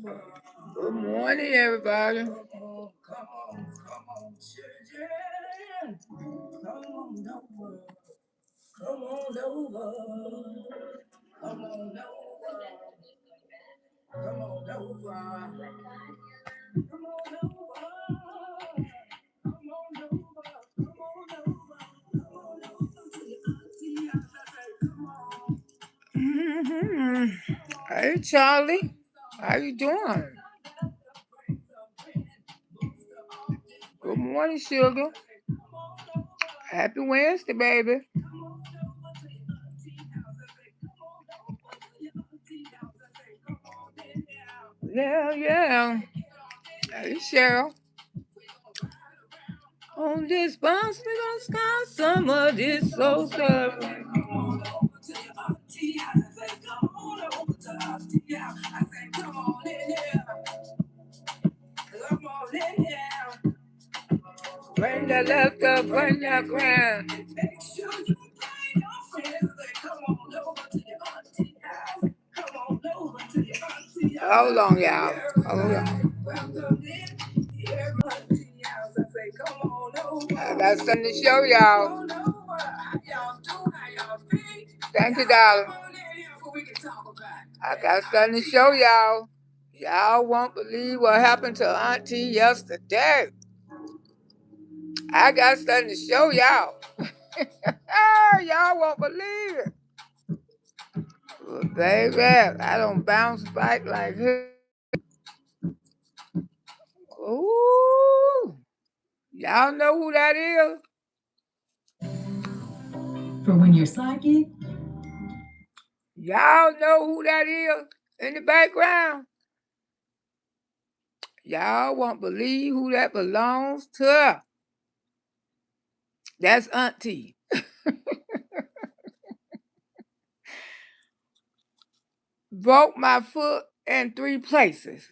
Good morning, everybody. Hey, Charlie. How you doing? Good morning, sugar. Happy Wednesday, baby. Yeah, yeah. Hey, Cheryl. On this bounce, we gonna sky some of this soul stuff. Bring the left up, bring the ground. Hold on, y'all. Hold on. I got something to show y'all. Thank you, darling. I got something to show y'all. Y'all won't believe what happened to Auntie yesterday. I got something to show y'all. Y'all won't believe it. Well, baby, I don't bounce back like her. Ooh. Y'all know who that is? For when you're slacking. Y'all know who that is in the background? Y'all won't believe who that belongs to. That's Auntie. Broke my foot in 3 places.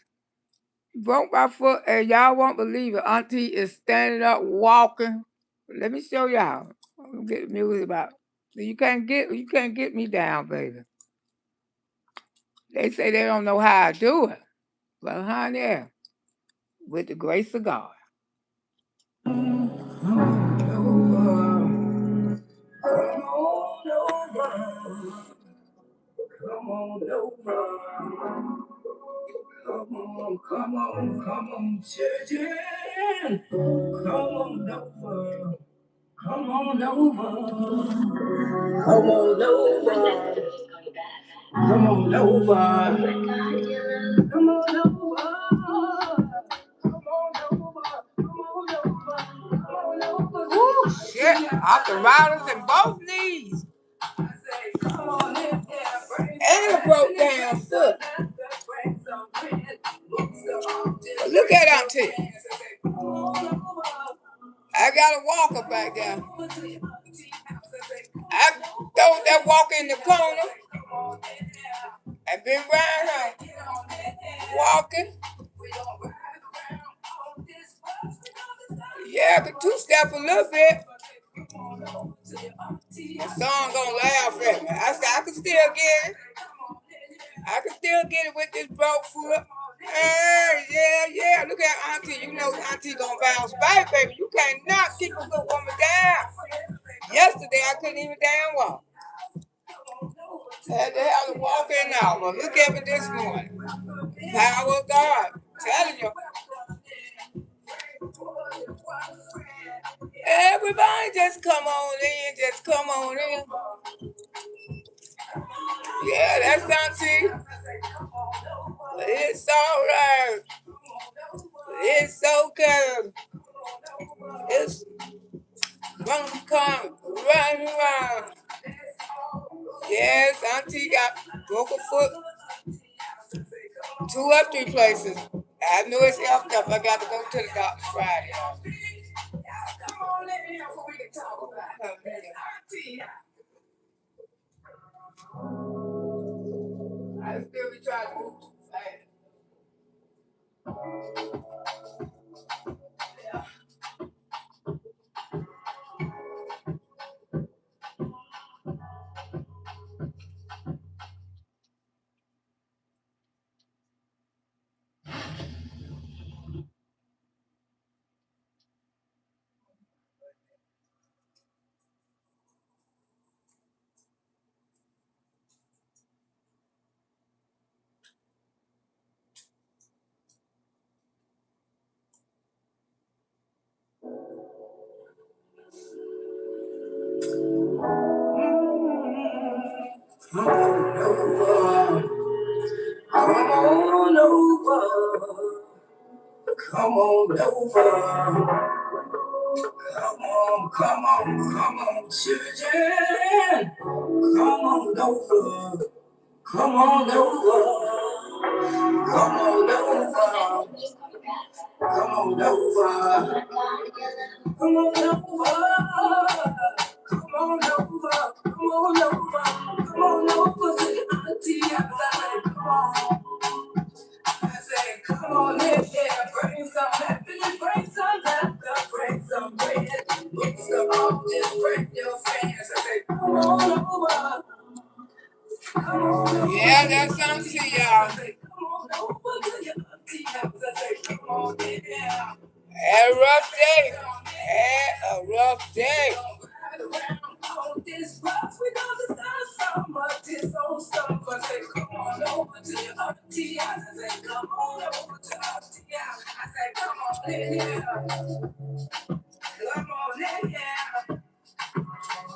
Broke my foot, and y'all won't believe it. Auntie is standing up walking. Let me show y'all. I'm gonna get the music about. You can't get me down, baby. They say they don't know how I do it. Well, honey, with the grace of God. Come on, children. Come on over. Come on over. Come on over. Come on over. Come on over. Ooh, shit. Arthritis in both knees. And a broke down foot. Look at Auntie. I got a walker back there. I throw that walker in the corner and been around her walking. Yeah, I could two-step a little bit. The song gonna laugh at me. I said I can still get it. I can still get it with this broke foot. Hey, yeah. Look at Auntie. You know Auntie gonna bounce back, baby. You cannot keep a good woman down. Yesterday I couldn't even damn walk. Had to have to walk in now. But look at me this morning. Power of God. Telling you. Everybody just come on in. Just come on in. Yeah, that's Auntie. It's all right. It's okay. It's gonna come right. Yes, Auntie got broken foot 2 or 3 places. I know it's effed up. I got to go to the doctor Friday. I still be trying to move too fast. Come on over. Come on, children. Come on over. Come on over. Come on over. Come on over. Come on over. Come on over. Come on over. Come on over to your auntie. I say, come on. I say, come on in here. Bring some happiness. Bring some laughter. Bring some bread. Books to all. Just bring your friends. I say, come on over. Come on over. Yeah, that's something to y'all. I say, come on over to your auntie house. I say, come on in here. Had a rough day. Had a rough day. On this bus, we gonna start some of this old stuff. I say, come on over to your auntie house. I say, come on over to auntie house. I say, come on in here. Come on in here.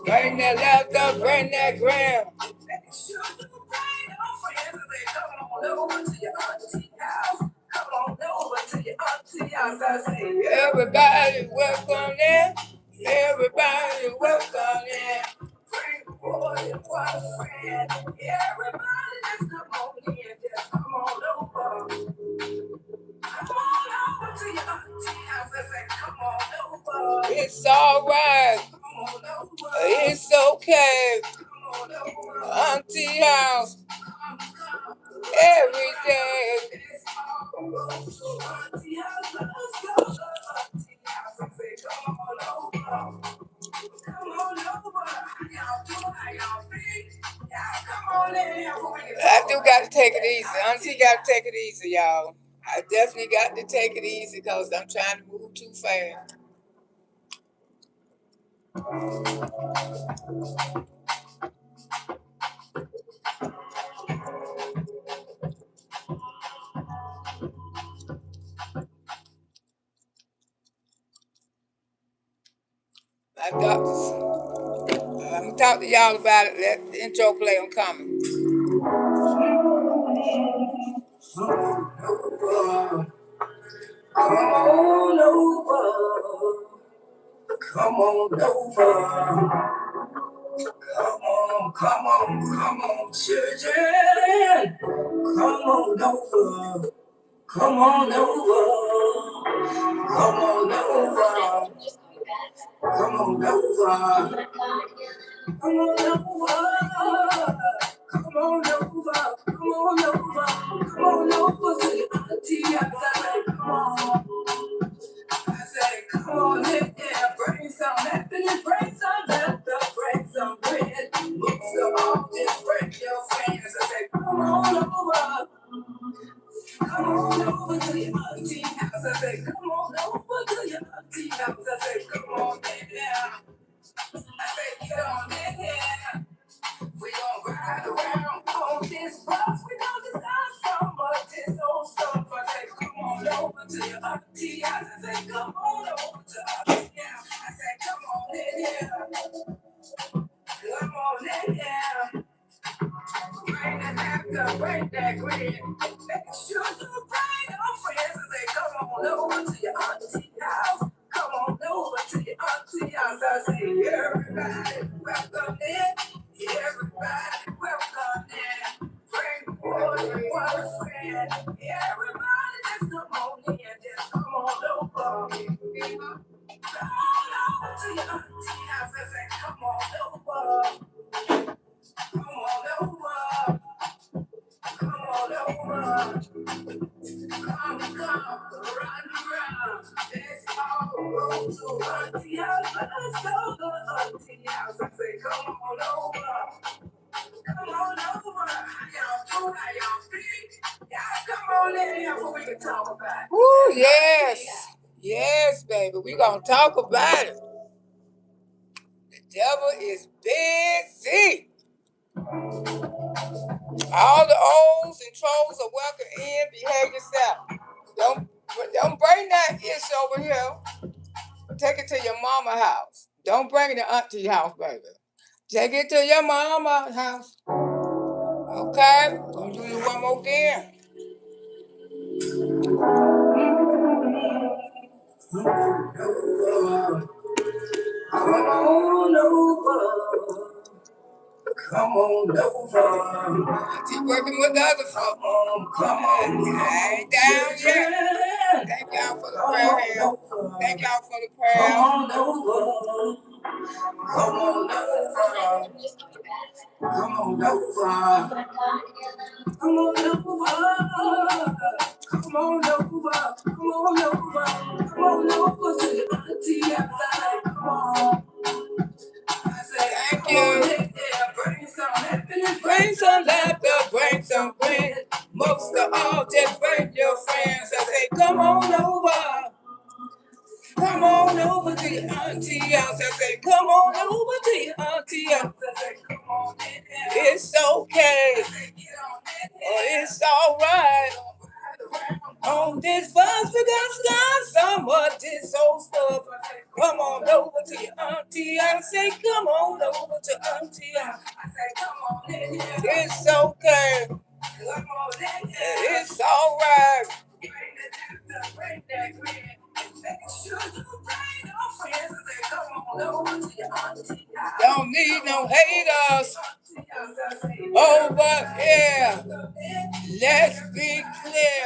Bring that laptop, bring that gram. Make sure you bring your friends. I say, come on over to your auntie house. Come on over to your auntie house. I say, everybody welcome there. Everybody welcome there. Bring boy and one friend. Everybody just come on in. Just come on over. Come on over to your auntie house. I say, come on over. It's all right. Come on over. It's okay. Come on over. Auntie house. Every day. It's all right to auntie house. Let's go to auntie house. I say, come on over. Come on over. How y'all doing? How y'all feel? Y'all come on in here. I do got to take it easy. Auntie got to take it easy, y'all. I definitely got to take it easy because I'm trying to move too fast. My doctors. I'm going to talk to y'all about it. Let the intro play on coming. Come on over. Come on over. Come on, children. Come on over. Come on over. Come on over. Come on over. Come on over. Come on over. Come on over. Come on over to your auntie. I say, come on. I say, come on in here. Bring some happiness. Bring some laughter. Bring some bread. Books to all. Just bring your friends. I say, come on over. Come on over to your auntie house. I say, come on over to your auntie house. I say, come on in there. I say, get on in here. We gon' ride around on this bus. We gonna start some of this old stuff. I say, come on over to your auntie house. I say, come on over to auntie house. I say, come on in here. Come on in here. Bring that laughter, bring that grin. Make sure you bring your friends. I say, come on over to your auntie house. Come on over to your auntie house. I say, everybody welcome in. Everybody welcome in. Bring more than one friend. Everybody just come on in. Just come on over. Come on over to your auntie house. I say, come on over. Come on over. Come on over. Come, run around. Let's all go to auntie house. Let's go to auntie house. I say, come on over. Come on over. How y'all doing? How y'all feel? Y'all come on in here so we can talk about it. Woo, yes. Yes, baby. We gonna talk about it. The devil is busy. All the O's and trolls are welcome in. Behave yourself. Don't bring that ish over here. Take it to your mama house. Don't bring it to auntie house, baby. Take it to your mama house. Okay? Gonna do it one more again. Come on over. Keep working with the other folk. Come on. I ain't down yet. Thank y'all for the prayer here. Thank y'all for the prayer. Come on over. Come on over. Come on over. Come on over. Come on over. Come on over. Come on over to the auntie outside. Come on. I say, thank you. Bring some happiness, bring some laughter, bring some friends. Most of all, just bring your friends. I say, come on over. Come on over to your auntie house. I say, come on over to your auntie house. I say, come on in there. It's okay. I say, get on in there. Oh, it's all right. On this bus, we got some of this old stuff. I say, come on over to your auntie. I say, come on over to auntie. I say, come on in here. It's okay. Come on in here. It's all right. Bring that, bring that, bring it. Make sure you bring your friends. I say, come on over to your auntie. Don't need no haters over here. Let's be clear.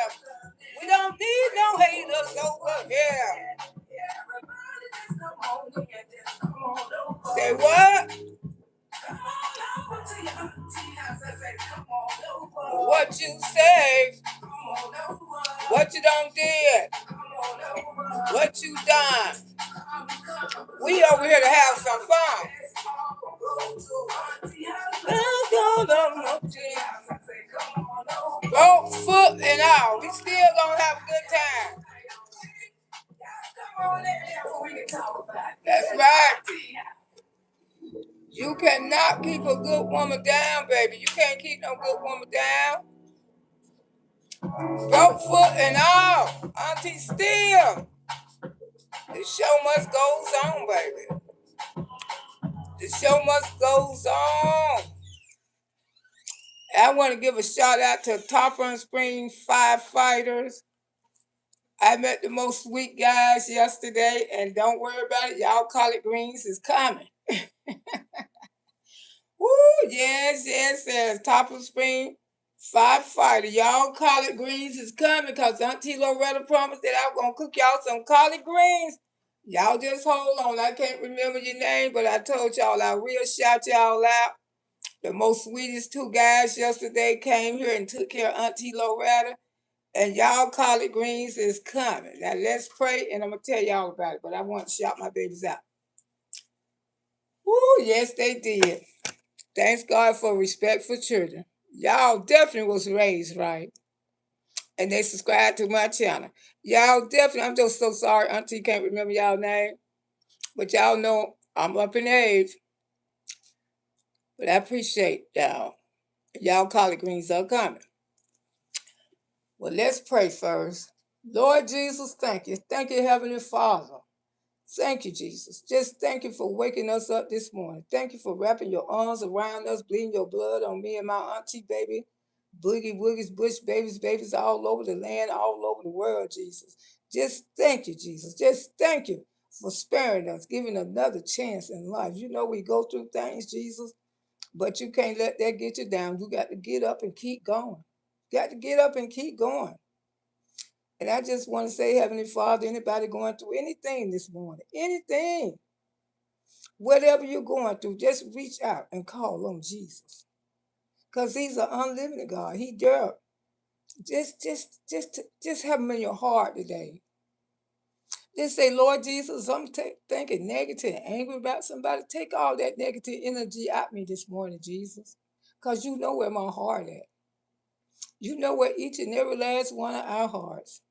We don't need no haters over here. Say what? What you say? What you don't did? What you done? We over here to have some fun. Both foot and all. We still gonna have a good time. That's right. You cannot keep a good woman down, baby. You can't keep no good woman down. Broke foot and all. Auntie still. The show must goes on, baby. The show must goes on. I want to give a shout out to Topper Spring firefighters. I met the most sweet guys yesterday, and don't worry about it. Y'all collard greens is coming. Woo, yes, yes, yes. Topper Spring firefighter. Y'all collard greens is coming because Auntie Loretta promised that I was going to cook y'all some collard greens. Y'all just hold on. I can't remember your name, but I told y'all I will shout y'all out. The most sweetest two guys yesterday came here and took care of Auntie Loretta. And y'all collard greens is coming. Now let's pray and I'm going to tell y'all about it. But I want to shout my babies out. Woo, yes, they did. Thanks God for respect for children. Y'all definitely was raised right. And they subscribe to my channel. Y'all definitely, I'm just so sorry, Auntie can't remember y'all name. But y'all know I'm up in age. But I appreciate y'all. Y'all collard greens are coming. Well, let's pray first. Lord Jesus, thank you. Thank you, Heavenly Father. Thank you, Jesus. Just thank you for waking us up this morning. Thank you for wrapping your arms around us, bleeding your blood on me and my auntie, baby. Boogie woogies, bush babies, babies all over the land, all over the world, Jesus. Just thank you, Jesus. Just thank you for sparing us, giving another chance in life. You know we go through things, Jesus, but you can't let that get you down. You got to get up and keep going. You got to get up and keep going. And I just want to say, Heavenly Father, anybody going through anything this morning, anything, whatever you're going through, just reach out and call on Jesus. Because he's an unlimited God. He there. Just have him in your heart today. Just say, Lord Jesus, I'm thinking negative, angry about somebody. Take all that negative energy out me this morning, Jesus. Because you know where my heart at. You know where each and every last one of our hearts.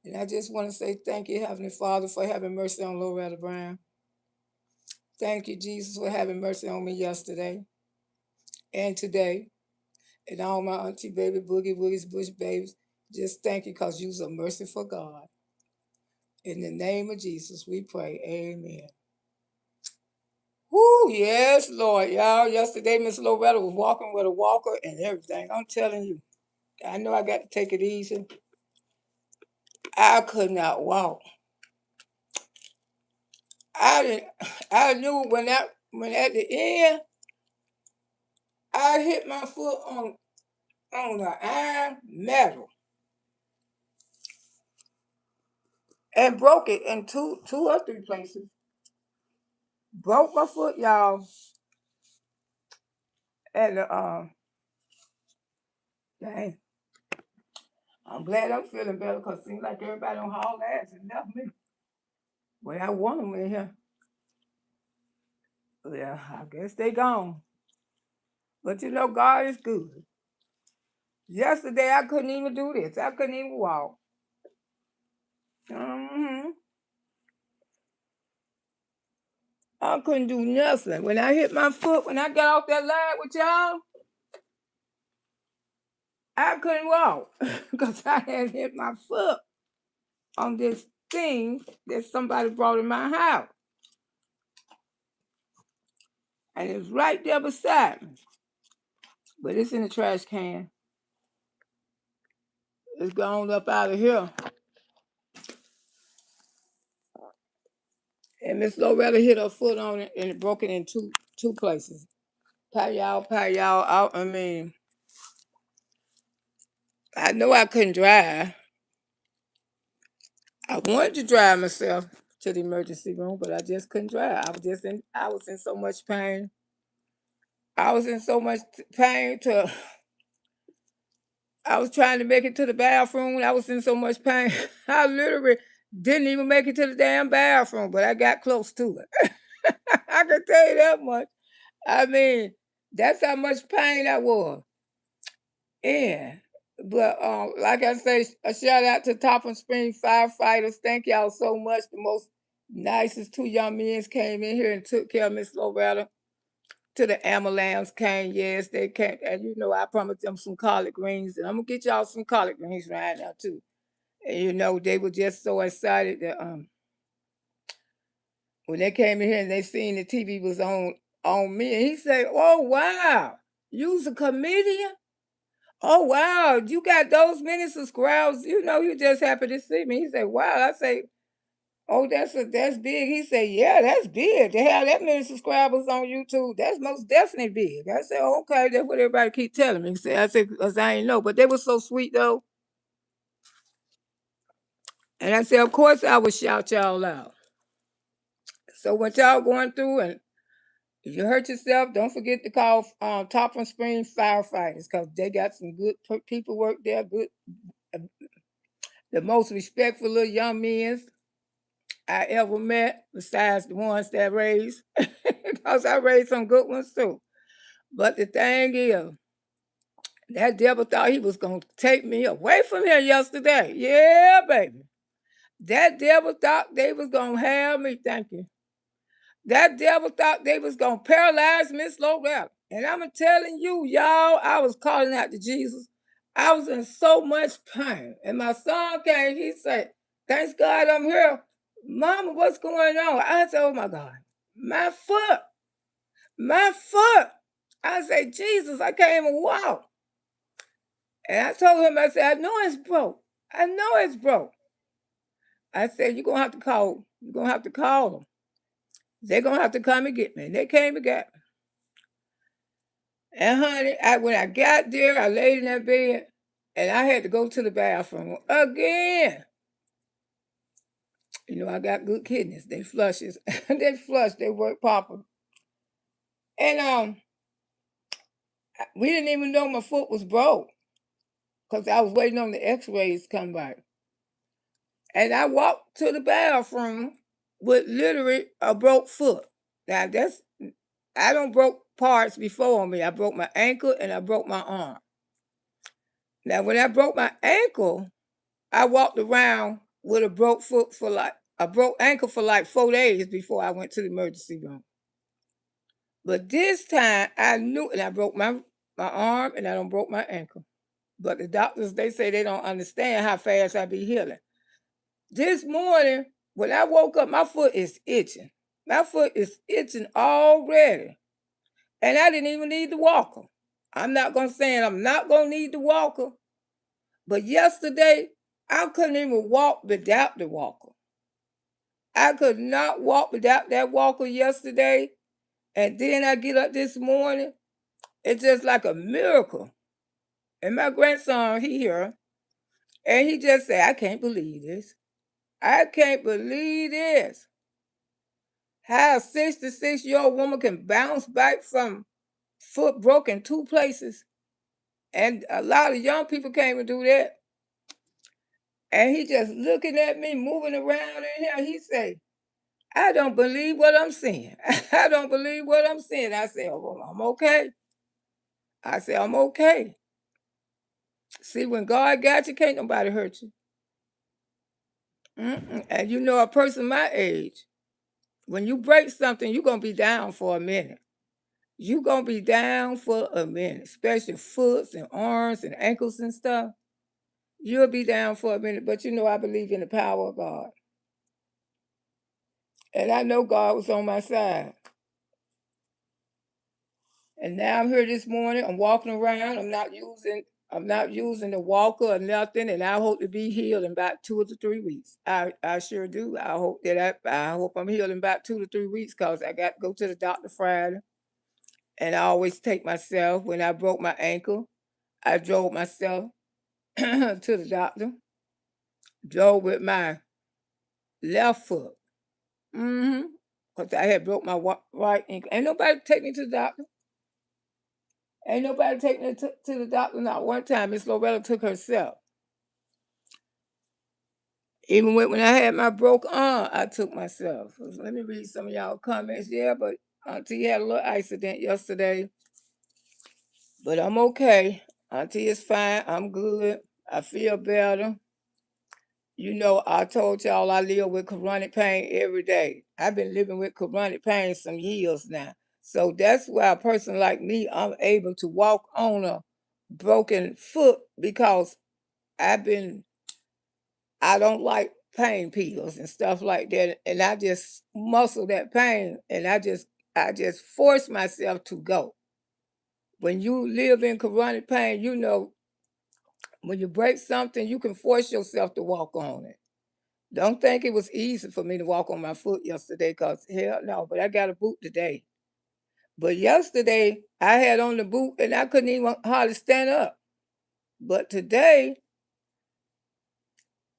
And I just want to say thank you, Heavenly Father, for having mercy on Loretta Brown. Thank you, Jesus, for having mercy on me yesterday and today. And all my auntie baby, boogie woogies, bush babies. Just thank you because you're a merciful God. In the name of Jesus, we pray. Amen. Whoo, yes, Lord. Y'all, yesterday Miss Loretta was walking with a walker and everything. I'm telling you. I know I got to take it easy. I could not walk. I knew when at the end, I hit my foot on the iron metal and broke it in two or three places. Broke my foot, y'all. And dang, I'm glad I'm feeling better because it seems like everybody on haul ass and left me. Well, I want them in here. Yeah, I guess they gone. But you know, God is good. Yesterday, I couldn't even do this. I couldn't even walk. hmm I couldn't do nothing. When I hit my foot, when I got off that line with y'all, I couldn't walk because I had hit my foot on this thing that somebody brought in my house. And it's right there beside me. But it's in the trash can. It's gone up out of here. And Miss Loretta hit her foot on it and it broke it in two places. Pie y'all. I mean, I know I couldn't drive. I wanted to drive myself to the emergency room, but I just couldn't drive. I was in so much pain. I was in so much pain to I was trying to make it to the bathroom. I was in so much pain. I literally didn't even make it to the damn bathroom, but I got close to it. I can tell you that much. I mean, that's how much pain I was in. But like I say, a shout out to Top and Spring firefighters. Thank y'all so much. The most nicest two young men came in here and took care of Miss Loretta. To the ambulance came, yes, they came, and you know I promised them some collard greens, and I'm gonna get y'all some collard greens right now too. And you know they were just so excited that when they came in here and they seen the TV was on me, and he said, "Oh wow, you's a comedian." Oh wow, you got those many subscribers. You know, you just happy to see me. He said, "Wow." I say, "Oh, that's big." He said, "Yeah, that's big. To have that many subscribers on YouTube, that's most definitely big." I said, oh, "Okay, that's what everybody keep telling me." I said, "Cause I ain't know," but they were so sweet though. And I said, "Of course, I would shout y'all out." So what y'all going through, and if you hurt yourself, don't forget to call Top and Spring firefighters because they got some good people work there. Good, uh, the most respectful little young men I ever met, besides the ones that raised, because I raised some good ones too. But the thing is, that devil thought he was going to take me away from here yesterday. Yeah, baby. That devil thought they was going to have me, thank you. That devil thought they was going to paralyze Miss Loretta. And I'm telling you, y'all, I was calling out to Jesus. I was in so much pain. And my son came, he said, "Thanks God I'm here. Mama, what's going on?" I said, "Oh my God, my foot, my foot." I said, "Jesus, I can't even walk." And I told him, I said, "I know it's broke. I know it's broke." I said, "You're going to have to call. You're going to have to call them. They're going to have to come and get me." And they came and got me. And honey, when I got there, I laid in that bed and I had to go to the bathroom again. You know, I got good kidneys. They flushes. They flush. They work proper. And we didn't even know my foot was broke because I was waiting on the x-rays to come back. And I walked to the bathroom with literally a broke foot. Now that's I don't broke parts before me. I broke my ankle and I broke my arm. Now when I broke my ankle, I walked around with a broke foot for like a broke ankle for like 4 days before I went to the emergency room. But this time I knew, and I broke my arm and I don't broke my ankle. But the doctors they say they don't understand how fast I be healing. This morning when I woke up, my foot is itching. My foot is itching already, and I didn't even need the walker. I'm not gonna say I'm not gonna need the walker, but yesterday I couldn't even walk without the walker. I could not walk without that walker yesterday. And then I get up this morning It's just like a miracle. And my grandson, he here, and he just said, I can't believe this. I can't believe this. How a 66-year-old woman can bounce back from foot broken 2 places. And a lot of young people can't even do that. And he just looking at me, moving around in here. He say, I don't believe what I'm seeing. I don't believe what I'm seeing. I said, oh, well, I'm okay. I said, I'm okay. See, when God got you, can't nobody hurt you. And you know, a person my age, when you break something, you're going to be down for a minute. You're going to be down for a minute, especially foots and arms and ankles and stuff. You'll be down for a minute, but you know, I believe in the power of God. And I know God was on my side. And now I'm here this morning. I'm walking around. I'm not using the walker or nothing. And I hope to be healed in about 2 to 3 weeks. I sure do. I hope I'm healed in about 2 to 3 weeks because I got to go to the doctor Friday. And I always take myself when I broke my ankle. I drove myself to the doctor. Drove with my left foot. Mm-hmm. Because I had broke my right ankle. Ain't nobody take me to the doctor. Ain't nobody take me to the doctor not one time. Miss Loretta took herself. Even when I had my broke arm, I took myself. So let me read some of y'all comments. Yeah, but Auntie had a little accident yesterday. But I'm okay. Auntie is fine. I'm good. I feel better. You know, I told y'all I live with chronic pain every day. I've been living with chronic pain some years now. So that's why a person like me, I'm able to walk on a broken foot because I've been, I don't like pain pills and stuff like that. And I just muscle that pain and I just force myself to go. When you live in chronic pain, you know, when you break something, you can force yourself to walk on it. Don't think it was easy for me to walk on my foot yesterday because hell no, but I got a boot today. But yesterday I had on the boot and I couldn't even hardly stand up. But today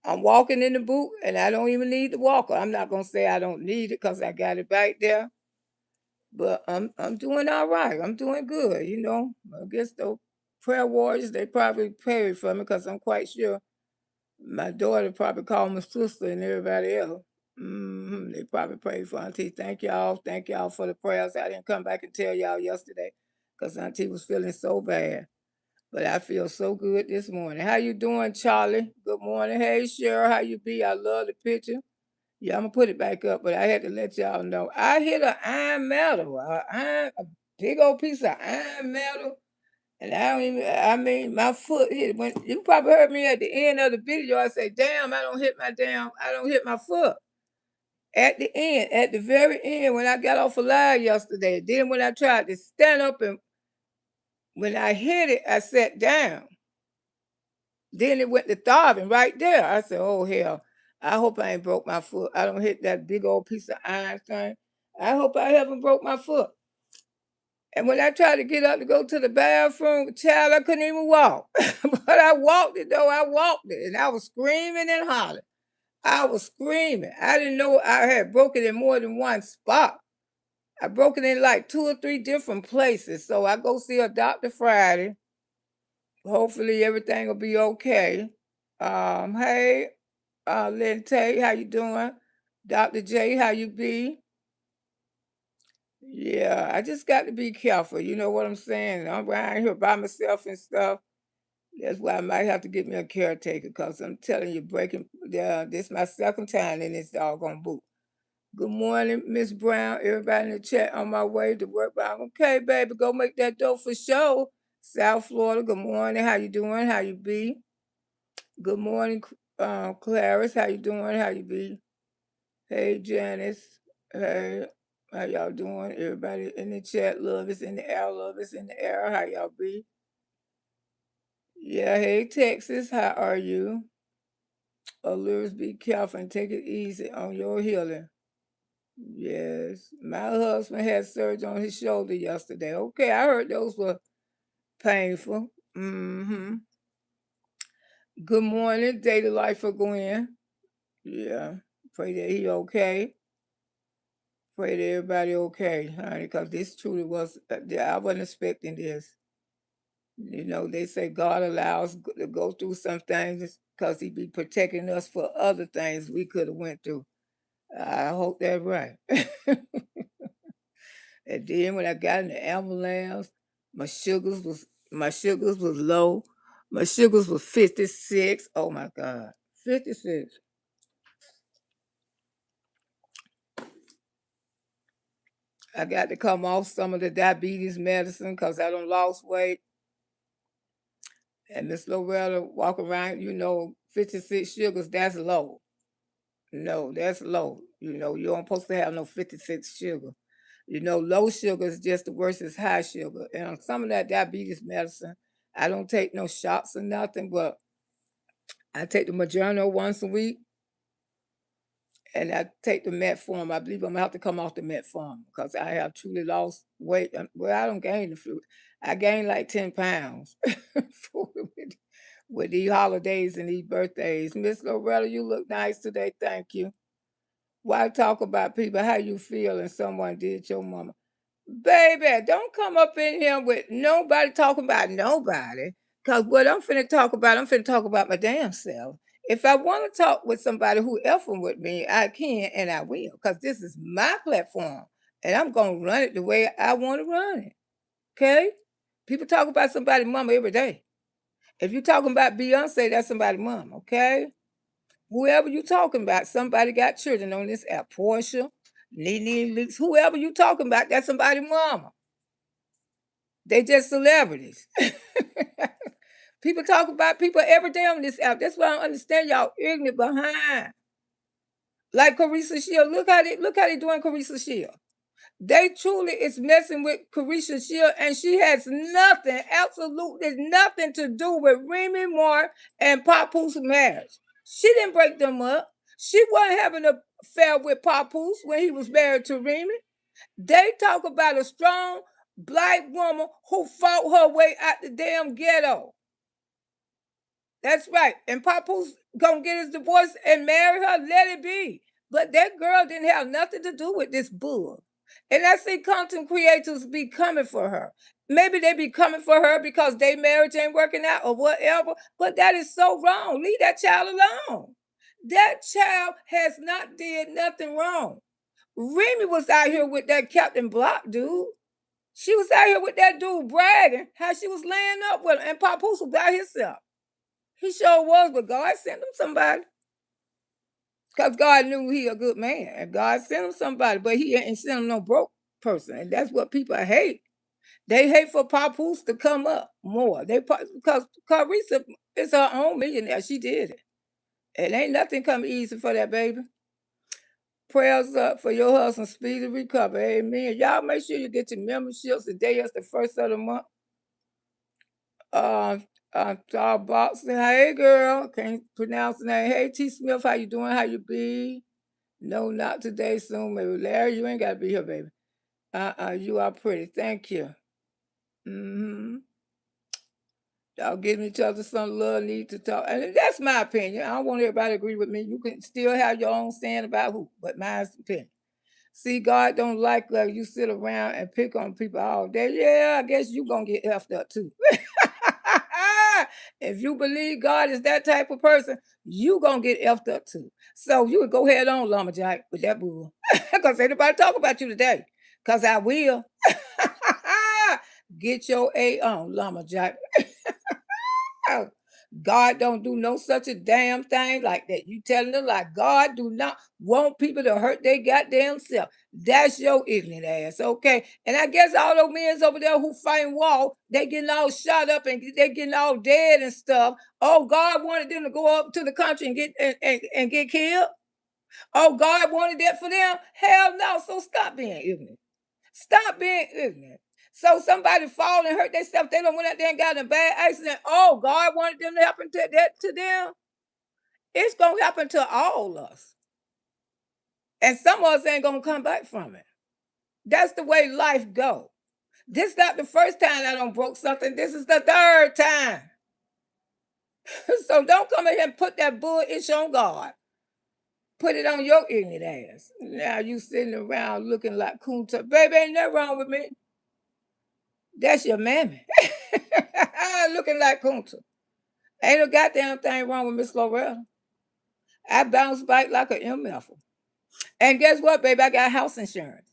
I'm walking in the boot and I don't even need the walker. I'm not gonna say I don't need it because I got it back there. But I'm doing all right. I'm doing good, you know. I guess the prayer warriors, they probably prayed for me because I'm quite sure my daughter probably called my sister and everybody else. They probably prayed for Auntie. Thank y'all. Thank y'all for the prayers. I didn't come back and tell y'all yesterday because Auntie was feeling so bad. But I feel so good this morning. How you doing, Charlie? Good morning. Hey, Cheryl, how you be? I love the picture. Yeah, I'm gonna put it back up, but I had to let y'all know. I hit an iron metal, a big old piece of iron metal. And I don't even, I mean, my foot hit. When you probably heard me at the end of the video, I say, damn, I don't hit my foot. At the end, at the very end, when I got off a live yesterday, then when I tried to stand up and when I hit it, I sat down. Then it went to throbbing right there. I said, oh hell, I hope I ain't broke my foot. I don't hit that big old piece of iron thing. I hope I haven't broke my foot. And when I tried to get up to go to the bathroom, child, I couldn't even walk. But I walked it though. I walked it. And I was screaming and hollering. I was screaming. I didn't know I had broken in more than one spot. I broke it in like 2 or 3 different places. So I go see a doctor Friday. Hopefully everything will be okay. Hey, Lynn Tay, how you doing? Dr. J, how you be? Yeah, I just got to be careful. You know what I'm saying? I'm around here by myself and stuff. That's why I might have to get me a caretaker because I'm telling you, this my second time in this doggone boot. Good morning, Miss Brown. Everybody in the chat on my way to work. But I'm okay, baby. Go make that dough for show. South Florida, good morning. How you doing? How you be? Good morning, Clarice. How you doing? How you be? Hey, Janice. Hey, how y'all doing? Everybody in the chat, love is in the air. Love is in the air. How y'all be? Yeah, hey, Texas. How are you? Allures, be careful and take it easy on your healing. Yes, my husband had surgery on his shoulder yesterday. Okay, I heard those were Painful. Mm-hmm. Good morning, daily life for Gwen. Yeah. Pray that he okay. Pray that everybody okay, honey, because this truly was, I wasn't expecting this. You know, they say God allows to go through some things because he be protecting us for other things we could have went through. I hope that's right. And then when I got in the ambulance, my sugars was my sugars was low. My sugars was 56. Oh my God. 56. I got to come off some of the diabetes medicine because I done lost weight. And Miss Loretta walk around, 56 sugars, that's low. No, that's low. You don't supposed to have no 56 sugar. Low sugar is just the worst as high sugar. And on some of that diabetes medicine, I don't take no shots or nothing, but I take the Moderna once a week and I take the metformin. I believe I'm gonna have to come off the metformin because I have truly lost weight. Well, I don't gain the fruit. I gained like 10 pounds with these holidays and these birthdays. Miss Loretta, you look nice today. Thank you. Why talk about people, how you feel, and someone did your mama? Baby, don't come up in here with nobody talking about nobody. Cause what I'm finna talk about my damn self. If I want to talk with somebody who effing with me, I can and I will. Cause this is my platform. And I'm gonna run it the way I want to run it. Okay? People talk about somebody's mama every day. If you're talking about Beyonce, that's somebody's mama, okay? Whoever you talking about, somebody got children on this app. Portia, Nene Leaks, whoever you talking about, that's somebody's mama. They just celebrities. People talk about people every day on this app. That's why I don't understand y'all ignorant behind. Like Carissa Shield. Look how they doing Carissa Shield. They truly is messing with Carissa Shield, and she has nothing, absolutely nothing to do with Remy Moore and Papoose marriage. She didn't break them up. She wasn't having an affair with Papoose when he was married to Remy. They talk about a strong black woman who fought her way out the damn ghetto. That's right. And Papoose gonna get his divorce and marry her, let it be. But that girl didn't have nothing to do with this bull. And I see content creators be coming for her. Maybe they be coming for her because their marriage ain't working out or whatever. But that is so wrong. Leave that child alone. That child has not did nothing wrong. Remy was out here with that Captain Block dude. She was out here with that dude bragging how she was laying up with him, and Papoose was by himself. He sure was, but God sent him somebody. Because God knew he a good man. And God sent him somebody, but he ain't sent him no broke person. And that's what people hate. They hate for Papoose to come up more. Because Carissa is her own millionaire. She did it. It ain't nothing come easy for that baby. Prayers up for your husband's speedy recovery. Amen. Y'all make sure you get your memberships. Today is the first of the month. Uh, Starbucks. Hey, girl. Can't pronounce the name. Hey, T. Smith. How you doing? How you be? No, not today. Soon, maybe. Larry, you ain't got to be here, baby. You are pretty. Thank you. Mm-hmm. Y'all giving each other some love, need to talk. And that's my opinion. I don't want everybody to agree with me. You can still have your own stand about who, but mine's opinion. See, God don't like you sit around and pick on people all day. Yeah, I guess you gonna get effed up too. If you believe God is that type of person, you gonna get effed up too. So you can go ahead on, Lumberjack, with that bull. Because anybody talk about you today. Because I will. Get your A on, Lumberjack. God don't do no such a damn thing like that. You telling them like God do not want people to hurt their goddamn self. That's your ignorant ass, okay? And I guess all those men over there who fighting war, they getting all shot up and they getting all dead and stuff. Oh, God wanted them to go up to the country and and get killed. Oh, God wanted that for them? Hell no. So stop being ignorant. Stop being ignorant. So somebody fall and hurt themselves, they don't went out there and got in a bad accident. Oh, God wanted them to happen to that to them. It's gonna happen to all of us. And some of us ain't gonna come back from it. That's the way life go. This is not the first time I don't broke something. This is the third time. So don't come in here and put that bullshit on God. Put it on your ignorant ass. Now you sitting around looking like Kunta. Baby, ain't nothing wrong with me. That's your mammy. Looking like Kunta. Ain't no goddamn thing wrong with Miss Loretta. I bounce back like an MF. And guess what, baby? I got house insurance.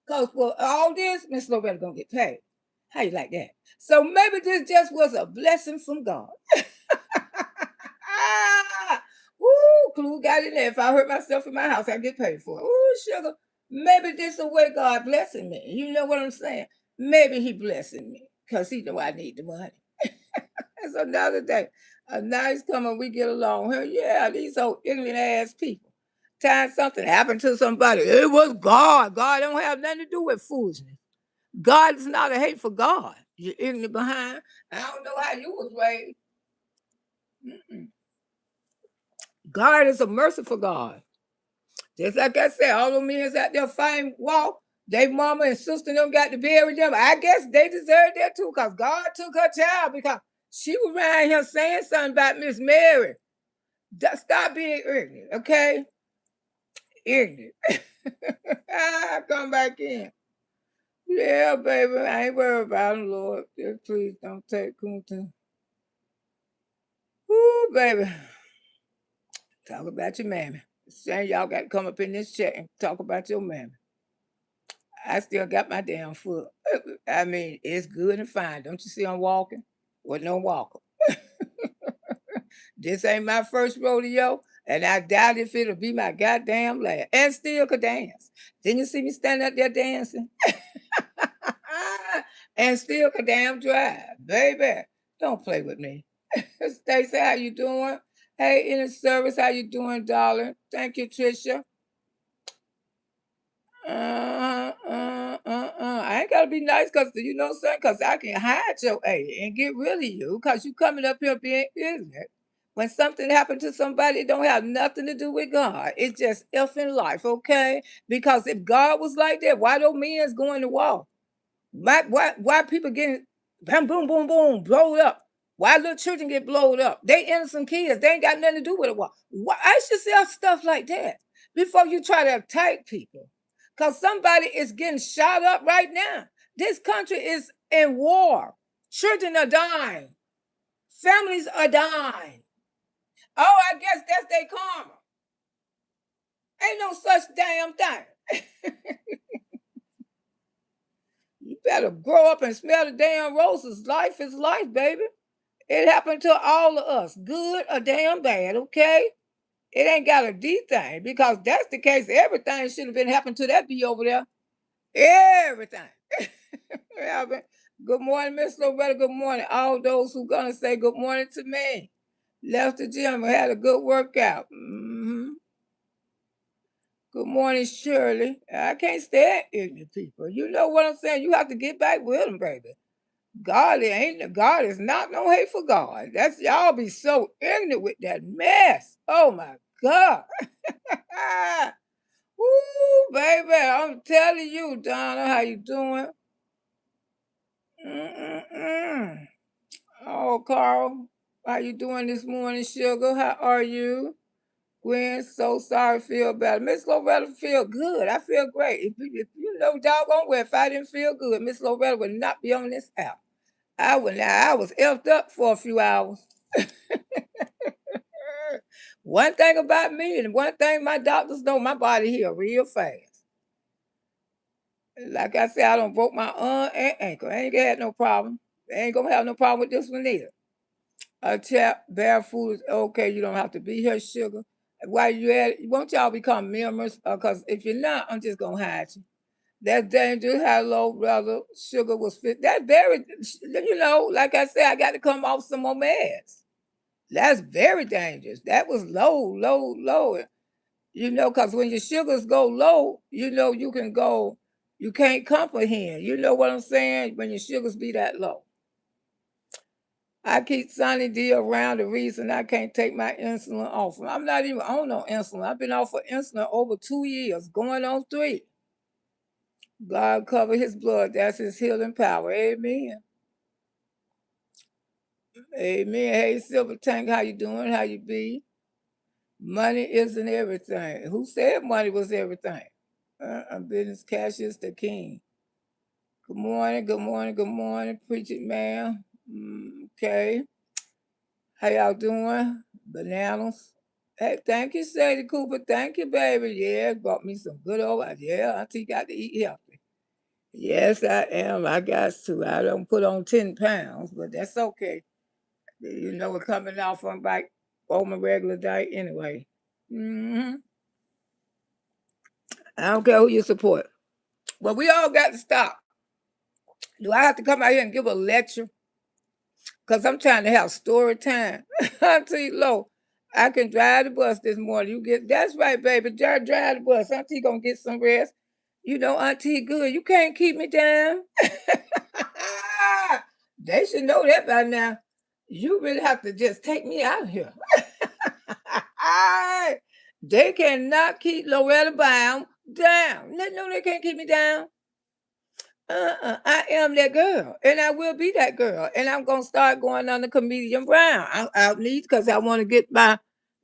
Because for all this, Miss Loretta gonna get paid. How you like that? So maybe this just was a blessing from God. Woo, clue got in there. If I hurt myself in my house, I get paid for it. Ooh, sugar. Maybe this is the way God blessing me. You know what I'm saying? Maybe he blessing me because he know I need the money. That's another day. A nice coming, we get along. Hell yeah, these old ignorant ass people. Time something happened to somebody, it was God. God don't have nothing to do with foolishness. God is not a hateful God. You're ignorant behind. I don't know how you was raised. Mm-mm. God is a merciful God. Just like I said, all the men out there fighting walk, they mama and sister them got to bury them. I guess they deserve that too, because God took her child because she was around here saying something about Miss Mary. Stop being ignorant, okay? Ignorant. Come back in. Yeah, baby, I ain't worried about him, Lord. Just please don't take Kunta. Woo, baby. Talk about your mammy. Saying y'all got to come up in this chat and talk about your mammy. I still got my damn foot. I mean, it's good and fine. Don't you see I'm walking? Well, no walker. This ain't my first rodeo, and I doubt if it'll be my goddamn last. And still could dance. Didn't you see me standing up there dancing? And still could damn drive. Baby, don't play with me. Stacey, how you doing? Hey, in the service, how you doing, darling? Thank you, Trisha. I ain't gotta be nice because you know something, because I can hide your A and get rid of you because you coming up here being ignorant. When something happened to somebody, it don't have nothing to do with God. It's just effing life, okay? Because if God was like that, why don't men's going to war? Why people getting bam, boom, boom, boom, blowed up? Why little children get blowed up? They innocent kids. They ain't got nothing to do with it. Why? I should say stuff like that before you try to attack people. Because somebody is getting shot up right now. This country is in war. Children are dying. Families are dying. Oh, I guess that's their karma. Ain't no such damn thing. You better grow up and smell the damn roses. Life is life, baby. It happened to all of us, good or damn bad, okay? It ain't got a D thing because that's the case. Everything should have been happening to that bee over there. Everything. Yeah, good morning, Miss Loretta. Good morning. All those who gonna say good morning to me. Left the gym and had a good workout. Good morning, Shirley. I can't stand ignorant people. You know what I'm saying? You have to get back with them, baby. God is not no hateful God. That's y'all be so ignorant with that mess. Oh my God. Woo, baby. I'm telling you, Donna, how you doing? Mm-mm-mm. Oh, Carl, how you doing this morning, sugar? How are you? Gwen, so sorry, feel better. Miss Loretta feel good. I feel great. If you know doggone well, if I didn't feel good, Miss Loretta would not be on this app. I was effed up for a few hours. One thing about me, and one thing my doctors know, my body heal real fast. Like I said, I don't broke my arm and ankle. I ain't had no problem. I ain't gonna have no problem with this one either. A chap barefoot is okay. You don't have to be here, sugar. While you at it, won't y'all become members? Because if you're not, I'm just gonna hide you. That's dangerous. Hello, brother. Sugar was fit. That's very, like I said, I got to come off some more meds. That's very dangerous. That was low, low, low. Because when your sugars go low, you can't comprehend. You know what I'm saying? When your sugars be that low. I keep Sonny D around the reason I can't take my insulin off. I'm not even on no insulin. I've been off of insulin over 2 years, going on 3. God cover his blood. That's his healing power. Amen. Amen. Hey, Silver Tank, how you doing? How you be? Money isn't everything. Who said money was everything? Business cash is the king. Good morning, good morning, good morning, preach it, man. Okay. How y'all doing? Bananas. Hey, thank you, Sadie Cooper. Thank you, baby. Yeah, brought me some good old. Yeah, Auntie got to eat healthy. Yes, I am. I got to. I don't put on 10 pounds, but that's okay. You know, we're coming off from back on my regular diet anyway. hmm I don't care who you support. But we all got to stop. Do I have to come out here and give a lecture? Because I'm trying to have story time. Auntie Low, I can drive the bus this morning. You get that's right, baby. Drive the bus. Auntie gonna get some rest. You know, Auntie good. You can't keep me down. They should know that by now. You really have to just take me out of here. They cannot keep Loretta Brown down. No, they can't keep me down. I am that girl, and I will be that girl, and I'm gonna start going on the comedian Brown. I need because I want to get my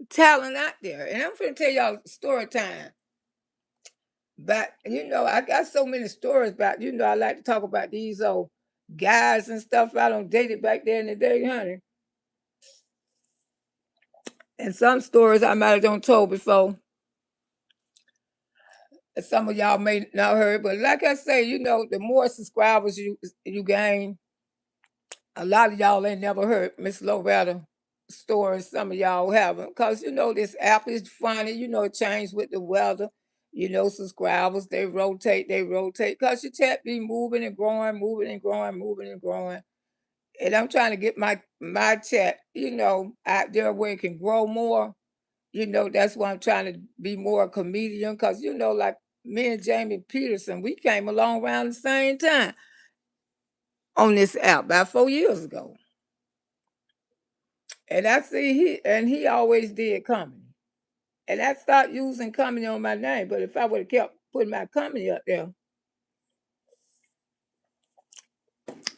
talent out there, and I'm gonna tell y'all story time. But I got so many stories about. I like to talk about these old guys and stuff I don't dated back there in the day, honey. And some stories I might have don't told before. And some of y'all may not heard, but like I say, the more subscribers you gain, a lot of y'all ain't never heard Miss Loretta stories. Some of y'all haven't, cause this app is funny. It changed with the weather. Subscribers they rotate, cause your chat be moving and growing, moving and growing, moving and growing. And I'm trying to get my chat, out there where it can grow more. That's why I'm trying to be more a comedian, cause like me and Jamie Peterson, we came along around the same time on this app about 4 years ago. And I see he always did comedy. And I stopped using comedy on my name. But if I would have kept putting my comedy up there,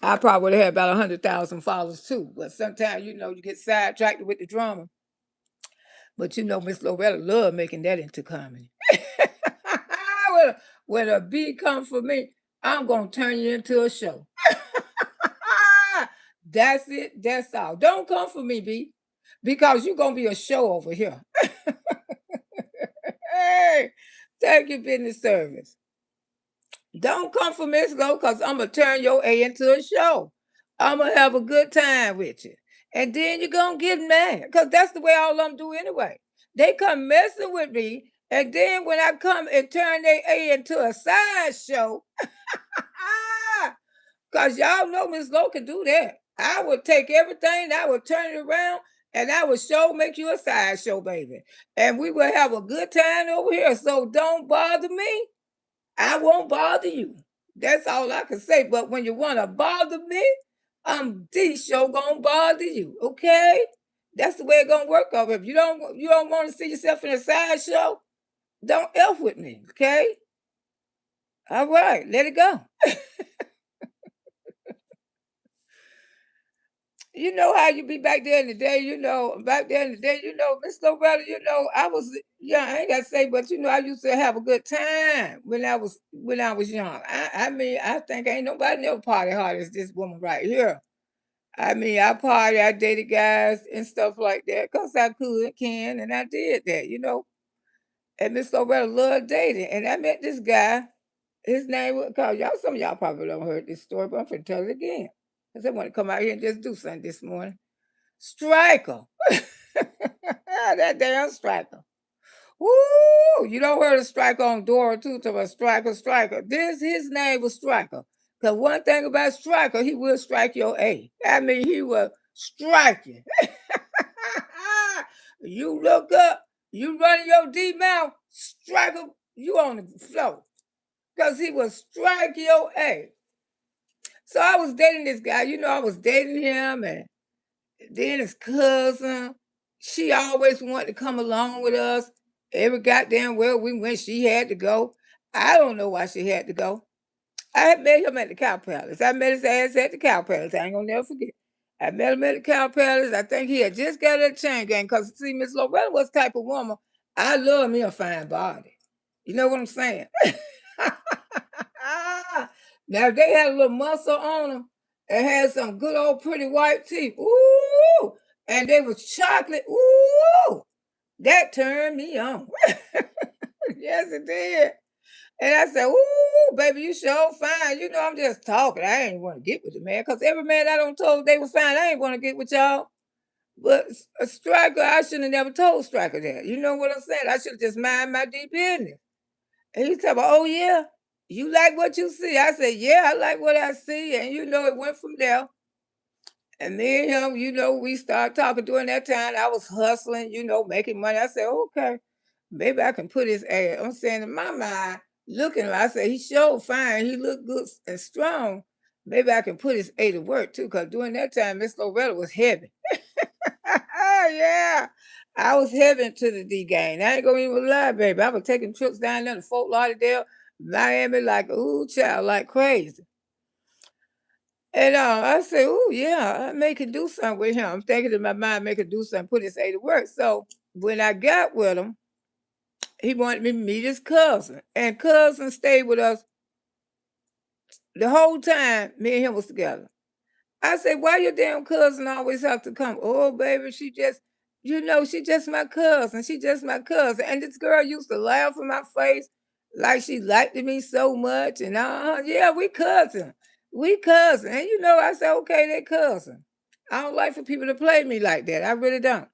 I probably would have had about 100,000 followers too. But sometimes, you get sidetracked with the drama. But Miss Loretta loved making that into comedy. when, when a bee comes for me, I'm gonna turn you into a show. That's it. That's all. Don't come for me, B, because you're gonna be a show over here. Hey, thank you, business service. Don't come for Miss Go, because I'm going to turn your A into a show. I'm going to have a good time with you. And then you're going to get mad, because that's the way all of them do anyway. They come messing with me, and then when I come and turn their A into a sideshow, because y'all know Miss Go can do that. I would take everything, I would turn it around, and I would make you a sideshow, baby. And we will have a good time over here. So don't bother me. I won't bother you. That's all I can say. But when you want to bother me, I'm the show gonna bother you. Okay? That's the way it's gonna work over. If you don't want to see yourself in a sideshow, don't F with me. Okay? All right, let it go. You know how you be back there in the day, Miss Loretta, I was young, I ain't gotta say, but I used to have a good time when I was young. I mean, I think ain't nobody never party hard as this woman right here. I mean, I dated guys and stuff like that, cause I can, and I did that. And Miss Loretta loved dating. And I met this guy. His name was called y'all. Some of y'all probably don't heard this story, but I'm finna tell it again. Cause I want to come out here and just do something this morning. Striker. That damn striker. Woo! You don't heard a striker on Dora too, to a striker. His name was Striker. Cause one thing about Striker, he will strike your A. I mean, he will strike you. You look up, you running your D mouth, Striker, you on the floor. Cause he will strike your A. So I was dating this guy, I was dating him, and then his cousin, she always wanted to come along with us. Every goddamn where we went, she had to go. I don't know why she had to go. I had met him at the Cow Palace. I met his ass at the Cow Palace. I ain't gonna never forget. I met him at the Cow Palace. I think he had just got a chain gang because see, Miss Loretta was the type of woman. I love me a fine body. You know what I'm saying? Now if they had a little muscle on them and had some good old pretty white teeth. Ooh, and they was chocolate. Ooh, that turned me on. Yes, it did. And I said, "Ooh, baby, you sure fine." You know, I'm just talking. I ain't want to get with the man because every man I don't told they was fine. I ain't want to get with y'all. But a striker, I shouldn't have never told striker that. You know what I'm saying? I should have just mind my deep business. And he said, "Oh yeah, you like what you see?" I said, "Yeah, I like what I see." And you know, it went from there. And me and him, you know, we started talking during that time. I was hustling, you know, making money. I said, okay, maybe I can put his ass. I'm saying in my mind, looking at him, I said, he showed fine. He looked good and strong. Maybe I can put his A to work too, because during that time, Miss Loretta was heavy. Yeah. I was heavy to the D game. I ain't gonna even lie, baby. I was taking trips down there to Fort Lauderdale, Miami, like, ooh, child, like crazy. And I said, "Oh yeah, I may could do something with him." I'm thinking in my mind, make could do something, put his A to work. So when I got with him, he wanted me to meet his cousin, and cousin stayed with us the whole time. Me and him was together. I said, "Why your damn cousin always have to come?" "Oh, baby, she just, you know, she just my cousin. She just my cousin." And this girl used to laugh in my face like she liked me so much. And yeah, we cousin. We cousin. And you know, I said, okay, they cousin. I don't like for people to play me like that. I really don't.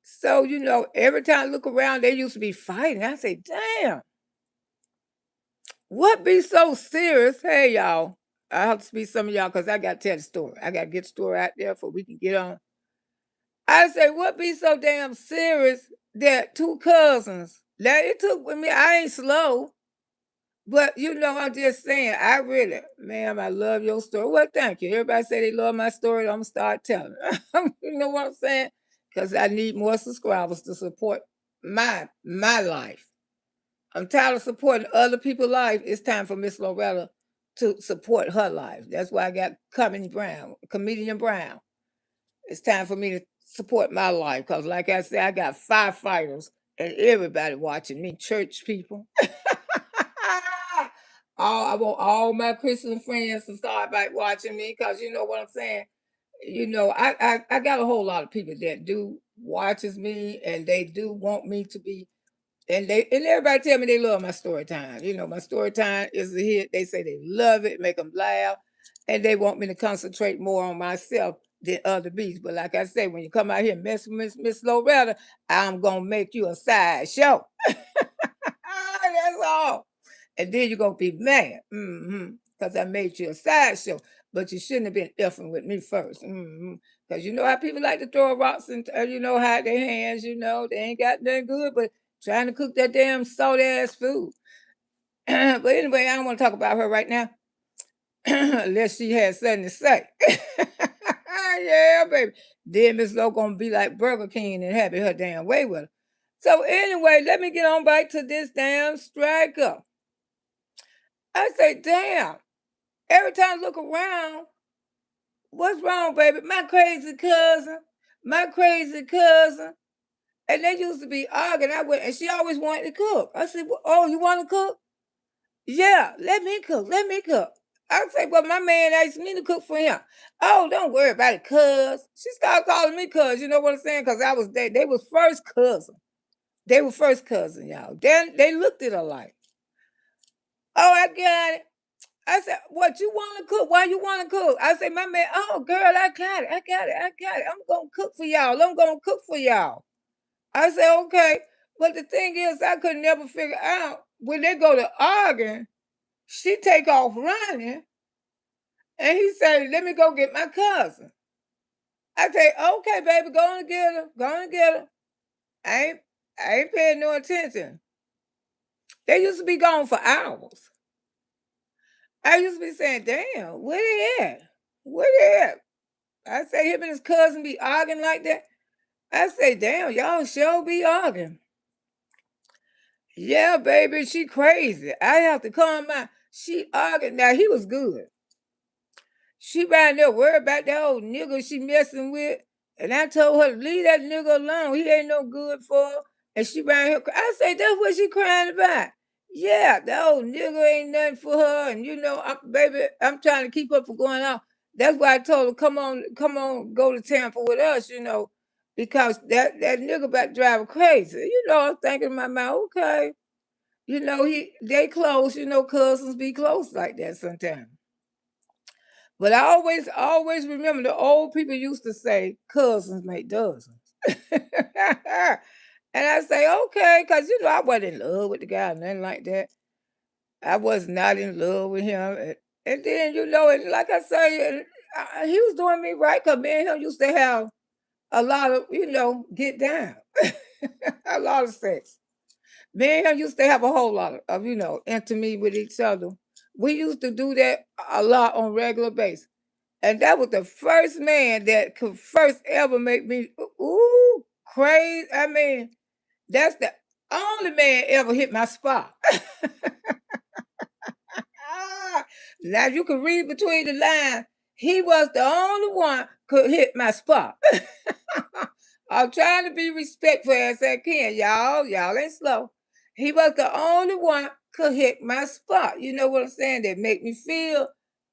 So, you know, every time I look around, they used to be fighting. I say, damn, what be so serious? Hey, y'all. I have to speak some of y'all because I got to tell the story. I got to get the story out there for we can get on. I say, what be so damn serious that two cousins? Now it took with me, I ain't slow, but you know, I'm just saying, I really, ma'am, I love your story. Well, thank you. Everybody say they love my story, I'm gonna start telling. You know what I'm saying? Because I need more subscribers to support my life. I'm tired of supporting other people's life. It's time for Miss Loretta to support her life. That's why I got comedian Brown. It's time for me to support my life because, like I said, I got firefighters and everybody watching me, church people. I want all my Christian friends to start by watching me because you know what I'm saying. You know, I got a whole lot of people that do watches me and they do want me to be and everybody tell me they love my story time. You know, my story time is a hit. They say they love it, make them laugh, and they want me to concentrate more on myself than other beats. But like I say, when you come out here and mess with Miss Loretta, I'm gonna make you a side show. That's all. And then you're gonna be mad. Because I made you a sideshow. But you shouldn't have been effing with me first. Because you know how people like to throw rocks and you know how their hands, you know, they ain't got nothing good, but trying to cook that damn salt ass food. But anyway, I don't want to talk about her right now. Unless she has something to say. Yeah, baby. Then Miss Lowe gonna be like Burger King and have it her damn way with her. So anyway, let me get on back to this damn striker. I say, damn. Every time I look around, what's wrong, baby? My crazy cousin. And they used to be arguing. I went, and she always wanted to cook. I said, well, oh, you want to cook? Yeah, let me cook. Let me cook. I say, well, my man asked me to cook for him. Oh, don't worry about it, cuz. She started calling me cuz. You know what I'm saying? Because I was they was first cousin. They were first cousin, y'all. Then they looked at her like, oh, I got it. I said, what you want to cook? Why you want to cook? I said, my man, oh, girl, I got it. I got it. I got it. I'm going to cook for y'all. I'm going to cook for y'all. I said, okay. But the thing is, I could never figure out when they go to arguing, she take off running and he said, let me go get my cousin. I say, okay, baby, go on and get her. Go on and get her. I ain't paying no attention. They used to be gone for hours. I used to be saying, damn, where they at? Where they at? I say him and his cousin be arguing like that. I say, damn, y'all sure be arguing. Yeah, baby, she crazy. I have to calm my. She argued. Now he was good. She ran there worried about that old nigga she messing with. And I told her to leave that nigga alone. He ain't no good for her. And she ran here. I said, that's what she crying about. Yeah, that old nigga ain't nothing for her. And baby, I'm trying to keep up for going on. That's why I told her, come on, go to Tampa with us, because that nigga about to drive her crazy. I'm thinking in my mind, okay. They close, cousins be close like that sometimes. But I always remember the old people used to say cousins make dozens. And I say, okay, because I wasn't in love with the guy, nothing like that. I was not in love with him. And then, and like I say, he was doing me right because me and him used to have a lot of, get down, a lot of sex. Me and him used to have a whole lot of, intimacy with each other. We used to do that a lot on regular basis. And that was the first man that could first ever make me crazy. I mean, that's the only man ever hit my spot. Now you can read between the lines. He was the only one could hit my spot. I'm trying to be respectful as I can, y'all. Y'all ain't slow. He was the only one could hit my spot. You know what I'm saying? That make me feel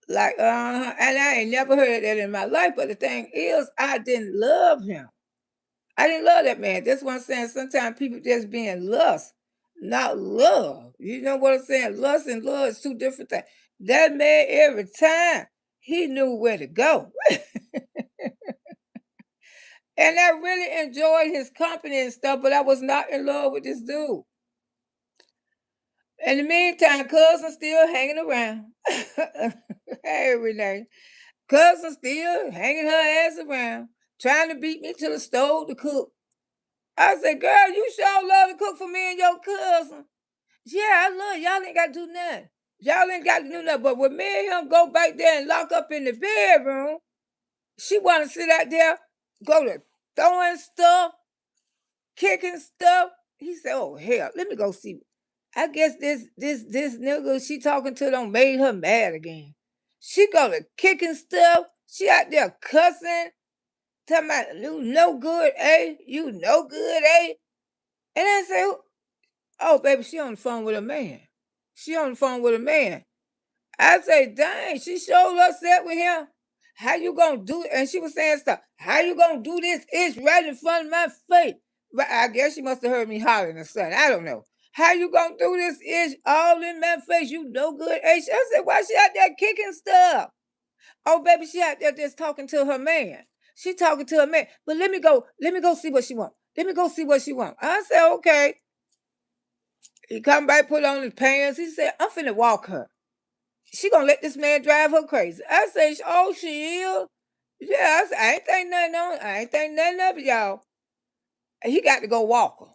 like, and I ain't never heard that in my life. But the thing is, I didn't love him. I didn't love that man. That's what I'm saying. Sometimes people just being lust, not love. You know what I'm saying? Lust and love is two different things. That man, every time, he knew where to go. And I really enjoyed his company and stuff, but I was not in love with this dude. In the meantime, cousin still hanging around. Hey, Renee. Cousin still hanging her ass around, trying to beat me to the stove to cook. I said, girl, you sure love to cook for me and your cousin. Yeah, I love y'all ain't got to do nothing. Y'all ain't got to do nothing. But when me and him go back there and lock up in the bedroom, she want to sit out there, go to throwing stuff, kicking stuff. He said, oh, hell, let me go see. I guess this nigga she talking to don't made her mad again. She go to kicking stuff. She out there cussing, talking about you no good, eh? You no good, eh? And I say, oh, baby, she on the phone with a man. She on the phone with a man. I say, dang, she showed upset with him. How you gonna do it? And she was saying stuff. How you gonna do this? It's right in front of my face. But I guess she must have heard me hollering or something. I don't know. How you gonna do this? It's all in my face. You no good. I said, why she out there kicking stuff? Oh, baby, she out there just talking to her man. She talking to her man. But let me go see what she want. Let me go see what she want. I said, okay. He come back, put on his pants. He said, I'm finna walk her. She gonna let this man drive her crazy. I say, oh, she is? Yeah, I said, I ain't think nothing on it. I ain't think nothing of it, y'all. He got to go walk her.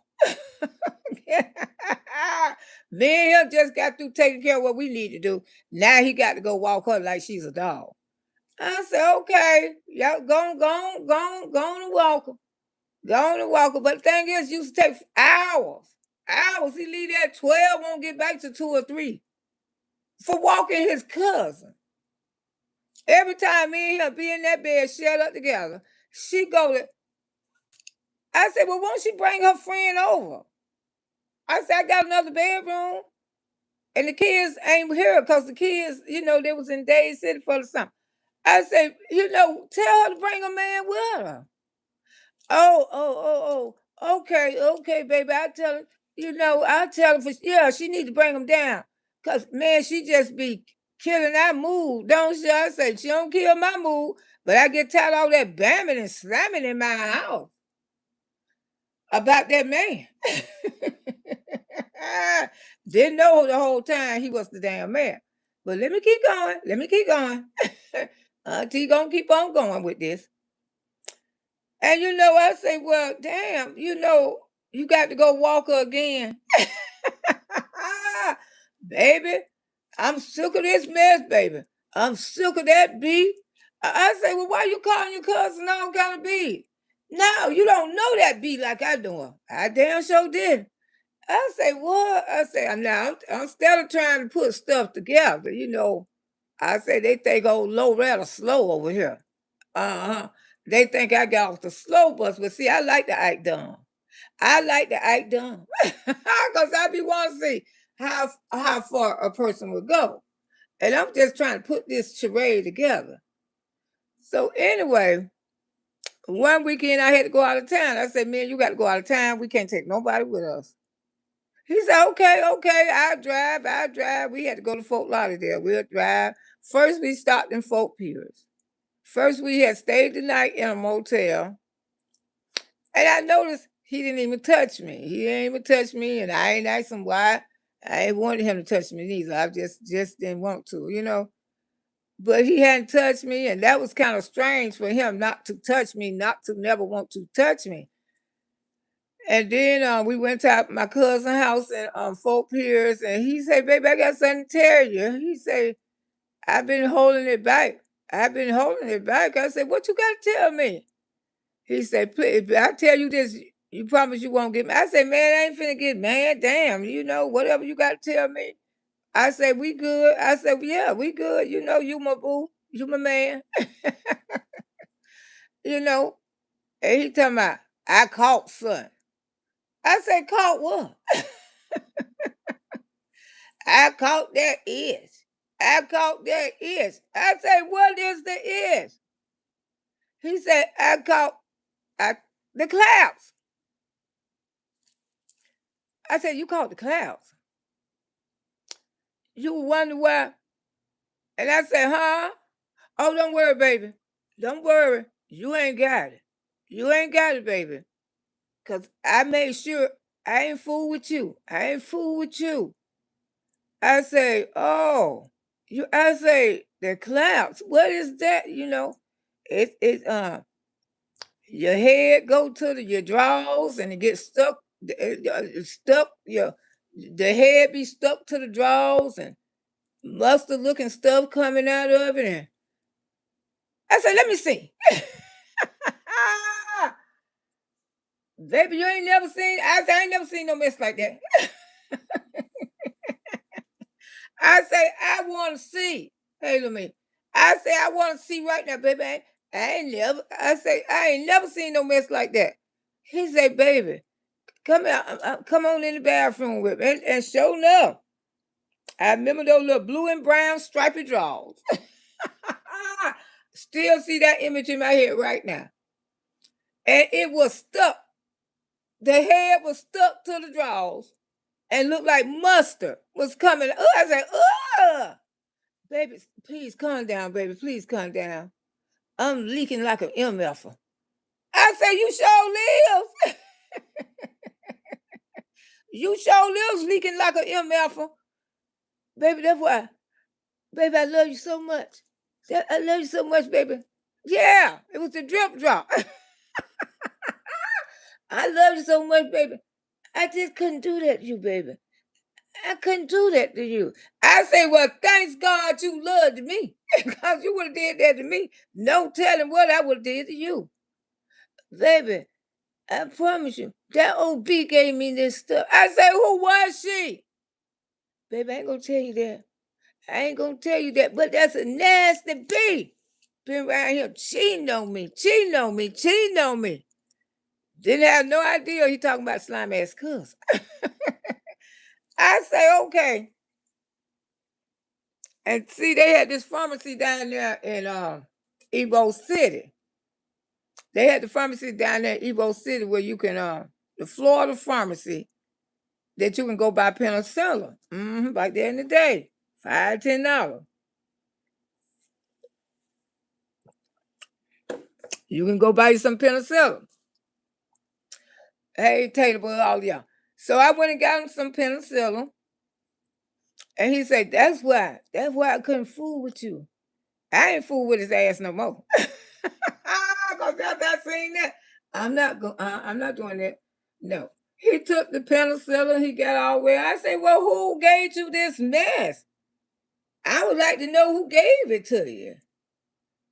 Me and him just got through taking care of what we need to do. Now he got to go walk her like she's a dog. I said, okay, y'all go on and walk her. Go on and walk her. But the thing is, it used to take hours. Hours. He leave there at 12, won't get back to 2 or 3 for walking his cousin. Every time me and him be in that bed, shut up together, she go to. I said, well, won't she bring her friend over? I said, I got another bedroom. And the kids ain't here because the kids, they was in Day City for the summer. I said, tell her to bring a man with her. Okay, baby. I'll tell her yeah, she need to bring him down. Cause man, she just be killing that mood, don't she? I say she don't kill my mood, but I get tired of all that bamming and slamming in my house about that man. Didn't know the whole time he was the damn man. But let me keep going. Let me keep going. Auntie gonna keep on going with this. And I say, well, damn, you got to go walk her again. Baby, I'm sick of this mess, baby. I'm sick of that beat. I say, well, why you calling your cousin all kind of beat? No, you don't know that beat like I do. I damn sure did. I say, what? I say, I'm still trying to put stuff together, I say, they think old Loretta slow over here. Uh-huh. They think I got off the slow bus, but see, I like to act dumb. I like to act dumb. Because I be wanting to see how far a person would go. And I'm just trying to put this charade together. So anyway, one weekend I had to go out of town. I said, man, you got to go out of town. We can't take nobody with us. He said, okay, okay, I'll drive. We had to go to Fort Lauderdale. We'll drive. First, we stopped in Fort Pierce. First, we had stayed the night in a motel. And I noticed he didn't even touch me. He didn't even touch me, and I ain't asked him why. I ain't wanted him to touch me neither. I just didn't want to. But he hadn't touched me, and that was kind of strange for him not to touch me, not to never want to touch me. And then we went to my cousin's house in Fort Pierce, and he said, "Baby, I got something to tell you." He said, "I've been holding it back. I've been holding it back." I said, "What you got to tell me?" He said, "Please, if I tell you this, you promise you won't get mad." I said, "Man, I ain't finna get mad. Damn, whatever you got to tell me." I said, "We good." I said, "Yeah, we good. You my boo. You my man." you know. And he talking about, "I caught son." I said, "Caught what?" "I caught that itch. I caught that itch." I said, "What is the itch?" He said, "I caught the clouds." I said, "You caught the clouds? You wonder why?" And I said, "Huh?" "Oh, don't worry, baby. Don't worry. You ain't got it. You ain't got it, baby. Because I made sure I ain't fool with you. I ain't fool with you." I say, "Oh, I say, "The clouds. What is that?" It your head go to your drawers and it gets stuck. Stuck. The head be stuck to the drawers and mustard looking stuff coming out of it. And I said, "Let me see." Baby, you ain't never seen. I said, "I ain't never seen no mess like that." I say, "I want to see." Hey to me. I say, "I want to see right now, baby. I ain't never. I say, "I ain't never seen no mess like that." He say, "Baby, come here. Come on in the bathroom with me." And sure enough, I remember those little blue and brown stripy drawers. Still see that image in my head right now. And it was stuck. The head was stuck to the drawers and looked like mustard was coming. Oh, I said, "Ugh." "Baby, please calm down, baby. Please calm down. I'm leaking like an MFer." I said, "You sure lives." "You sure lives leaking like an MFer." "Baby, that's why. Baby, I love you so much. I love you so much, baby." "Yeah, it was the drip drop." "I love you so much, baby. I just couldn't do that to you, baby. I couldn't do that to you." I say, "Well, thanks God you loved me. Because you would have did that to me. No telling what I would have did to you. Baby, I promise you, that old B gave me this stuff." I say, "Who was she?" "Baby, I ain't gonna tell you that. I ain't gonna tell you that, but that's a nasty B. Been around here cheating on me, cheating on me, cheating on me." Didn't have no idea he talking about slime ass cuss. I say, "Okay." And see, they had this pharmacy down there in Evo City. They had the pharmacy down there in Evo City where you can the Florida pharmacy that you can go buy penicillin. Back there in the day. $5, $10. You can go buy you some penicillin. Hey, Tater Bud, all y'all. So I went and got him some penicillin. And he said, "That's why. That's why I couldn't fool with you." I ain't fool with his ass no more. Cause after I seen that, I'm not doing that. No. He took the penicillin, he got all well. I said, "Well, who gave you this mess? I would like to know who gave it to you.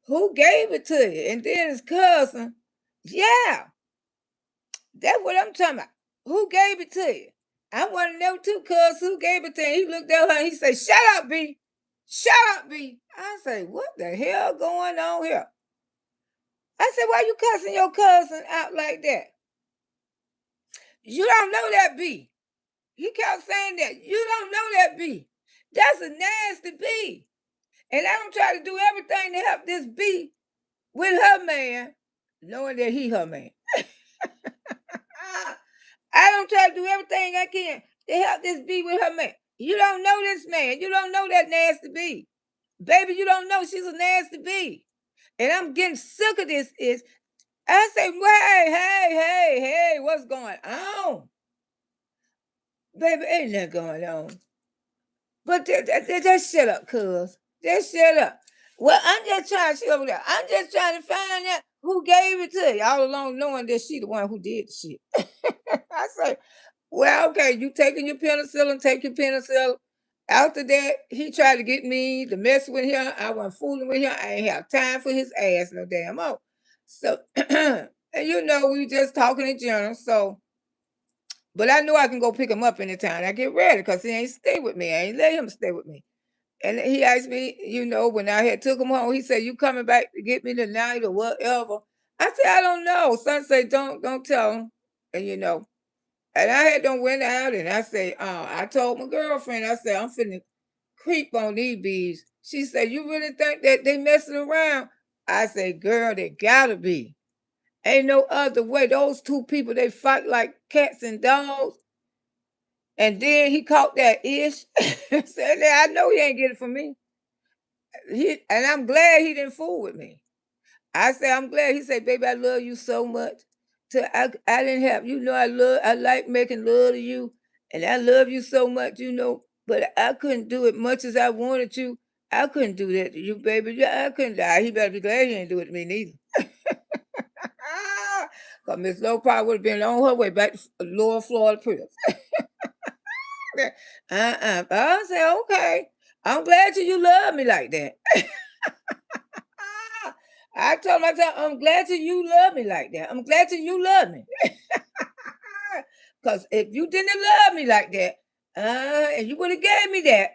Who gave it to you?" And then his cousin, "Yeah, that's what I'm talking about. Who gave it to you?" I want to know too, cuz who gave it to him. He looked at her and he said, shut up, B. Shut up, B. I say, what the hell going on here? I said, why you cussing your cousin out like that? You don't know that B. He kept saying that. You don't know that B. That's a nasty B. And I don't try to do everything to help this B with her man, knowing that he her man. I don't try to do everything I can to help this B with her man. You don't know this man. You don't know that nasty B. Baby, you don't know she's a nasty B. And I'm getting sick of this. I say, hey, what's going on? Baby, ain't nothing going on. But just shut up, cuz. Just shut up. Well, I'm just trying to shut over there. I'm just trying to find out who gave it to you, all along knowing that she the one who did the shit. I say, well, okay, you taking your penicillin, take your penicillin. After that, he tried to get me to mess with him. I wasn't fooling with him. I ain't have time for his ass no damn more. So, and you know, we just talking in general. So, but I know I can go pick him up anytime I get ready because he ain't stay with me. I ain't let him stay with me. And he asked me, you know, when I had took him home, he said, you coming back to get me tonight or whatever? I said, I don't know. Son said, don't tell him. And you know, and I had done went out and I said, I told my girlfriend, I said, I'm finna creep on these bees. She said, you really think that they messing around? I said, girl, they gotta be. Ain't no other way. Those two people, they fight like cats and dogs. And then he caught that ish. Said, I know he ain't get it from me. And I'm glad he didn't fool with me. I said, I'm glad. He said, baby, I love you so much. I didn't have, you know, I like making love to you. And I love you so much, you know, but I couldn't do it much as I wanted to. I couldn't do that to you, baby. I couldn't die. He better be glad he didn't do it to me neither. Because Miss Low probably would have been on her way back to Lower Florida prison. I said, okay. I'm glad you love me like that. I told myself, I'm glad you love me like that. I'm glad you love me. Because if you didn't love me like that, and you would have gave me that,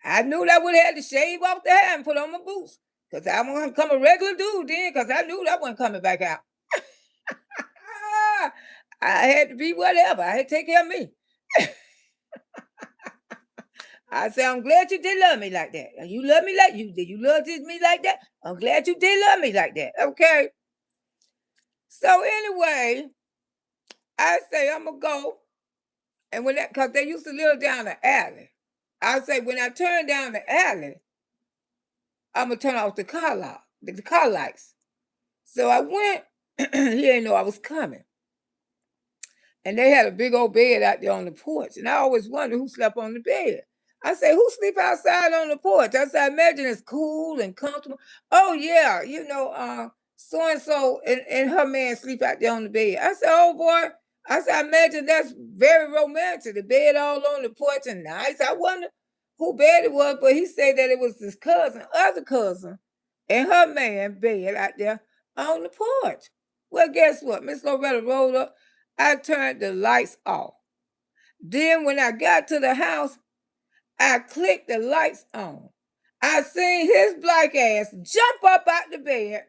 I knew that I would have had to shave off the hair and put on my boots. Because I wasn't come a regular dude then, because I knew that wasn't coming back out. I had to be whatever. I had to take care of me. I said, I'm glad you did love me like that. And you love me like you did. You loved me like that. I'm glad you did love me like that. Okay. So anyway, I say I'm gonna go. And when that, cause they used to live down the alley. I say when I turn down the alley, I'm gonna turn off the car light, the car lights. So I went. He didn't know I was coming. And they had a big old bed out there on the porch. And I always wondered who slept on the bed. I say, who sleep outside on the porch? I said, I imagine it's cool and comfortable. Oh, yeah, you know, so-and-so and her man sleep out there on the bed. I said, oh, boy. I said, I imagine that's very romantic. The bed all on the porch and nice. I wonder who bed it was, but he said that it was his other cousin, and her man bed out there on the porch. Well, guess what? Miss Loretta rolled up. I turned the lights off. Then when I got to the house, I clicked the lights on. I seen his black ass jump up out the bed,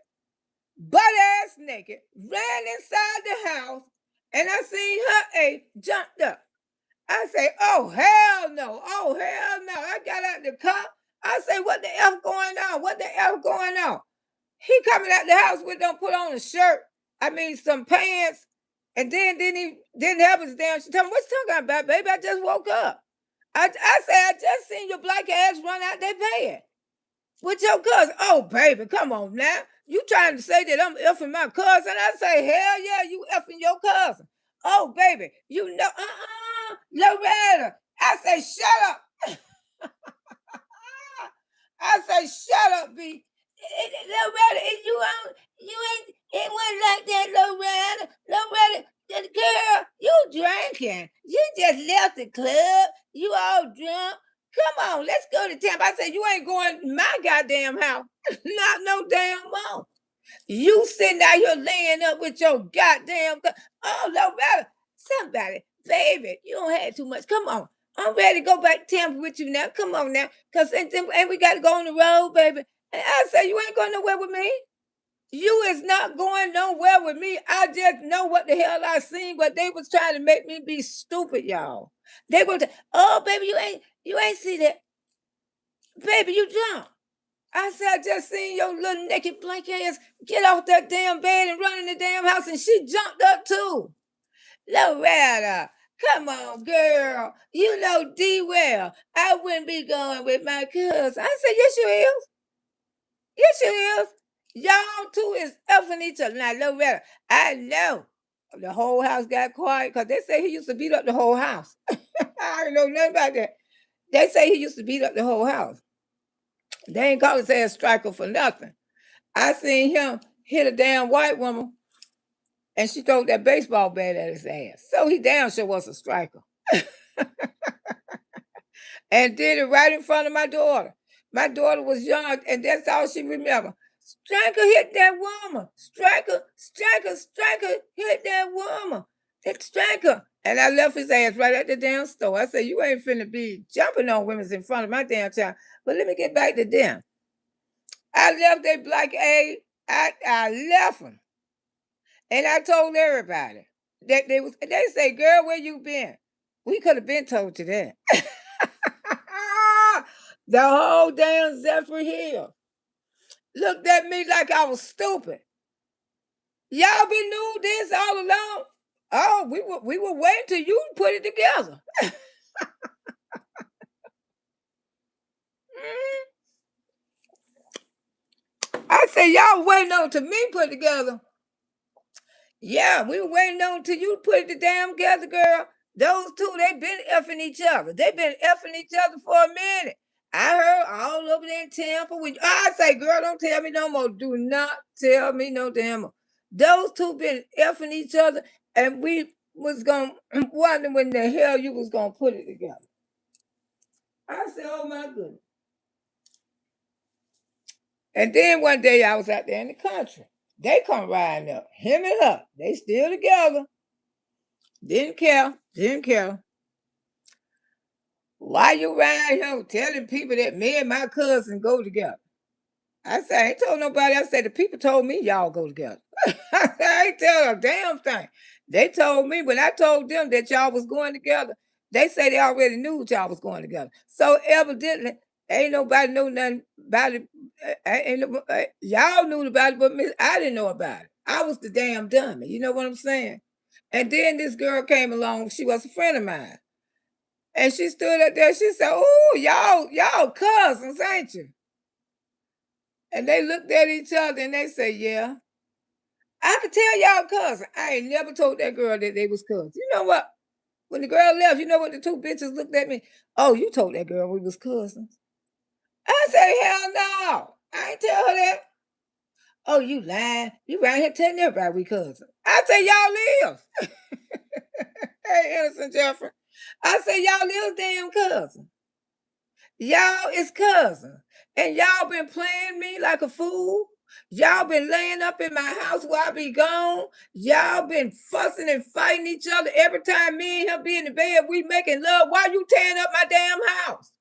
butt ass naked, ran inside the house, and I seen her jumped up. I say, oh, hell no. Oh, hell no. I got out the car. I say, what the F going on? What the F going on? He coming out the house with don't put on a shirt. I mean, some pants. And then didn't have his damn. She told me, what you talking about, baby? I just woke up. I say, I just seen your black ass run out that bed with your cousin. Oh, baby, come on now. You trying to say that I'm effing my cousin? I say, hell yeah, you effing your cousin. Oh, baby, you know, Loretta. I say, shut up. I say, shut up, B. Loretta, you ain't, it wasn't like that, Loretta. Girl, you drinking. You just left the club. You all drunk. Come on, let's go to Tampa. I said, you ain't going to my goddamn house. Not no damn more. You sitting out here laying up with your goddamn. Oh, Loretta, about it. Baby, you don't have too much. Come on. I'm ready to go back to Tampa with you now. Come on now. Because and we got to go on the road, baby. And I said, you ain't going nowhere with me. You is not going nowhere with me. I just know what the hell I seen, but they was trying to make me be stupid, y'all. They were, oh, baby, you ain't see that. Baby, you drunk. I said, I just seen your little naked blank ass get off that damn bed and run in the damn house, and she jumped up too. Loretta, come on, girl. You know D well I wouldn't be going with my cousin. I said, yes, you is. Yes, you is. Y'all two is effing each other. Now, Loretta, I know the whole house got quiet because they say he used to beat up the whole house. I don't know nothing about that. They say he used to beat up the whole house. They ain't call his ass striker for nothing. I seen him hit a damn white woman and she threw that baseball bat at his ass. So he damn sure was a striker. And did it right in front of my daughter. My daughter was young, and that's all she remember. Striker hit that woman. Striker hit that woman. That Striker. And I left his ass right at the damn store. I said, you ain't finna be jumping on women in front of my damn child. But let me get back to them. I left that black A. I left him. And I told everybody. That they say, girl, where you been? We could have been told you that. The whole damn Zephyr Hill looked at me like I was stupid. Y'all been knew this all along. Oh, we were waiting till you put it together. I said, y'all waiting on to me put it together. Yeah, we were waiting on till you put it the damn together, girl. Those two, they been effing each other. They been effing each other for a minute. I heard all over there in Tampa. I say, girl, don't tell me no more. Do not tell me no damn more. Those two been effing each other, and we was gonna wonder when the hell you was gonna put it together. I said, oh my goodness. And then one day I was out there in the country. They come riding up, him and her. They still together. Didn't care. Why you riding here telling people that me and my cousin go together? I said, I ain't told nobody. I said, the people told me y'all go together. I ain't tell a damn thing. They told me when I told them that y'all was going together, they say they already knew y'all was going together. So evidently, ain't nobody know nothing about it. Y'all knew about it, but me, I didn't know about it. I was the damn dummy. You know what I'm saying? And then this girl came along. She was a friend of mine. And she stood up there. She said, "Oh, y'all cousins, ain't you?" And they looked at each other and they said, "Yeah." I could tell y'all cousins. I ain't never told that girl that they was cousins. You know what? When the girl left, you know what the two bitches looked at me? Oh, you told that girl we was cousins. I said, hell no. I ain't tell her that. Oh, you lying. You right here telling everybody we cousins. I said, y'all live. Hey, innocent Jeffrey. I said, y'all live damn cousins. Y'all is cousins. And y'all been playing me like a fool. Y'all been laying up in my house while I be gone. Y'all been fussing and fighting each other every time me and him be in the bed. We making love. Why you tearing up my damn house?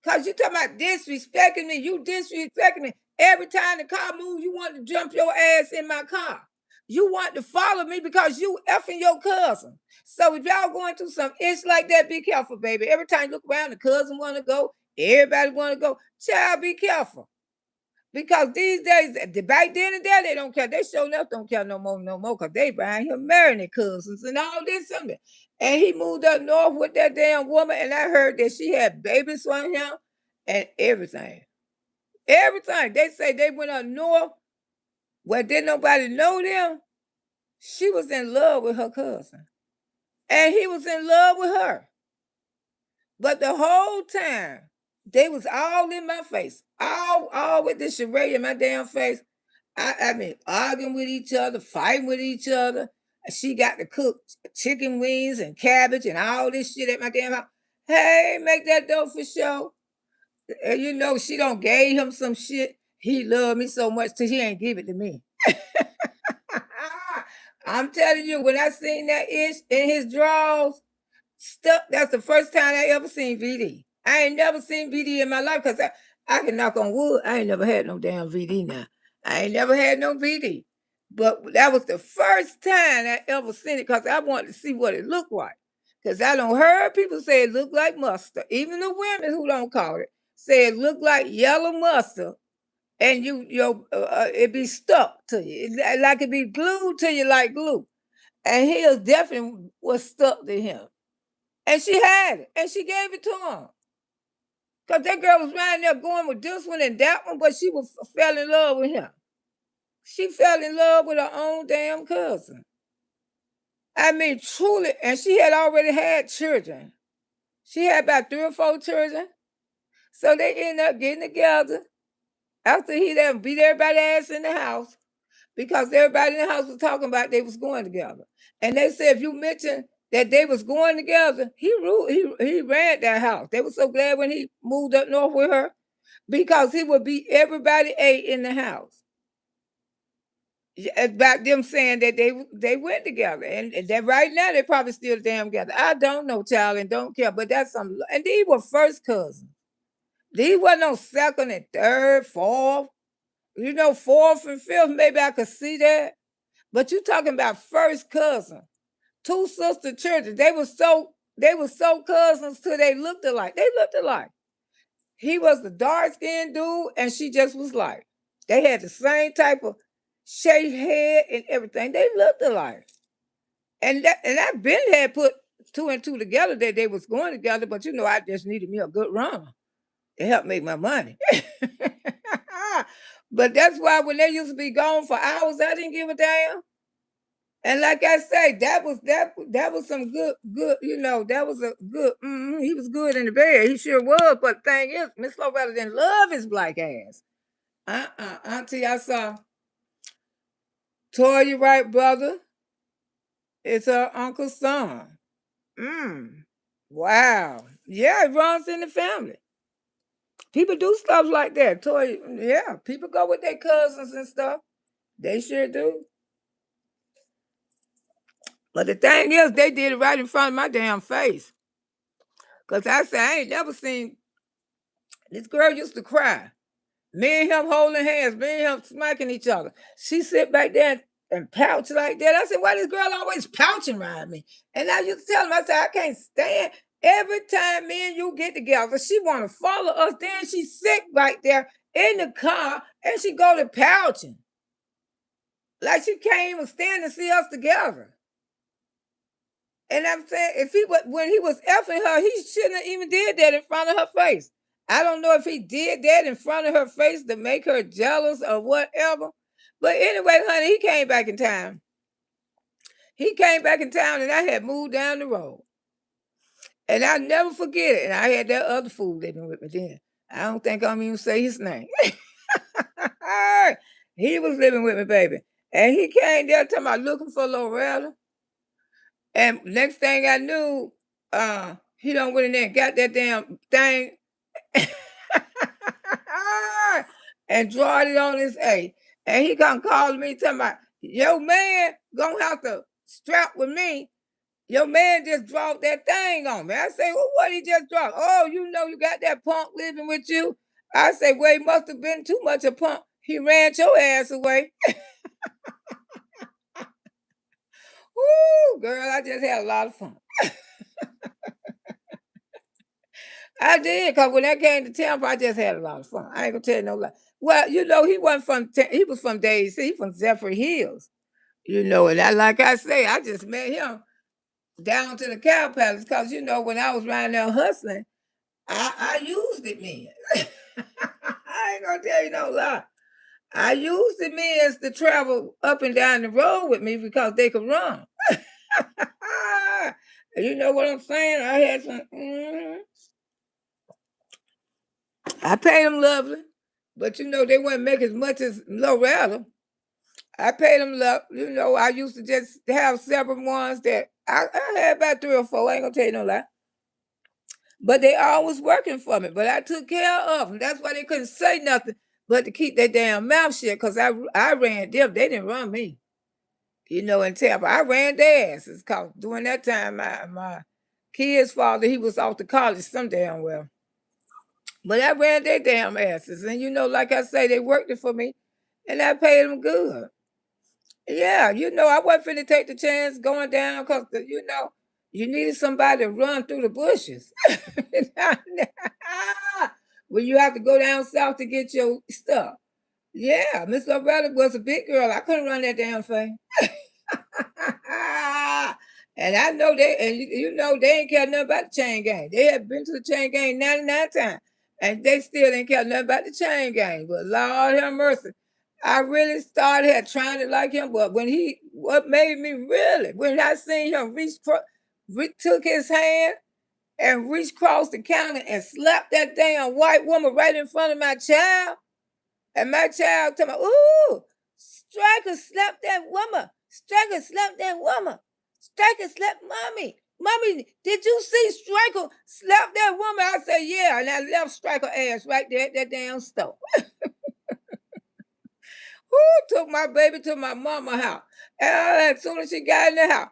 Cause you talking about disrespecting me. You disrespecting me. Every time the car moves, you want to jump your ass in my car. You want to follow me because you effing your cousin. So if y'all going through some ish like that, be careful, baby. Every time you look around, the cousin want to go. Everybody want to go. Child, be careful. Because these days, back then and there, they don't care. They sure enough don't care no more, because they around here marrying their cousins and all this and that. And he moved up north with that damn woman, and I heard that she had babies from him and everything. Everything. They say they went up north where didn't nobody know them. She was in love with her cousin. And he was in love with her. But the whole time, they was all in my face. All with this charade in my damn face. I mean, arguing with each other, fighting with each other. She got to cook chicken wings and cabbage and all this shit at my damn house. Hey, make that dough for sure. And you know, she don't gave him some shit. He loved me so much till he ain't give it to me. I'm telling you, when I seen that itch in his drawers, stuck. That's the first time I ever seen VD. I ain't never seen VD in my life because I can knock on wood. I ain't never had no damn VD now. I ain't never had no VD. But that was the first time I ever seen it because I wanted to see what it looked like. Because I don't heard people say it looked like mustard. Even the women who don't call it say it looked like yellow mustard. And it be stuck to you. Like it be glued to you like glue. And he was definitely was stuck to him. And she had it. And she gave it to him. Because that girl was right there going with this one and that one, but she fell in love with him. She fell in love with her own damn cousin. I mean, truly, and she had already had children. She had about 3 or 4 children. So they ended up getting together after he done beat everybody's ass in the house because everybody in the house was talking about they was going together. And they said if you mentioned that they was going together, he ran that house. They were so glad when he moved up north with her because he would beat everybody in the house. About them saying that they went together and that right now they probably still damn together. I don't know, child, and don't care, but that's some. And these were first cousins. These wasn't no second and third, fourth. You know, fourth and fifth, maybe I could see that. But you talking about first cousin, 2 sister children. They were so cousins till they looked alike. They looked alike. He was the dark skinned dude, and she just was like. They had the same type of shaved head and everything. They looked alike. And I've been had put 2 and 2 together that they was going together, but you know, I just needed me a good runner to help make my money. But that's why when they used to be gone for hours, I didn't give a damn. And like I say, that was some good, you know, that was a good, he was good in the bed. He sure was. But the thing is, Miss Loretta didn't love his black ass. Auntie, I saw Toya Wright brother. It's her uncle's son. Wow. Yeah, it runs in the family. People do stuff like that. Toy, yeah, people go with their cousins and stuff. They sure do. But the thing is, they did it right in front of my damn face. Because I said, I ain't never seen this girl used to cry. Me and him holding hands, me and him smacking each other. She sit back there and pouch like that. I said, why this girl always pouching around me? And I used to tell him, I said, I can't stand every time me and you get together, she want to follow us. Then she sit right there in the car and she go to pouching. Like she can't even stand to see us together. And I'm saying, when he was effing her, he shouldn't have even did that in front of her face. I don't know if he did that in front of her face to make her jealous or whatever. But anyway, honey, he came back in town. He came back in town and I had moved down the road. And I never forget it. And I had that other fool living with me then. I don't think I'm even say his name. He was living with me, baby. And he came there talking about looking for Loretta. And next thing I knew, he done went in there and got that damn thing and drawed it on his A. And he come calling me talking about, your man gonna have to strap with me. Your man just dropped that thing on me. I say, well, what he just dropped? Oh, you know you got that punk living with you. I say, well, he must have been too much a punk. He ran your ass away. Woo, girl, I just had a lot of fun. I did, because when I came to Tampa, I just had a lot of fun. I ain't gonna tell you no lie. Well, you know, he wasn't he was from Daisy, he from Zephyr Hills. You know, and like I say, I just met him down to the Cow Palace because, you know, when I was riding there hustling, I used it men. I ain't gonna tell you no lie. I used the men to travel up and down the road with me because they could run. You know what I'm saying? I had some. I paid them lovely, but you know they wouldn't make as much as Loretta. I paid them love. You know, I used to just have several ones that I had about 3 or 4. I ain't gonna tell you no lie. But they always working for me. But I took care of them. That's why they couldn't say nothing but to keep their damn mouth shut because I ran them. They didn't run me. You know, in Tampa, I ran their asses because during that time, my kid's father, he was off to college some damn well. But I ran their damn asses. And, you know, like I say, they worked it for me and I paid them good. Yeah, you know, I wasn't finna take the chance going down because, you know, you needed somebody to run through the bushes. When you have to go down south to get your stuff. Yeah, Miss Loretta was a big girl. I couldn't run that damn thing. And I know they, and you know, they ain't care nothing about the chain gang. They had been to the chain gang 99 times, and they still ain't care nothing about the chain gang. But Lord have mercy, I really started here trying to like him. But when what made me really, when I seen him took his hand and reached across the counter and slapped that damn white woman right in front of my child. And my child told me, ooh, Striker slapped that woman. Striker slapped that woman. Striker slapped mommy. Mommy, did you see Striker slap that woman? I said, yeah. And I left Striker ass right there at that damn store. Who took my baby to my mama house? And as soon as she got in the house,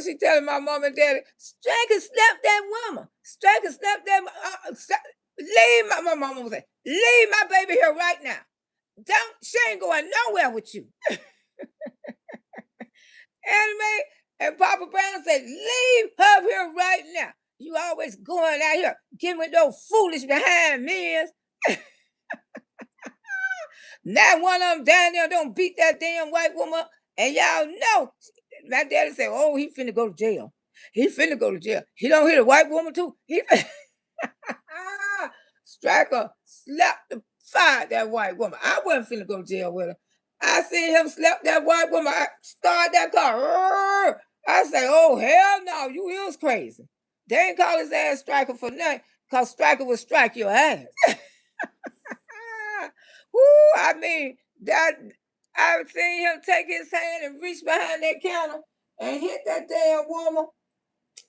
she telling my mom and daddy, Striker slapped that woman. Striker slapped that. Leave my mama was like, leave my baby here right now. She ain't going nowhere with you. Anime and Papa Brown said, leave her here right now. You always going out here giving me those foolish behind men. Now one of them down there don't beat that damn white woman. And y'all know, my daddy said, oh, he finna go to jail. He finna go to jail. He don't hit a white woman too. He Striker slapped the fire that white woman. I wasn't finna go to jail with her. I seen him slap that white woman. I started that car. I say, oh, hell no, you is crazy. They ain't call his ass Striker for nothing, because Striker would strike your ass. Woo, I mean, that I've seen him take his hand and reach behind that counter and hit that damn woman.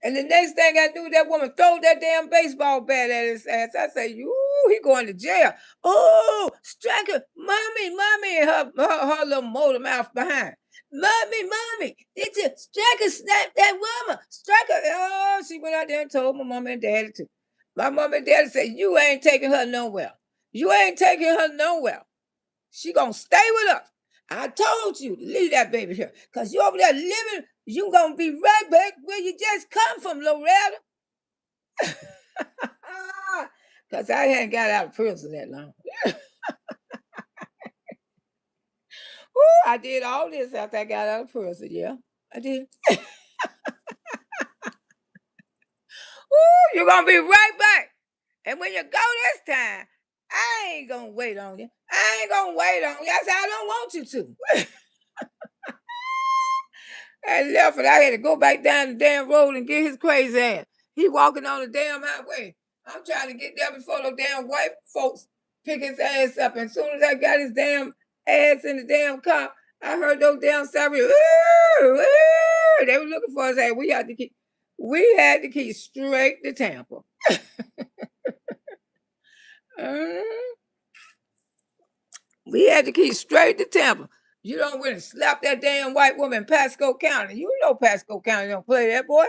And the next thing I knew, that woman throw that damn baseball bat at his ass. I say, he going to jail. Oh, Striker, mommy, and her little motor mouth behind. Mommy, did you Striker snap that woman? Striker, oh, she went out there and told my mom and daddy too. My mom and daddy said, you ain't taking her nowhere. You ain't taking her nowhere. She gonna stay with us. I told you to leave that baby here. Because you over there living, you gonna be right back where you just come from, Loretta. Because I hadn't got out of prison that long. Ooh, I did all this after I got out of prison, yeah. I did. Ooh, you're gonna be right back. And when you go this time, I ain't gonna wait on you. I ain't gonna wait on you. I said, I don't want you to. I left and I had to go back down the damn road and get his crazy ass. He walking on the damn highway. I'm trying to get there before those damn white folks pick his ass up. And as soon as I got his damn ass in the damn car, I heard those damn sirens. They were looking for us. Hey, we had to keep straight to Tampa. We had to keep straight to Tampa. You don't really slap that damn white woman in Pasco County. You know Pasco County don't play that, boy.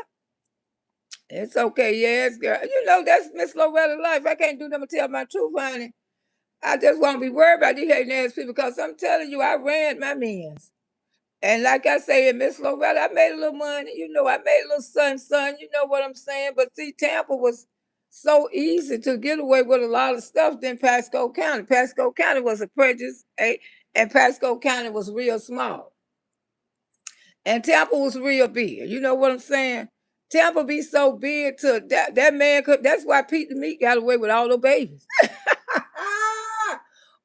It's okay, yes, girl. You know, that's Miss Loretta life. I can't do nothing but tell my truth, honey. I just won't be worried about these hating ass people because I'm telling you, I ran my mans. And like I say, in Miss Loretta, I made a little money. You know, I made a little son. You know what I'm saying? But see, Tampa was so easy to get away with a lot of stuff than Pasco County. Pasco County was a prejudice, and Pasco County was real small. And Tampa was real big. You know what I'm saying? Tampa be so big to that man could. That's why Pete the Meat got away with all the babies.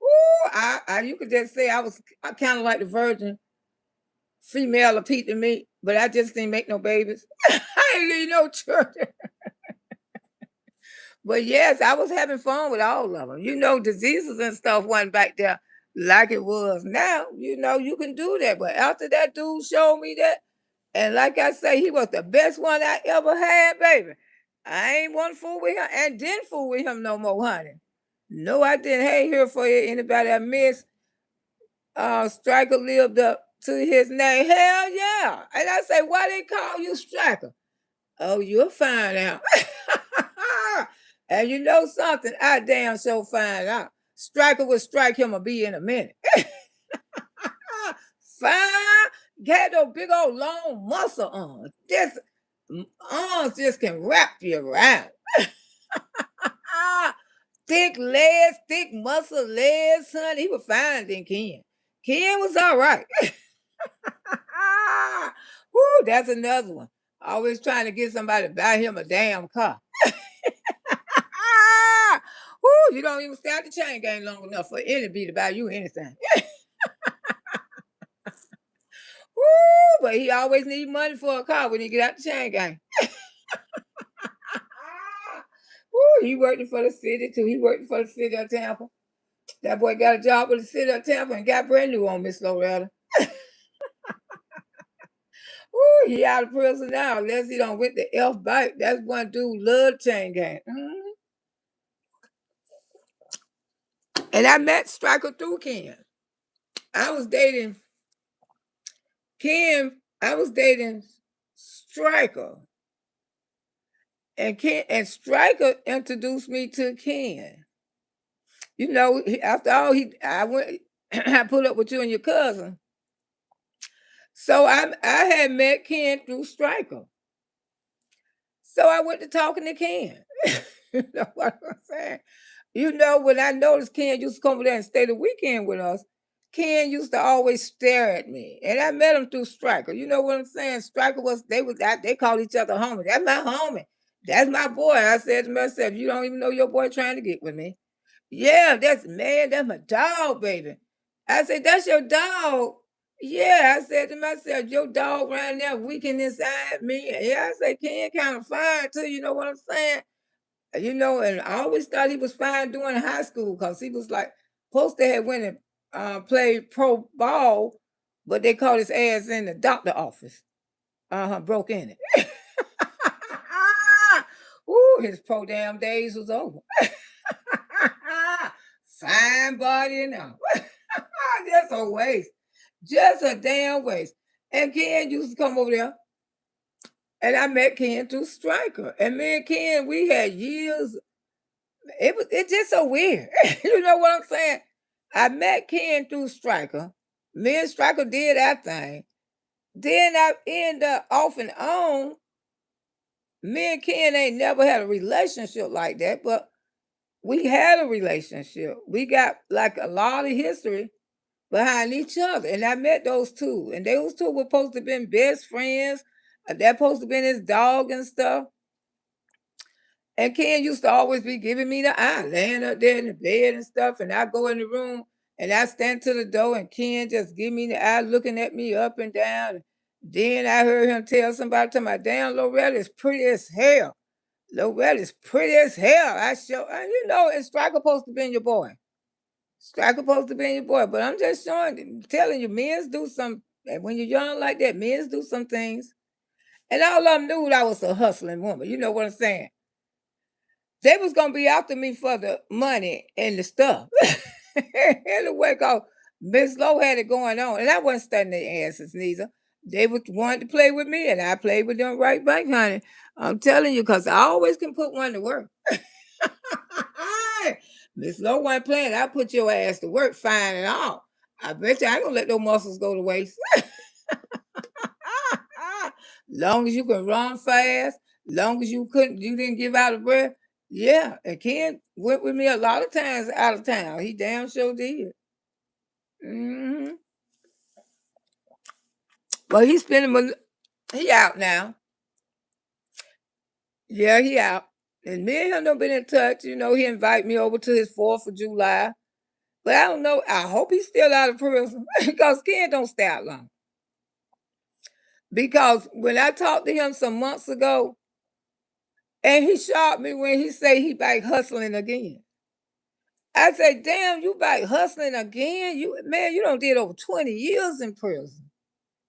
Ooh, you could just say I kind of like the virgin female of Pete the Meat, but I just didn't make no babies. I ain't leave no children. But yes, I was having fun with all of them. You know, diseases and stuff wasn't back there like it was now. You know, you can do that. But after that dude showed me that, and like I say, he was the best one I ever had, baby. I ain't want to fool with him and didn't fool with him no more, honey. No, I didn't. Hey, here for you. Anybody I miss? Striker lived up to his name. Hell yeah. And I say, why they call you Striker? Oh, you'll find out. And you know something? I damn sure find out. Striker would strike him a B in a minute. Fine. Got those big old long muscle arms. This arms just can wrap you around. Thick legs, thick muscle legs, son. He was fine than Ken. Ken was all right. Woo, that's another one. Always trying to get somebody to buy him a damn car. Woo, you don't even stay out the chain gang long enough for anybody to buy you anything. Woo, but he always need money for a car when he get out the chain gang. Woo, he working for the city too. He working for the city of Tampa. That boy got a job with the city of Tampa and got brand new on Miss Loretta. Woo, he out of prison now unless he don't went the F bike. That's one dude love chain gang. And I met Striker through Ken. I was dating Ken. I was dating Striker. And Striker introduced me to Ken. You know, after all, I went I put up with you and your cousin. So I had met Ken through Striker. So I went to talking to Ken. You know what I'm saying? You know, when I noticed Ken used to come over there and stay the weekend with us, Ken used to always stare at me. And I met him through Striker. You know what I'm saying? Striker they called each other homie. That's my homie. That's my boy. I said to myself, you don't even know your boy trying to get with me. Yeah, that's my dog, baby. I said, that's your dog. Yeah, I said to myself, your dog right there weaking inside me. Yeah, I said, Ken kind of fine too, you know what I'm saying? You know, and I always thought he was fine doing high school because he was like, supposed to have went and played pro ball, but they caught his ass in the doctor office. Broke in it. Ooh, his pro damn days was over. Fine body and all. Just a waste. Just a damn waste. And Ken used to come over there. And I met Ken through Striker. And me and Ken, we had years. It's just so weird. You know what I'm saying? I met Ken through Striker. Me and Striker did our thing. Then I ended up off and on. Me and Ken ain't never had a relationship like that, but we had a relationship. We got like a lot of history behind each other. And I met those two. And those two were supposed to have been best friends. They're supposed to have been his dog and stuff. And Ken used to always be giving me the eye, laying up there in the bed and stuff. And I go in the room and I stand to the door and Ken just give me the eye, looking at me up and down. Then I heard him tell somebody to my damn Loretta is pretty as hell. Loretta's pretty as hell. You know, and Striker supposed to be your boy. Striker supposed to be your boy. But I'm just telling you, men's do some, and when you're young like that, men's do some things. And all of them knew I was a hustling woman. You know what I'm saying? They was gonna be after me for the money and the stuff. Anyway, cause Miss Lowe had it going on, and I wasn't studying their asses neither. They would wanted to play with me, and I played with them right back, honey. I'm telling you, cause I always can put one to work. Miss Lowe wasn't playing. I put your ass to work, fine and all. I bet you I ain't gonna let those muscles go to waste. Long as you can run fast, long as you didn't give out a breath. Yeah, and Ken went with me a lot of times out of town. He damn sure did. hmm But he's spending. He out now. Yeah, he out. And me and him don't been in touch. You know, he invite me over to his 4th of July. But I don't know. I hope he's still out of prison because Ken don't stay out long. Because when I talked to him some months ago, and he shot me when he say he back hustling again. I said, damn, you back hustling again? You don't did over 20 years in prison.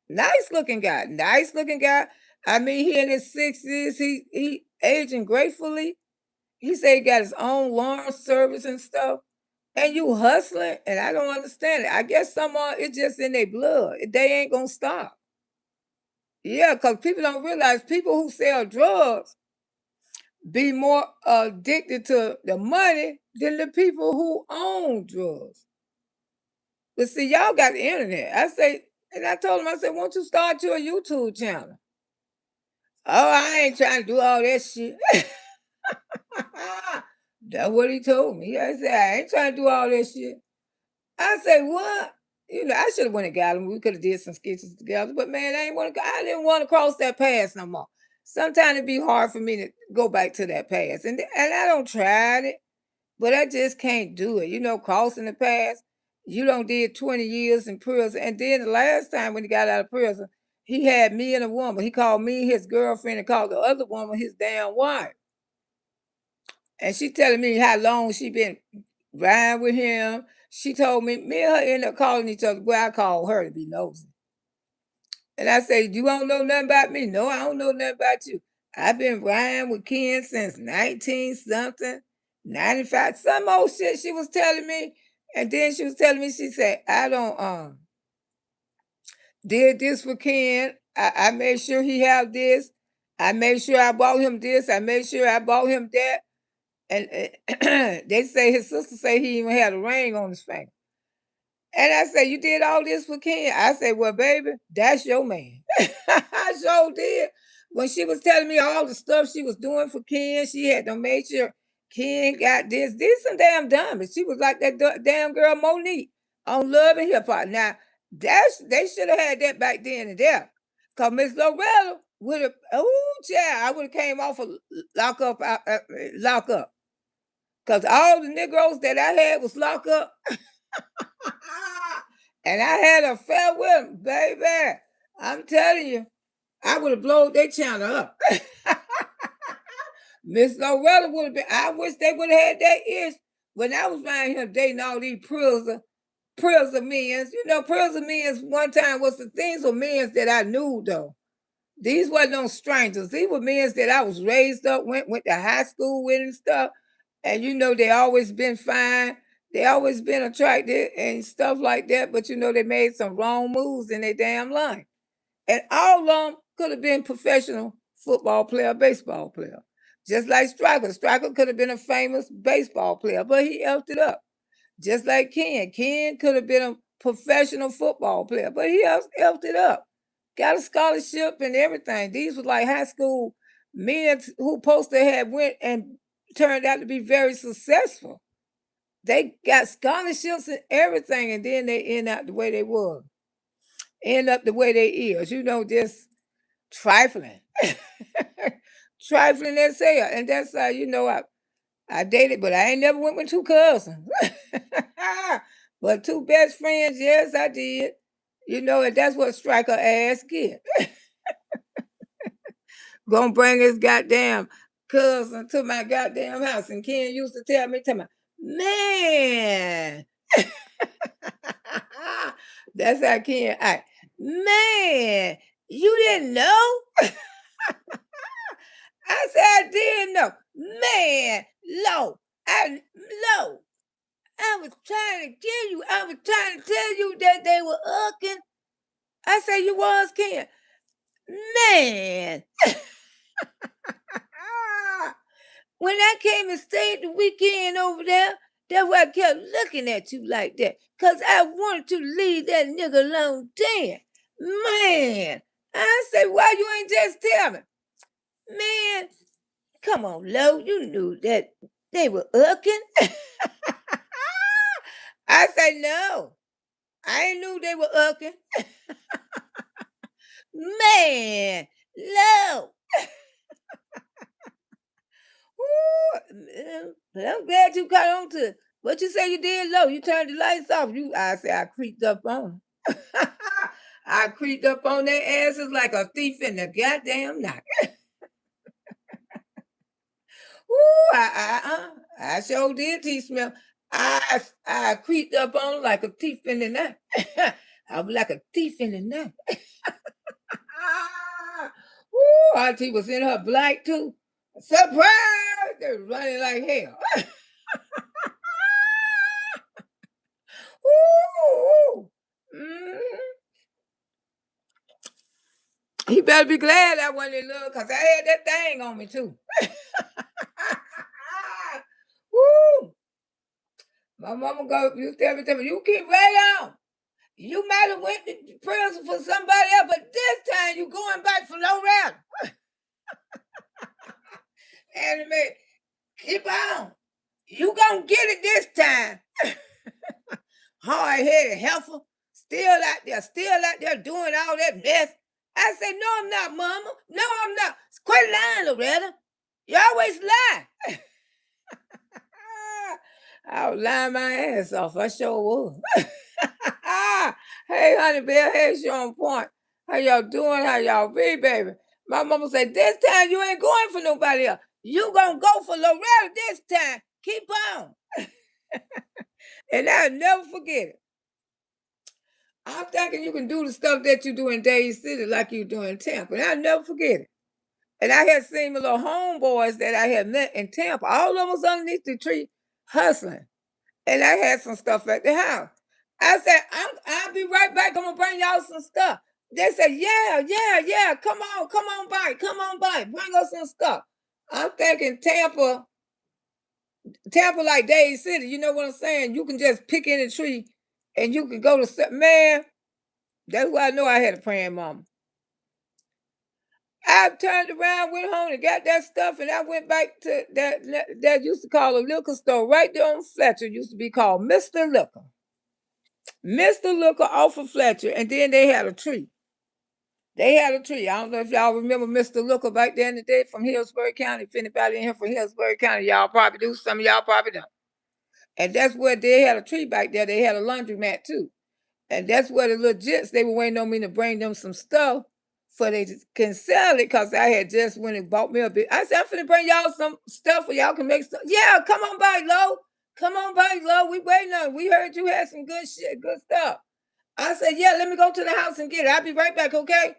Nice looking guy. Nice looking guy. I mean, he in his 60s. He aging gracefully. He said he got his own lawn service and stuff. and you hustling, and I don't understand it. I guess someone it's just in their blood. They ain't gonna stop. Yeah, because people don't realize people who sell drugs be more addicted to the money than the people who own drugs. But see, y'all got the internet. I say, and I told him, I said, won't you start your YouTube channel? Oh, I ain't trying to do all that shit. That's what he told me. I said, I ain't trying to do all that shit. I said, what? You know, I should have went and got him. We could have did some sketches together. But man, I didn't want to cross that path no more. Sometimes it'd be hard for me to go back to that path. And I don't try it, but I just can't do it. You know, crossing the path. You don't did 20 years in prison. And then the last time when he got out of prison, he had me and a woman. He called me his girlfriend and called the other woman his damn wife. And she telling me how long she been riding with him. She told me and her ended up calling each other. Well, I called her to be nosy. And I say, you don't know nothing about me? No, I don't know nothing about you. I've been riding with Ken since 19 something, 95, some old shit she was telling me. And then she was telling me, she said, I don't did this for Ken. I made sure he have this. I made sure I bought him this. I made sure I bought him that. And they say his sister say he even had a ring on his finger. And I said, you did all this for Ken? I said, well, baby, that's your man. I sure did. When she was telling me all the stuff she was doing for Ken, she had to make sure Ken got this. These some damn dummies. She was like that damn girl Monique on Love and Hip Hop. Now, they should have had that back then and there. Because Miss Loretta would have, oh, child, I would have came off of lock up. Because all the Negroes that I had was lock up. And I had a affair with him, baby. I'm telling you, I would have blown their channel up. Miss Loretta would have been, I wish they would have had that itch when I was around here dating all these prison men. You know, prison men one time was the things of men that I knew though. These wasn't no strangers. These were men that I was raised up, went to high school with and stuff. And you know, they always been fine. They always been attractive and stuff like that. But you know, they made some wrong moves in their damn life. And all of them could have been professional football player, baseball player. Just like Striker. Striker could have been a famous baseball player, but he effed it up. Just like Ken. Ken could have been a professional football player, but he effed it up. Got a scholarship and everything. These was like high school men who supposed to have went and turned out to be very successful. They got scholarships and everything, and then they end up the way they were. End up the way they is. You know, just trifling. Trifling as hell. And that's how, you know, I dated, but I ain't never went with two cousins. But two best friends, yes, I did. You know, and that's what striker ass get. Gonna bring his goddamn cousin to my goddamn house. And Ken used to tell me, man. That's how Ken act. Man, you didn't know? I said I didn't know. Man, low. Low. I was trying to tell you. I was trying to tell you that they were ucking. I said you was Ken. Man. When I came and stayed the weekend over there, that's why I kept looking at you like that. Cause I wanted to leave that nigga alone then. Man. I said, why you ain't just tell me? Man, come on, Lo. You knew that they were ucking. I said, no. I ain't knew they were ucking. Man, Lo. But I'm glad you caught on to it. What you say you did, Lo? You turned the lights off. I said I creeped up on them. I creeped up on their asses like a thief in the goddamn night. Ooh, I sure did teach me. I creeped up on them like a thief in the night. I was like a thief in the night. Ooh, Auntie was in her black too. Surprise! They're running like hell. He better be glad I wasn't in love because I had that thing on me too. Woo! My mama used to tell me, you keep right on. You might have went to prison for somebody else, but this time you going back for Loretta. And me, keep on. You gonna get it this time. Hard-headed heifer, still out there doing all that mess. I said, no, I'm not, mama. No, I'm not. Quit lying, Loretta. You always lie. I was lying my ass off. I sure was. Hey, honey bear. Hey, Sean Point. How y'all doing? How y'all be, baby? My mama said, this time you ain't going for nobody else. You gonna go for Loretta this time. Keep on. And I'll never forget it. I'm thinking you can do the stuff that you do in Days City like you do in Tampa. And I'll never forget it. And I had seen my little homeboys that I had met in Tampa. All of them was underneath the tree hustling. And I had some stuff at the house. I said, I'll be right back. I'm gonna bring y'all some stuff. They said, yeah. Come on by. Bring us some stuff. I'm thinking Tampa like Days City. You know what I'm saying? You can just pick any tree and you can go to man. That's why I know I had a praying mama. I turned around, went home, and got that stuff, and I went back to that used to call a liquor store right there on Fletcher. Used to be called Mr. Liquor. Mr. Liquor off of Fletcher, and then they had a tree. They had a tree. I don't know if y'all remember Mr. Liquor back then in the day from Hillsborough County. If anybody in here from Hillsborough County, y'all probably do. Some of y'all probably don't. And that's where they had a tree back there. They had a laundromat too. And that's where the legits, they were waiting on me to bring them some stuff so they can sell it because I had just went and bought me a bit. I said, I'm finna bring y'all some stuff so y'all can make stuff. Yeah, come on by, Lo. Come on by, Lo. We waiting on you. We heard you had some good shit, good stuff. I said, yeah, let me go to the house and get it. I'll be right back, okay?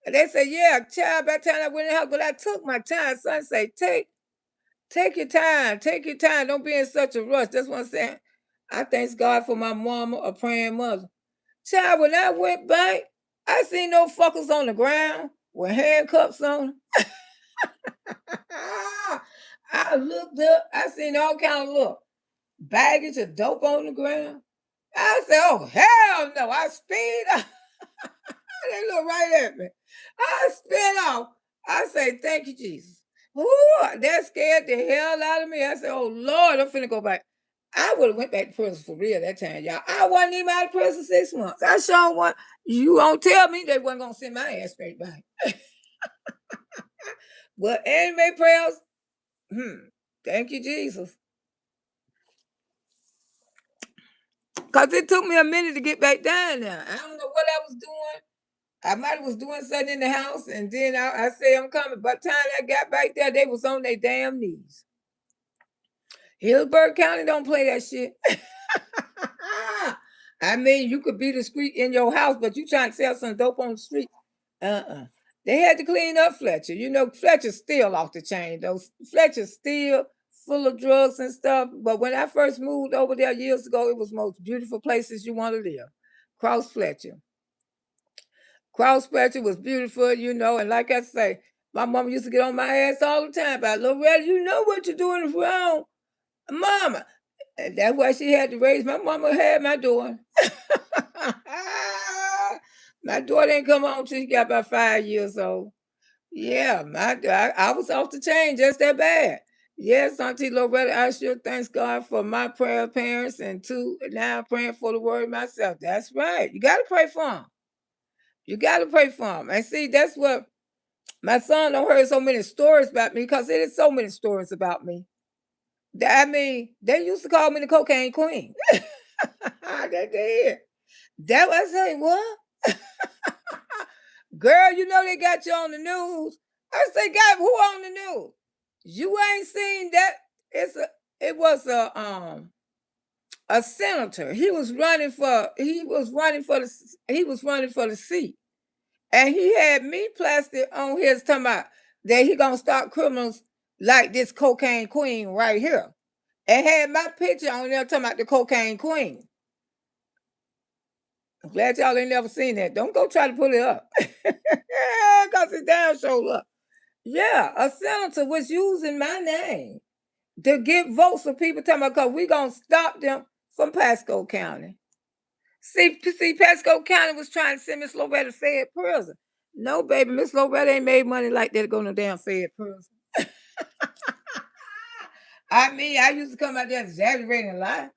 And they said, yeah, child, by the time I went in the house, but I took my time. Son say, take your time. Take your time. Don't be in such a rush. That's what I'm saying. I thank God for my mama, a praying mother. Child, when I went back, I seen no fuckers on the ground with handcuffs on. I looked up, I seen all kind of look baggage of dope on the ground. I said, oh hell no, I speed up. They look right at me. I spin off. I say, thank you, Jesus. Ooh, that scared the hell out of me. I said, oh Lord, I'm finna go back. I would have went back to prison for real that time, y'all. I wasn't even out of prison 6 months. I sure want you won't tell me they wasn't gonna send my ass straight back. But anyway, prayers, thank you, Jesus. Cause it took me a minute to get back down there. I don't know what I was doing. I might have was doing something in the house, and then I say I'm coming. By the time I got back there, they was on their damn knees. Hillsborough County don't play that shit. I mean, you could be discreet in your house, but you trying to sell some dope on the street. They had to clean up Fletcher. You know, Fletcher's still off the chain, though. Fletcher's still full of drugs and stuff. But when I first moved over there years ago, it was the most beautiful places you want to live. Cross Fletcher. Cross Fletcher was beautiful, you know, and like I say, my mama used to get on my ass all the time about, Loretta, you know what you're doing is wrong. Mama. And that's why she had to raise my mama had my daughter. My daughter didn't come home till she got about 5 years old. Yeah, I was off the chain just that bad. Yes, Auntie Loretta, I sure thanks God for my prayer parents and now I'm praying for the word myself. That's right. You got to pray for them. You got to pray for them. And see, that's what my son don't heard so many stories about me because it is so many stories about me. I mean, they used to call me the cocaine queen. They did. That was saying what? Girl, you know they got you on the news. I say, God, who on the news? You ain't seen that? It was a senator. He was running for the seat. And he had me plastered on his talking about that he gonna stop criminals like this cocaine queen right here. And had my picture on there talking about the cocaine queen. I'm glad y'all ain't never seen that. Don't go try to pull it up. Because it down showed up. Yeah, a senator was using my name to get votes for people talking about because we're going to stop them from Pasco County. See, Pasco County was trying to send Miss Loretta to Fed prison. No, baby, Miss Loretta ain't made money like that to go no damn Fed prison. I mean, I used to come out there exaggerating a lot.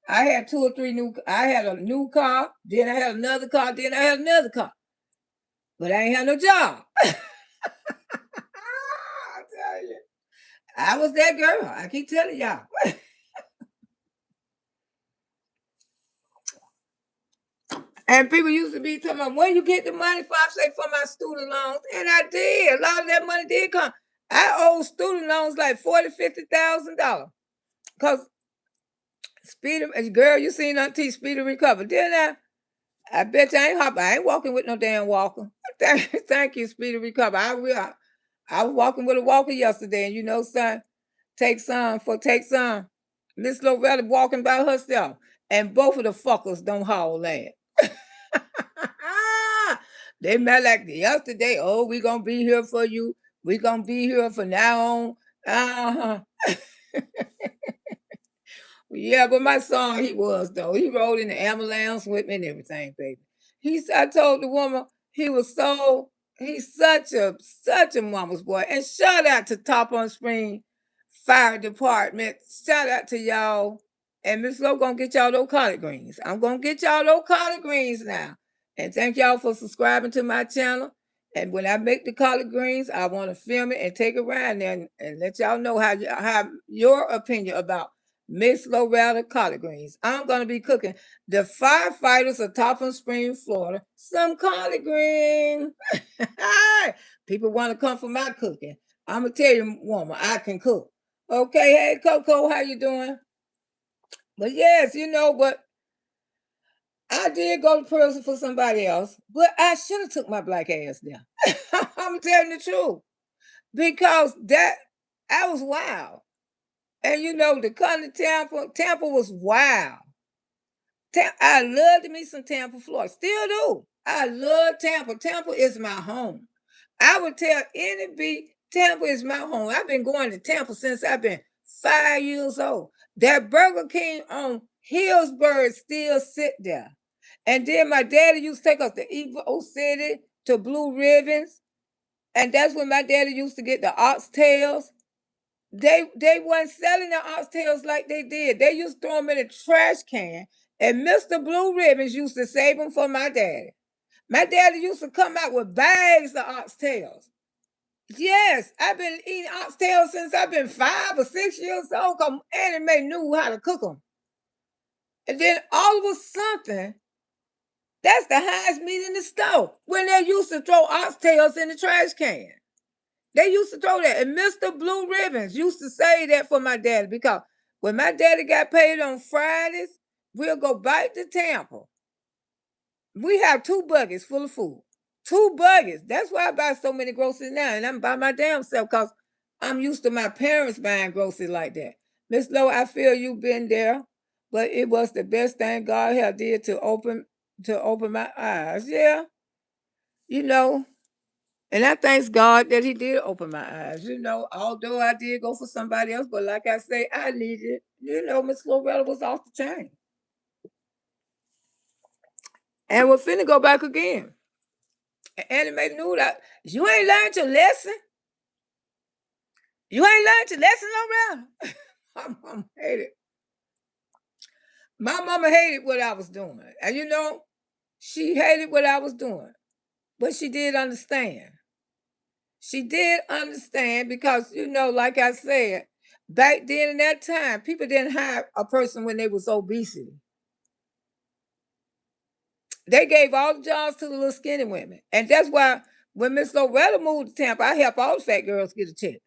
I had two or three I had a new car, then I had another car, then I had another car. But I ain't had no job. I tell you. I was that girl. I keep telling y'all. And people used to be talking about, when you get the money for, I say, for my student loans. And I did. A lot of that money did come. I owe student loans like $40,000, $50,000. Because girl, you seen Auntie Speedy recover. Didn't I bet you I ain't hopping. I ain't walking with no damn walker. Thank you, Speedy recover. I will. I was walking with a walker yesterday, and you know, son, take some. Miss Loretta walking by herself, and both of the fuckers don't haul that. They met like yesterday. Oh, we gonna be here for you. We gonna be here for now on. Uh huh. Yeah, but my son, he was though. He rode in the ambulance with me and everything, baby. I told the woman he was he's such a mama's boy. And shout out to Top on Spring Fire Department. Shout out to y'all. And Miss Lowe gonna get y'all those collard greens. I'm gonna get y'all those collard greens now. And thank y'all for subscribing to my channel. And when I make the collard greens, I want to film it and take it around there and let y'all know how your opinion about Miss Loretta collard greens. I'm gonna be cooking the firefighters of Topham Spring, Florida, some collard greens. People want to come for my cooking. I'm gonna tell you, woman, I can cook. Okay, hey Coco, how you doing? But yes, but I did go to prison for somebody else, but I should have took my black ass there. I'm telling the truth because that I was wild. And the country Tampa was wild. I love me some Tampa, Florida. Still do. I love Tampa. Tampa is my home. I would tell any beat, Tampa is my home. I've been going to Tampa since I've been 5 years old. That Burger King on Hillsburg still sit there. And then my daddy used to take us to Evo City, to Blue Ribbons. And that's when my daddy used to get the oxtails. They weren't selling the oxtails like they did. They used to throw them in a trash can. And Mr. Blue Ribbons used to save them for my daddy. My daddy used to come out with bags of oxtails. Yes, I've been eating oxtails since I've been 5 or 6 years old because Annie Mae knew how to cook them. And then all of a sudden, that's the highest meat in the store. When they used to throw oxtails in the trash can. They used to throw that. And Mr. Blue Ribbons used to say that for my daddy because when my daddy got paid on Fridays, we'll go back to Tampa. We have 2 buckets full of food. 2 buckets. That's why I buy so many groceries now. And I'm by my damn self because I'm used to my parents buying groceries like that. Miss Lowe, I feel you've been there, but it was the best thing God had did to open my eyes. Yeah. You know, and I thank God that He did open my eyes. Although I did go for somebody else, but like I say, I needed. Miss Loretta was off the chain, and we're finna go back again. And Anime knew that you ain't learned your lesson. You ain't learned your lesson, Loretta. My mama hated. My mama hated what I was doing, and she hated what I was doing, but she did understand. She did understand because, like I said, back then in that time, people didn't hire a person when they was obesity. They gave all the jobs to the little skinny women. And that's why when Miss Loretta moved to Tampa, I helped all the fat girls get a check.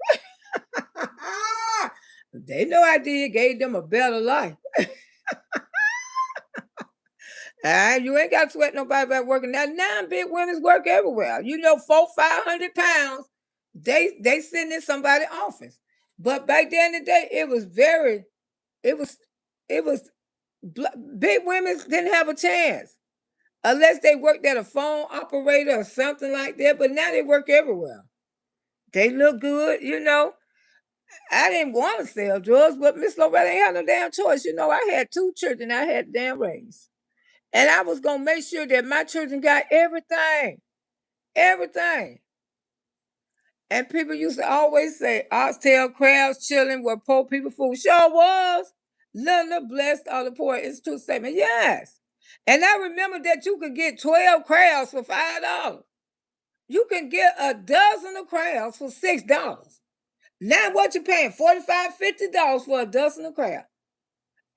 They know I did, gave them a better life. You ain't got to sweat nobody about working. Now big women's work everywhere. 400-500 pounds. They sitting in somebody's office. But back then in the day, it was big women didn't have a chance. unless they worked at a phone operator or something like that. But now they work everywhere. They look good, you know. I didn't want to sell drugs, but Miss Loretta ain't had no damn choice. You know, I had 2 children I had to damn raise. And I was gonna make sure that my children got everything. Everything. And people used to always say oxtail, crabs, chilling were poor people food. Sure was. Little blessed all the poor. It's true statement. Yes. And I remember that you could get 12 crabs for $5. You can get a dozen of crabs for $6. Now what you paying? $45, $50 for a dozen of crabs.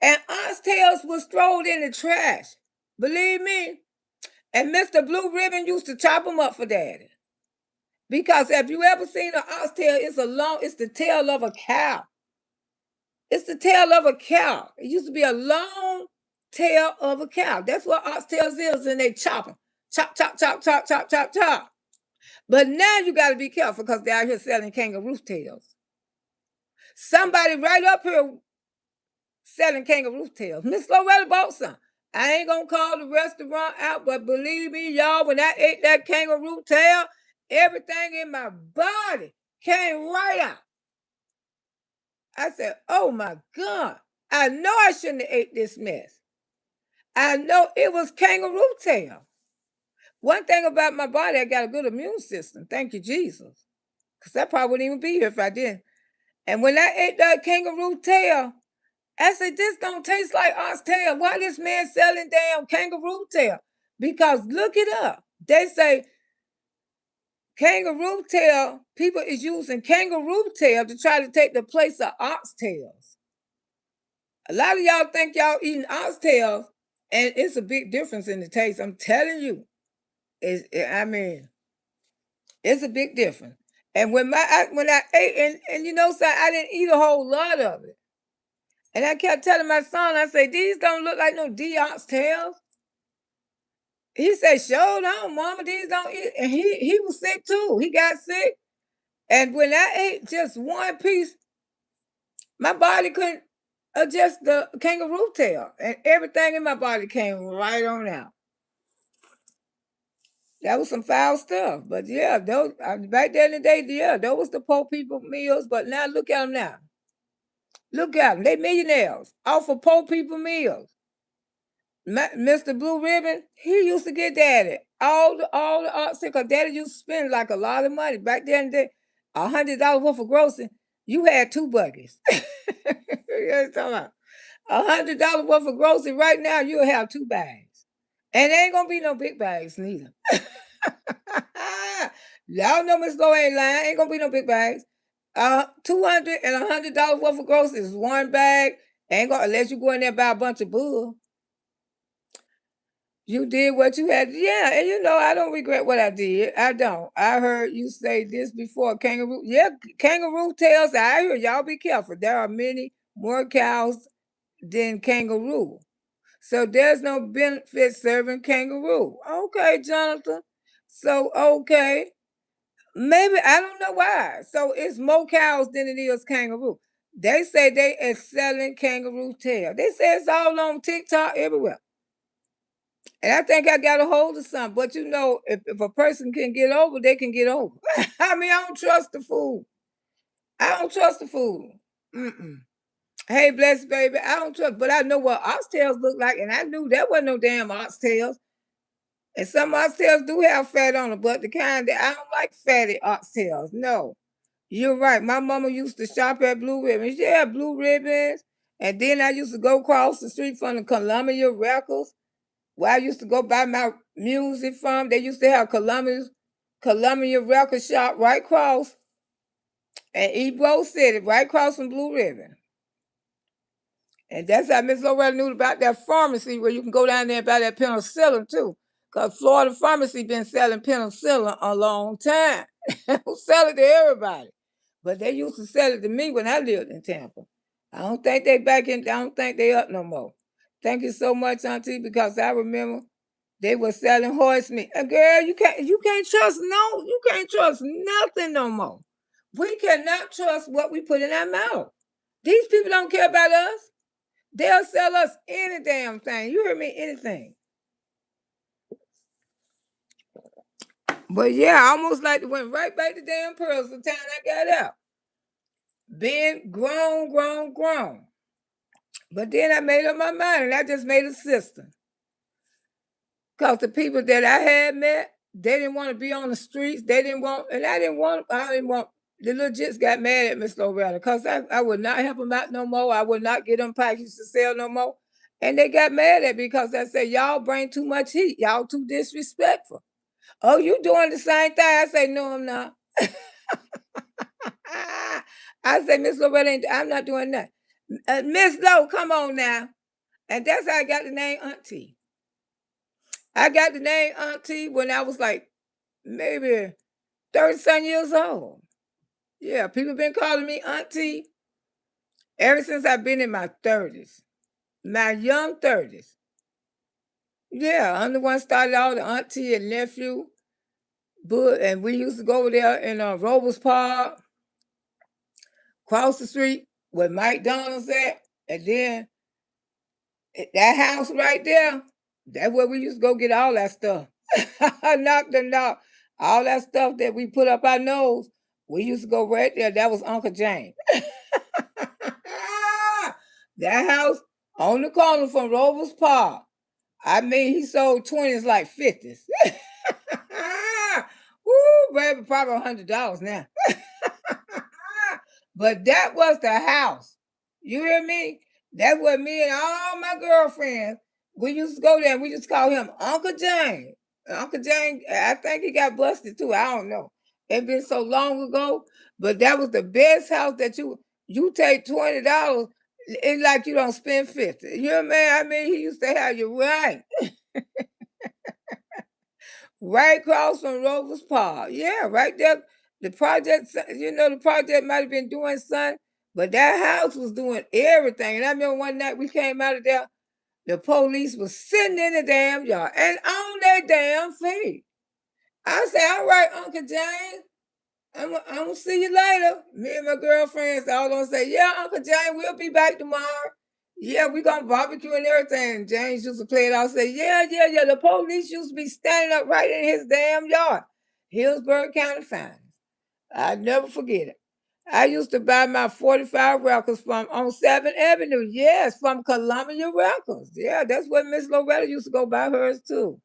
And oxtails was thrown in the trash. Believe me. And Mr. Blue Ribbon used to chop them up for daddy. Because if you ever seen an oxtail, it's the tail of a cow. It's the tail of a cow. It used to be a long tail of a cow. That's what oxtails is, and they chop them. Chop, chop, chop, chop, chop, chop, chop. But now you got to be careful because they're out here selling kangaroo tails. Somebody right up here selling kangaroo tails. Miss Loretta bought some. I ain't gonna call the restaurant out, but believe me, y'all, when I ate that kangaroo tail, everything in my body came right out. I said, oh my God, I know I shouldn't have ate this mess. I know it was kangaroo tail. One thing about my body, I got a good immune system. Thank you, Jesus. Because I probably wouldn't even be here if I didn't. And when I ate that kangaroo tail, I said, this don't taste like oxtail. Why this man selling damn kangaroo tail? Because look it up. They say kangaroo tail, people is using kangaroo tail to try to take the place of oxtails. A lot of y'all think y'all eating oxtails, and it's a big difference in the taste. I'm telling you. I mean, it's a big difference. And when I ate, and you know, so I didn't eat a whole lot of it. And I kept telling my son, I said, these don't look like no oxtails. He said, sure don't, Mama, these don't eat. And he was sick too. He got sick. And when I ate just one piece, my body couldn't adjust the kangaroo tail. And everything in my body came right on out. That was some foul stuff. But yeah, those back then in the day, yeah, those was the poor people meals. But now look at them now. Look at them. They millionaires off of poor people meals. Mr. Blue Ribbon, he used to get daddy all the art because daddy used to spend like a lot of money back then. $100 worth of grocery, you had 2 buckets. You know what I'm talking about? $100 worth of grocery right now, you'll have 2 bags, and there ain't gonna be no big bags neither. Y'all know Miss Lowe ain't lying. Ain't gonna be no big bags. $200 and $100 worth of groceries is one bag. Ain't gonna unless you go in there and buy a bunch of bull. You did what you had. Yeah, and you know, I don't regret what I did. I don't. I heard you say this before. Kangaroo. Yeah, kangaroo tails. I hear y'all be careful. There are many more cows than kangaroo. So there's no benefit serving kangaroo. Okay, Jonathan. So okay. Maybe I don't know why. So it's more cows than it is kangaroo. They say they are selling kangaroo tail. They say it's all on TikTok everywhere. And I think I got a hold of something. But you know, if a person can get over, they can get over. I mean, I don't trust the food. I don't trust the food. Mm-mm. Hey, blessed baby, I don't trust, but I know what oxtails look like, and I knew that wasn't no damn oxtails. And some oxtails do have fat on them, but the kind that I don't like fatty oxtails. No, you're right. My mama used to shop at Blue Ribbons. Yeah, Blue Ribbons. And then I used to go across the street from the Columbia Records, where I used to go buy my music from. They used to have Columbia Record Shop right across, and Ebro City, right across from Blue Ribbon. And that's how Miss Loretta knew about that pharmacy where you can go down there and buy that penicillin too. Because Florida Pharmacy been selling penicillin a long time. They don't sell it to everybody. But they used to sell it to me when I lived in Tampa. I don't think they back in, I don't think they up no more. Thank you so much, Auntie, because I remember they were selling horse meat. And girl, you can't trust nothing no more. We cannot trust what we put in our mouth. These people don't care about us. They'll sell us any damn thing. You hear me? Anything. But yeah, I almost like to went right back to damn Pearls the time I got out. Been grown. But then I made up my mind and I just made a system. Because the people that I had met, they didn't want to be on the streets. They didn't want, and I didn't want, the little jits got mad at Miss Loretta because I would not help them out no more. I would not get them packages to sell no more. And they got mad at me because I said, y'all bring too much heat. Y'all too disrespectful. Oh, you doing the same thing? I say, no, I'm not. I say, Miss Loretta, I'm not doing that. Miss Lowe, come on now. And that's how I got the name Auntie. I got the name Auntie when I was like maybe 30-some years old. Yeah, people been calling me Auntie ever since I've been in my 30s. My young 30s. Yeah, I'm the one started all the auntie and nephew. But and we used to go over there in Robles Park, across the street where Mike Donald's at. And then that house right there, that's where we used to go get all that stuff. Knock the knock. All that stuff that we put up our nose, we used to go right there. That was Uncle James. That house on the corner from Robles Park. I mean, he sold 20s like 50s. Woo, baby, probably $100 now. But that was the house. You hear me? That's what me and all my girlfriends, we used to go there and we just call him Uncle James. Uncle James, I think he got busted too. I don't know. It been so long ago, but that was the best house that you take $20. It's like you don't spend 50. You know what I mean? I mean, he used to have you right. Right across from Rovers Park. Yeah, right there. The project, the project might have been doing something, but that house was doing everything. And I remember one night we came out of there, the police was sitting in the damn yard and on their damn feet. I said, all right, Uncle James, I'm gonna see you later. Me and my girlfriends all gonna say, yeah, Uncle James, we'll be back tomorrow. Yeah, we gonna barbecue and everything. James used to play it out, say, yeah. The police used to be standing up right in his damn yard. Hillsborough County Finance. I never forget it. I used to buy my 45 records from on 7th Avenue. Yes, from Columbia Records. Yeah, that's where Miss Loretta used to go buy hers too.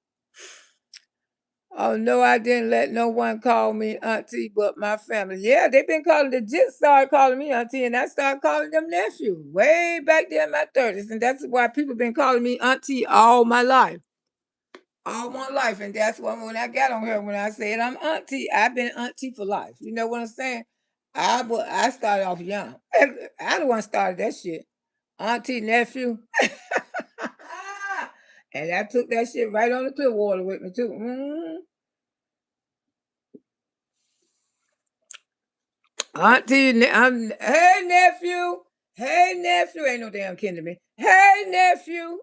Oh no, I didn't let no one call me auntie but my family. Yeah, they've been calling the Jits started calling me auntie, and I started calling them nephew way back there in my 30s. And that's why people been calling me auntie all my life. All my life. And that's why when I got on here, when I said I'm auntie, I've been auntie for life. You know what I'm saying? I started off young. I the one started that shit. Auntie, nephew. And I took that shit right on the Clearwater with me too. Auntie, hey nephew. Hey nephew. Ain't no damn kin to me. Hey nephew.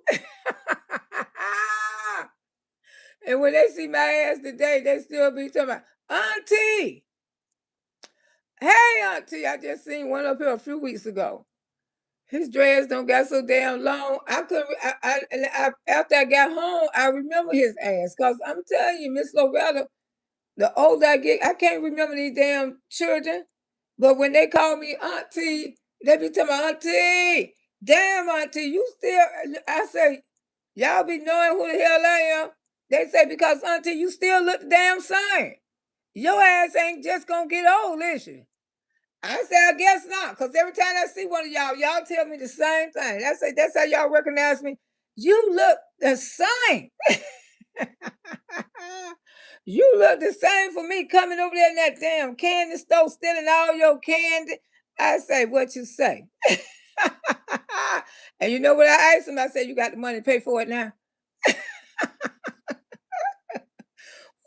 And when they see my ass today, they still be talking about, Auntie. Hey Auntie. I just seen one up here a few weeks ago. His dreads don't got so damn long. I couldn't. After I got home, I remember his ass. Cause I'm telling you, Miss Loretta, the older I get, I can't remember these damn children. But when they call me Auntie, they be telling me, Auntie, damn Auntie, you still. I say, y'all be knowing who the hell I am. They say because Auntie, you still look the damn same. Your ass ain't just gonna get old, is she? I say, I guess not, because every time I see one of y'all tell me the same thing. I say, that's how y'all recognize me. You look the same. You look the same for me coming over there in that damn candy store, stealing all your candy. I say, what you say? And you know what I asked him? I said, you got the money to pay for it now?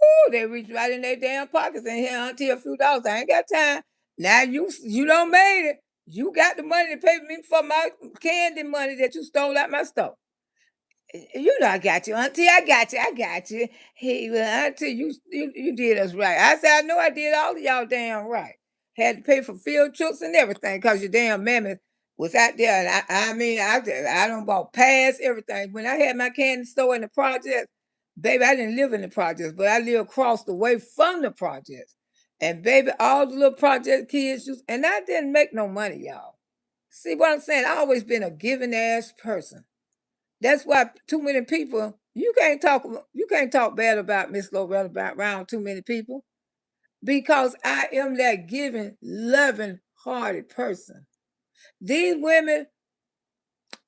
Ooh, they reach right in their damn pockets and here until a few dollars. I ain't got time. Now you don't made it. You got the money to pay me for my candy money that you stole out my store. You know I got you, Auntie. I got you. Hey, well, Auntie, you did us right. I said I know I did all of y'all damn right. Had to pay for field trips and everything because your damn mammy was out there. And I mean, I don't bought pass everything. When I had my candy store in the project, Baby, I didn't live in the projects, but I live across the way from the projects. And baby, all the little project kids used, and I didn't make no money, y'all. See what I'm saying? I always been a giving ass person. That's why too many people, you can't talk bad about Miss Loretta around too many people because I am that giving, loving hearted person. These women,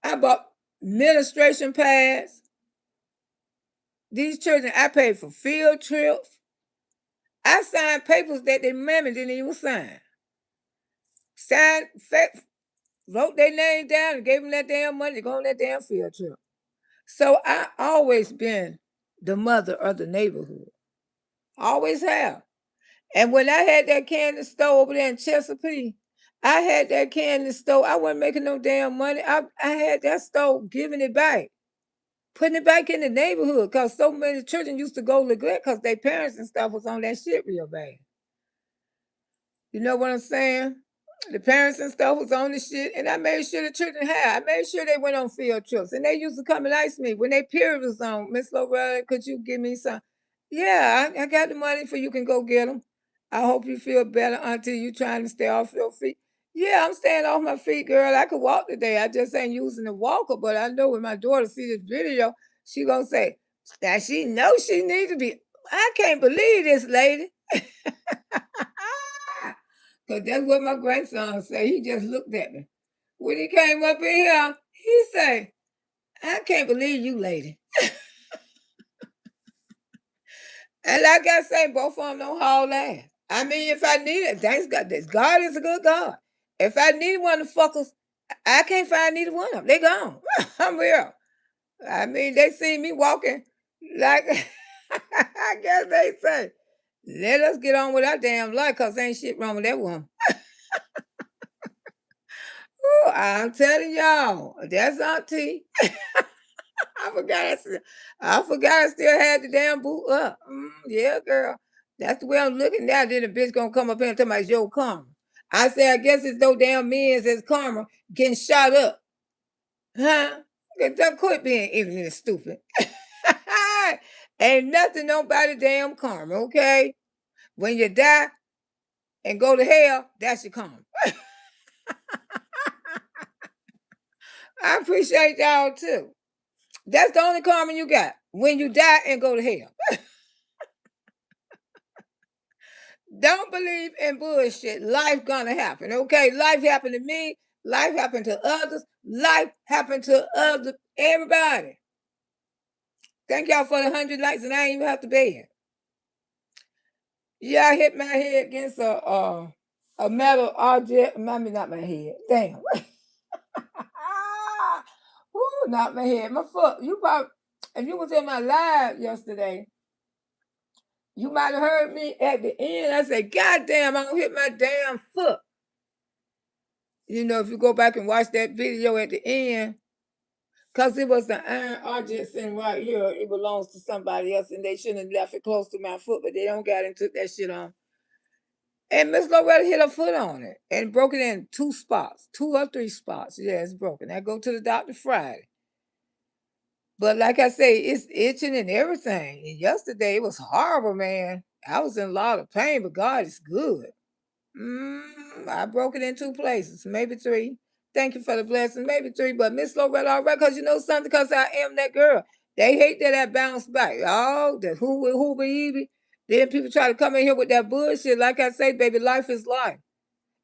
I bought administration pads. These children, I paid for field trips. I signed papers that their mammy didn't even sign. Signed, wrote their name down and gave them that damn money to go on that damn field trip. So I always been the mother of the neighborhood. Always have. And when I had that candy store over there in Chesapeake, I had that candy store. I wasn't making no damn money. I had that store giving it back, putting it back in the neighborhood because so many children used to go neglect because their parents and stuff was on that shit real bad. You know what I'm saying? The parents and stuff was on the shit, and I made sure the children had. I made sure they went on field trips, and they used to come and ask me when their period was on. Miss Loretta, could you give me some? Yeah, I got the money for you can go get them. I hope you feel better, Auntie. You trying to stay off your feet? Yeah, I'm staying off my feet, girl. I could walk today. I just ain't using the walker, but I know when my daughter see this video, she gonna say that she knows she needs to be. I can't believe this lady. Because that's what my grandson said. He just looked at me. When he came up in here, he said, I can't believe you, lady. And like I say, both of them don't haul ass. I mean, if I need it, thanks God. This God is a good God. If I need one of the fuckers, I can't find neither one of them. They gone. I'm real. I mean, they see me walking like, I guess they say, let us get on with our damn life because ain't shit wrong with that one. Ooh, I'm telling y'all, that's Auntie. I forgot I still had the damn boot up. Yeah, girl. That's the way I'm looking now. Then the bitch gonna come up here and tell me it's your karma. I say, I guess it's those damn men's as karma getting shot up. Huh? Don't quit being ignorant and stupid. Ain't nothing nobody damn karma, okay? When you die and go to hell, that's your karma. I appreciate y'all too. That's the only karma you got. When you die and go to hell. Don't believe in bullshit. Life gonna happen, okay? Life happened to me. Life happened to others. Life happened to everybody. Thank y'all for the 100 likes, and I ain't even have to bed. Yeah, I hit my head against a metal object. Maybe not my head. Damn. Ooh, not my head. My foot. You probably, if you was in my live yesterday, you might have heard me at the end. I said, God damn, I'm gonna hit my damn foot. You know, if you go back and watch that video at the end, because it was the iron object sitting right here, it belongs to somebody else, and they shouldn't have left it close to my foot, but they don't got and took that shit on. And Miss Loretta hit her foot on it and broke it in 2 spots, 2 or 3 spots. Yeah, it's broken. I go to the doctor Friday. But like I say, it's itching and everything. And yesterday it was horrible, man. I was in a lot of pain, but God is good. I broke it in 2 places, maybe 3. Thank you for the blessing, maybe 3. But Miss Loretta, all right, because you know something, because I am that girl. They hate that I bounce back. Oh, the who be. Then people try to come in here with that bullshit. Like I say, baby, life is life.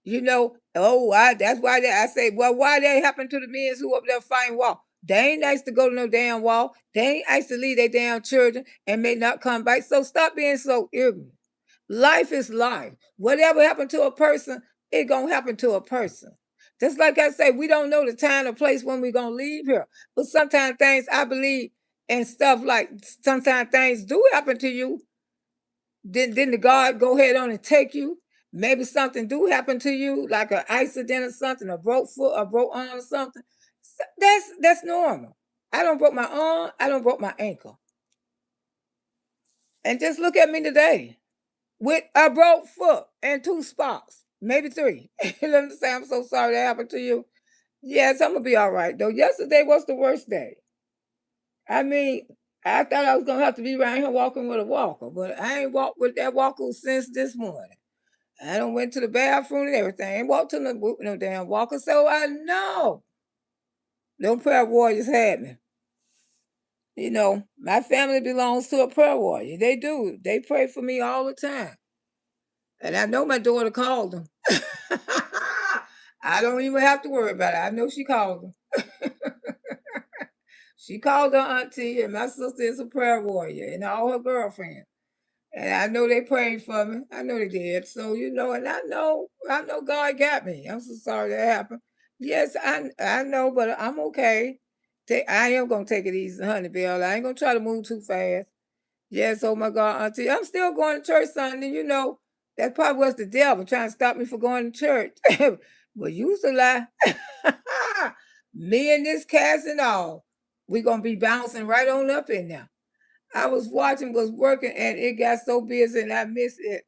You know, that's why I say, well, why that happened to the men who up there fighting wall? They ain't nice to go to no damn wall. They ain't nice to leave their damn children and may not come back. So stop being so ignorant. Life is life. Whatever happened to a person, it gonna happen to a person. Just like I say, we don't know the time or place when we're gonna leave here. But sometimes things I believe and stuff like sometimes things do happen to you. Then the God go ahead on and take you. Maybe something do happen to you, like an accident or something, a broke foot, a broke arm or something. That's normal. I don't broke my arm, I don't broke my ankle. And just look at me today with a broke foot and 2 spots, maybe 3. Let me say, I'm so sorry that happened to you. Yes, I'm gonna be all right though. Yesterday was the worst day. I mean, I thought I was gonna have to be around here walking with a walker, but I ain't walked with that walker since this morning. I done went to the bathroom and everything. Ain't walked to no damn walker, so I know them prayer warriors had me. You know, my family belongs to a prayer warrior. They do. They pray for me all the time. And I know my daughter called them. I don't even have to worry about it. I know she called them. She called her auntie, and my sister is a prayer warrior, and all her girlfriends. And I know they prayed for me. I know they did. So you know, and I know God got me. I'm so sorry that happened. Yes, I know, but I'm okay. I am gonna take it easy, honey, Bill. I ain't gonna try to move too fast. Yes, oh my God, Auntie. I'm still going to church Sunday. You know, that probably was the devil trying to stop me from going to church. But you used to lie. Me and this cast and all, we going to be bouncing right on up in there. I was watching, was working, and it got so busy and I missed it.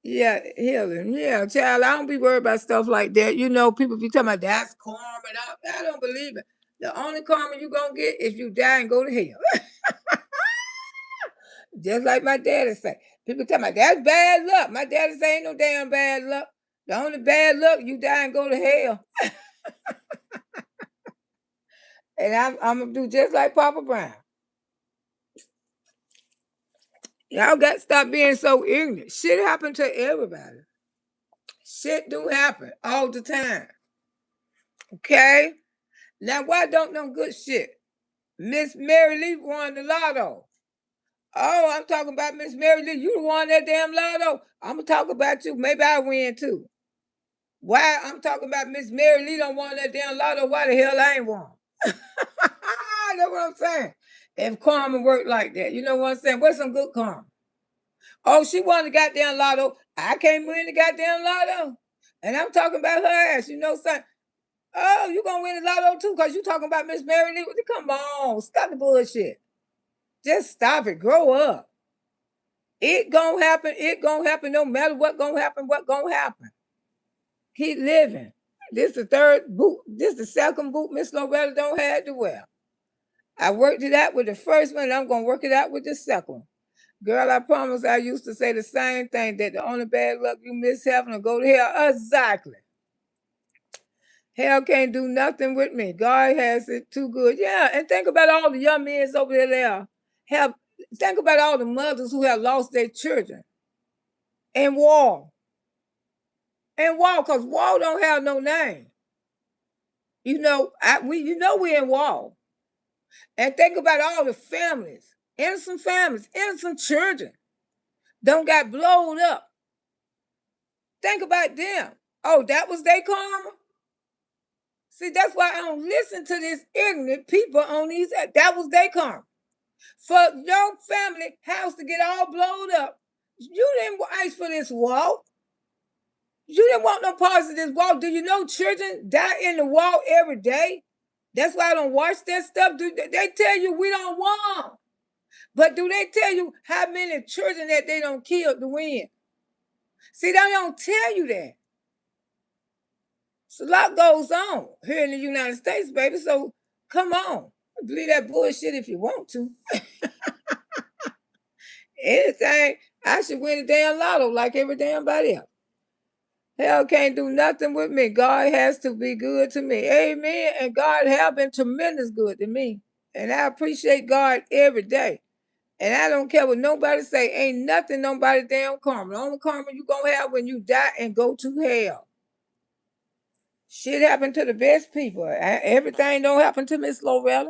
Yeah, healing. Yeah, child, I don't be worried about stuff like that. You know, people be talking about that's karma. And I don't believe it. The only karma you going to get is you die and go to hell. Just like my daddy say. People tell me that's bad luck. My daddy say ain't no damn bad luck. The only bad luck, you die and go to hell. And I'm gonna do just like Papa Brown. Y'all got to stop being so ignorant. Shit happen to everybody. Shit do happen all the time. Okay? Now why don't know good shit? Miss Mary Lee won the lotto. Oh, I'm talking about Miss Mary Lee. You won that damn lotto. I'm gonna talk about you. Maybe I win too. Why I'm talking about Miss Mary Lee don't want that damn lotto? Why the hell I ain't won? That's what I'm saying. If karma worked like that, you know what I'm saying? What's some good karma? Oh, she won the goddamn lotto. I can't win the goddamn lotto. And I'm talking about her ass, you know, son. Oh, you gonna win the lotto too, because you talking about Miss Mary Lee. Come on, stop the bullshit. Just stop it. Grow up. It gonna happen. It gonna happen no matter what gonna happen, what gonna happen. Keep living. This the third boot. This the second boot Miss Loretta don't have to wear. I worked it out with the first one, and I'm gonna work it out with the second one. Girl, I promise I used to say the same thing, that the only bad luck you miss having to go to hell. Exactly. Hell can't do nothing with me. God has it too good. Yeah, and think about all the young men over there. Have think about all the mothers who have lost their children in war. In war, because war don't have no name. You know, we're in war. And think about all the families, innocent children, don't got blown up. Think about them. Oh, that was their karma? See, that's why I don't listen to this ignorant people on these. That was their karma. For your family house to get all blown up, you didn't ask for this wall. You didn't want no parts of this wall. Do you know children die in the wall every day? That's why I don't watch that stuff. They tell you we don't want. But do they tell you how many children that they don't kill to win? See, they don't tell you that. So a lot goes on here in the United States, baby. So come on. Believe that bullshit if you want to. Anything, I should win a damn lotto like every damn body else. Hell can't do nothing with me. God has to be good to me. Amen. And God have been tremendous good to me. And I appreciate God every day. And I don't care what nobody say. Ain't nothing nobody damn karma. The only karma you gonna have when you die and go to hell. Shit happened to the best people. Everything don't happen to Miss Loretta.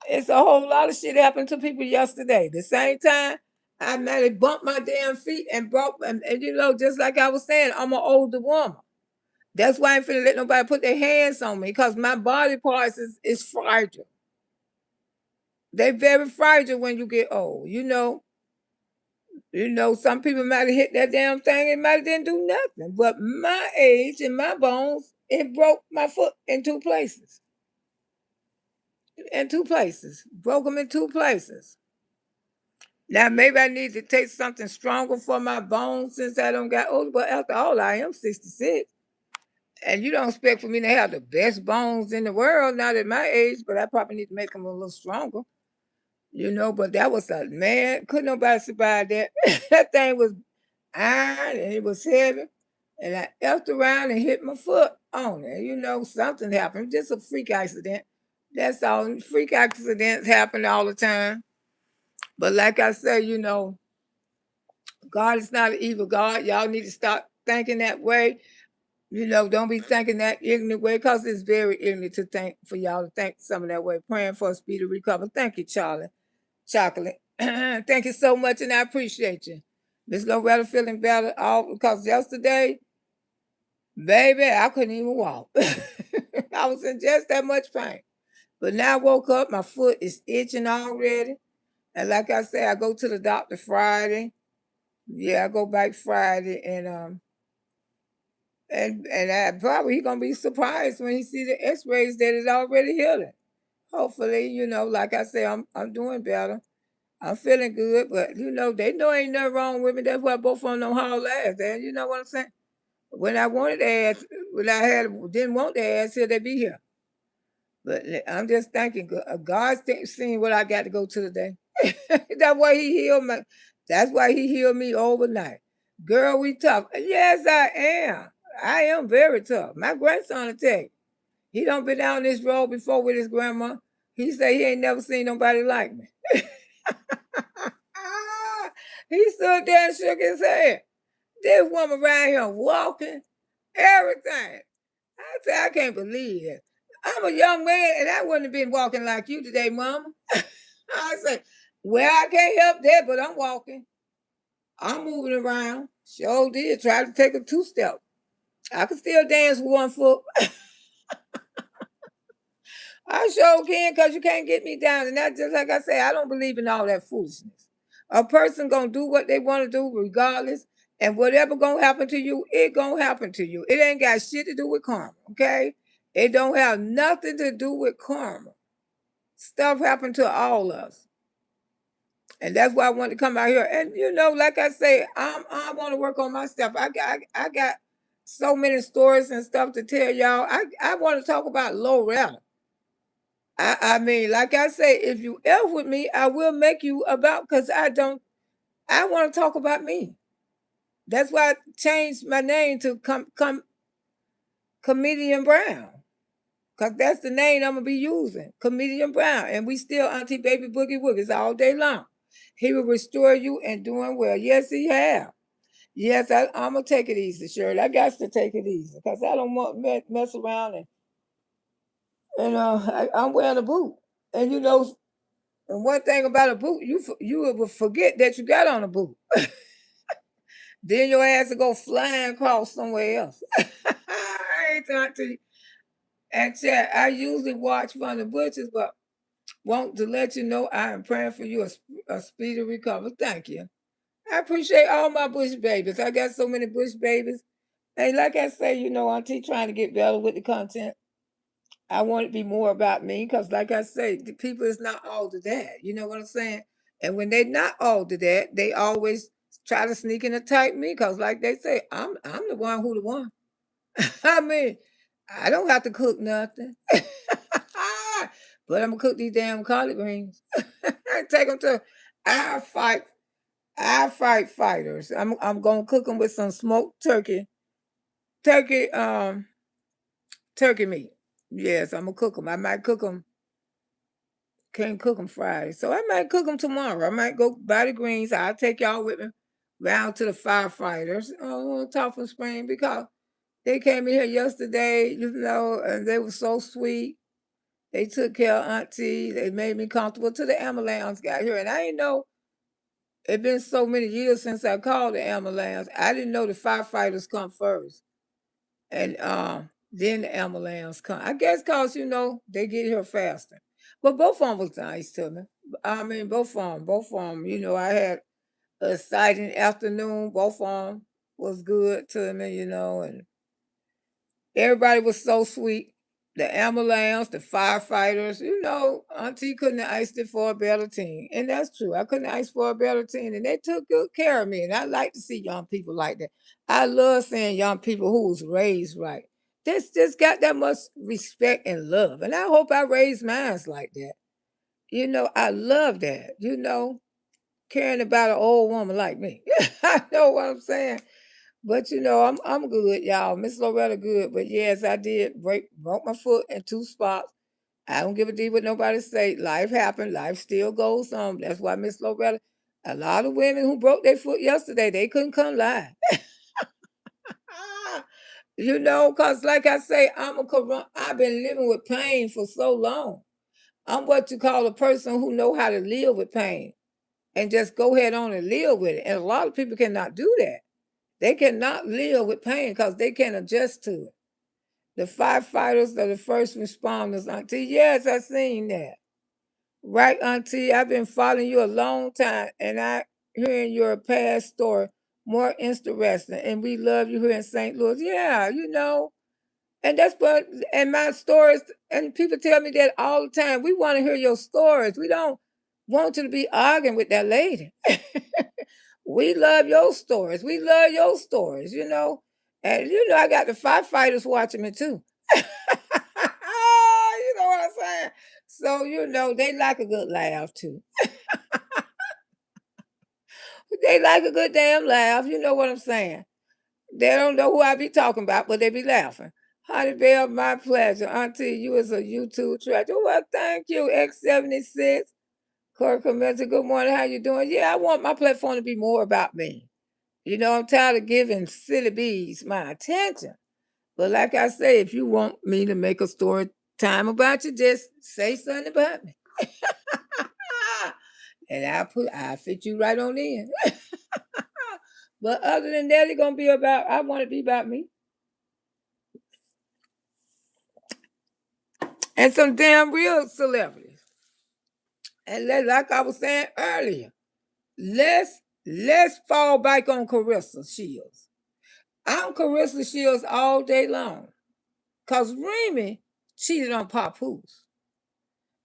It's a whole lot of shit happened to people yesterday. The same time, I might have bumped my damn feet and broke, and you know, just like I was saying, I'm an older woman. That's why I ain't finna let nobody put their hands on me, because my body parts is fragile. They're very fragile when you get old. Some people might have hit that damn thing and might have didn't do nothing. But my age and my bones, it broke my foot in two places. Broke them in two places. Now maybe I need to take something stronger for my bones since I don't got older. But after all, I am 66. And you don't expect for me to have the best bones in the world, not at my age, but I probably need to make them a little stronger. You know, but that was a man, couldn't nobody survive that. That thing was iron and it was heavy. And I effed around and hit my foot on it. You know, something happened. Just a freak accident. That's all. Freak accidents happen all the time. But like I say, you know, God is not an evil God. Y'all need to stop thinking that way. You know, don't be thinking that ignorant way because it's very ignorant to think for y'all to think some of that way. Praying for a speedy recovery. Thank you, Charlie. Chocolate. Thank you so much, and I appreciate you. Miss Loretta feeling better all because yesterday, baby, I couldn't even walk. I was in just that much pain. But now I woke up, my foot is itching already. And like I said, I go to the doctor Friday. Yeah, I go back Friday and I probably he gonna be surprised when he see the x-rays that is already healing. Hopefully, you know, like I say, I'm doing better. I'm feeling good, but you know, they know ain't nothing wrong with me. That's why both of them don't haul ass. And you know what I'm saying? When I wanted ass, when I had didn't want the ass, here they be here. But I'm just thanking God's seeing what I got to go to today. That's why He healed me. That's why He healed me overnight. Girl, we tough. Yes, I am. I am very tough. My grandson will tell you. He don't been down this road before with his grandma. He say he ain't never seen nobody like me. He stood there and shook his head. This woman around here walking, everything. I said, I can't believe it. I'm a young man and I wouldn't have been walking like you today, mama. I said, well, I can't help that, but I'm walking. I'm moving around. Sure did. Try to take a two-step. I can still dance with one foot. I sure can because you can't get me down. And that's just like I say, I don't believe in all that foolishness. A person gonna do what they want to do regardless. And whatever gonna happen to you, it gonna happen to you. It ain't got shit to do with karma, okay? It don't have nothing to do with karma. Stuff happened to all of us. And that's why I want to come out here. And you know, like I say, I want to work on my stuff. I got so many stories and stuff to tell y'all. I want to talk about Loretta. I mean, like I say, if you F with me, I will make you about because I want to talk about me. That's why I changed my name to Comedian Brown. Cause that's the name I'm gonna be using. Comedian Brown. And we still Auntie Baby Boogie Woogies all day long. He will restore you and doing well. Yes, he have. Yes, I'm gonna take it easy, Shirley. I got to take it easy because I don't want mess around and I'm wearing a boot. And you know, and one thing about a boot, you will forget that you got on a boot. Then your ass will go flying across somewhere else. I ain't talking to you. And Chad, I usually watch from the butchers, but want to let you know I am praying for you a speedy recovery. Thank you. I appreciate all my bush babies. I got so many bush babies. And like I say, you know, Auntie trying to get better with the content. I want it to be more about me because, like I say, the people is not all to that. You know what I'm saying? And when they're not all to that, they always try to sneak and attack me because, like they say, I'm the one who the one. I mean, I don't have to cook nothing, but I'm gonna cook these damn collard greens. Take them to our fight. Our fight fighters. I'm gonna cook them with some smoked turkey turkey meat. Yes, I'm gonna cook them. I might cook them. Can't cook them Friday, so I might cook them tomorrow. I might go buy the greens. I'll take y'all with me round to the firefighters. Oh, top of Spring because they came in here yesterday, you know, and they were so sweet. They took care of Auntie. They made me comfortable till the ambulance got here, and I didn't know. It's been so many years since I called the ambulance. I didn't know the firefighters come first. And then the ambulance come. I guess cause you know they get here faster. But both of them was nice to me. I mean, both of them. You know, I had a exciting afternoon. Both of them was good to me. You know, and everybody was so sweet. The ambulance, the firefighters, you know, Auntie couldn't have iced it for a better team. And that's true. I couldn't ice for a better team. And they took good care of me. And I like to see young people like that. I love seeing young people who was raised right. This just got that much respect and love. And I hope I raised mine like that. I love that, caring about an old woman like me. I know what I'm saying. But I'm good, y'all. Miss Loretta good. But yes, I did broke my foot in two spots. I don't give a deal what nobody say. Life happened. Life still goes on. That's why Miss Loretta, a lot of women who broke their foot yesterday, they couldn't come live. Cause like I say, I've been living with pain for so long. I'm what you call a person who know how to live with pain and just go ahead on and live with it. And a lot of people cannot do that. They cannot live with pain because they can't adjust to it. The firefighters are the first responders, Auntie. Yes, I seen that. Right, Auntie. I've been following you a long time, and I hearing your past story more interesting. And we love you here in St. Louis. Yeah, and that's what and my stories. And people tell me that all the time. We want to hear your stories. We don't want you to be arguing with that lady. We love your stories. We love your stories. And I got the firefighters watching me too. You know what I'm saying? So, they like a good laugh too. They like a good damn laugh. You know what I'm saying? They don't know who I be talking about, but they be laughing. Honey Bear, my pleasure. Auntie, you is a YouTube treasure. Well, thank you, X76. Corey Commencer, good morning. How you doing? Yeah, I want my platform to be more about me. I'm tired of giving silly bees my attention. But like I say, if you want me to make a story time about you, just say something about me. And I fit you right on in. But other than that, it's gonna be about I want to be about me. And some damn real celebrities. And like I was saying earlier, let's fall back on Carissa Shields. I'm Carissa Shields all day long. Cause Remy cheated on Papoose.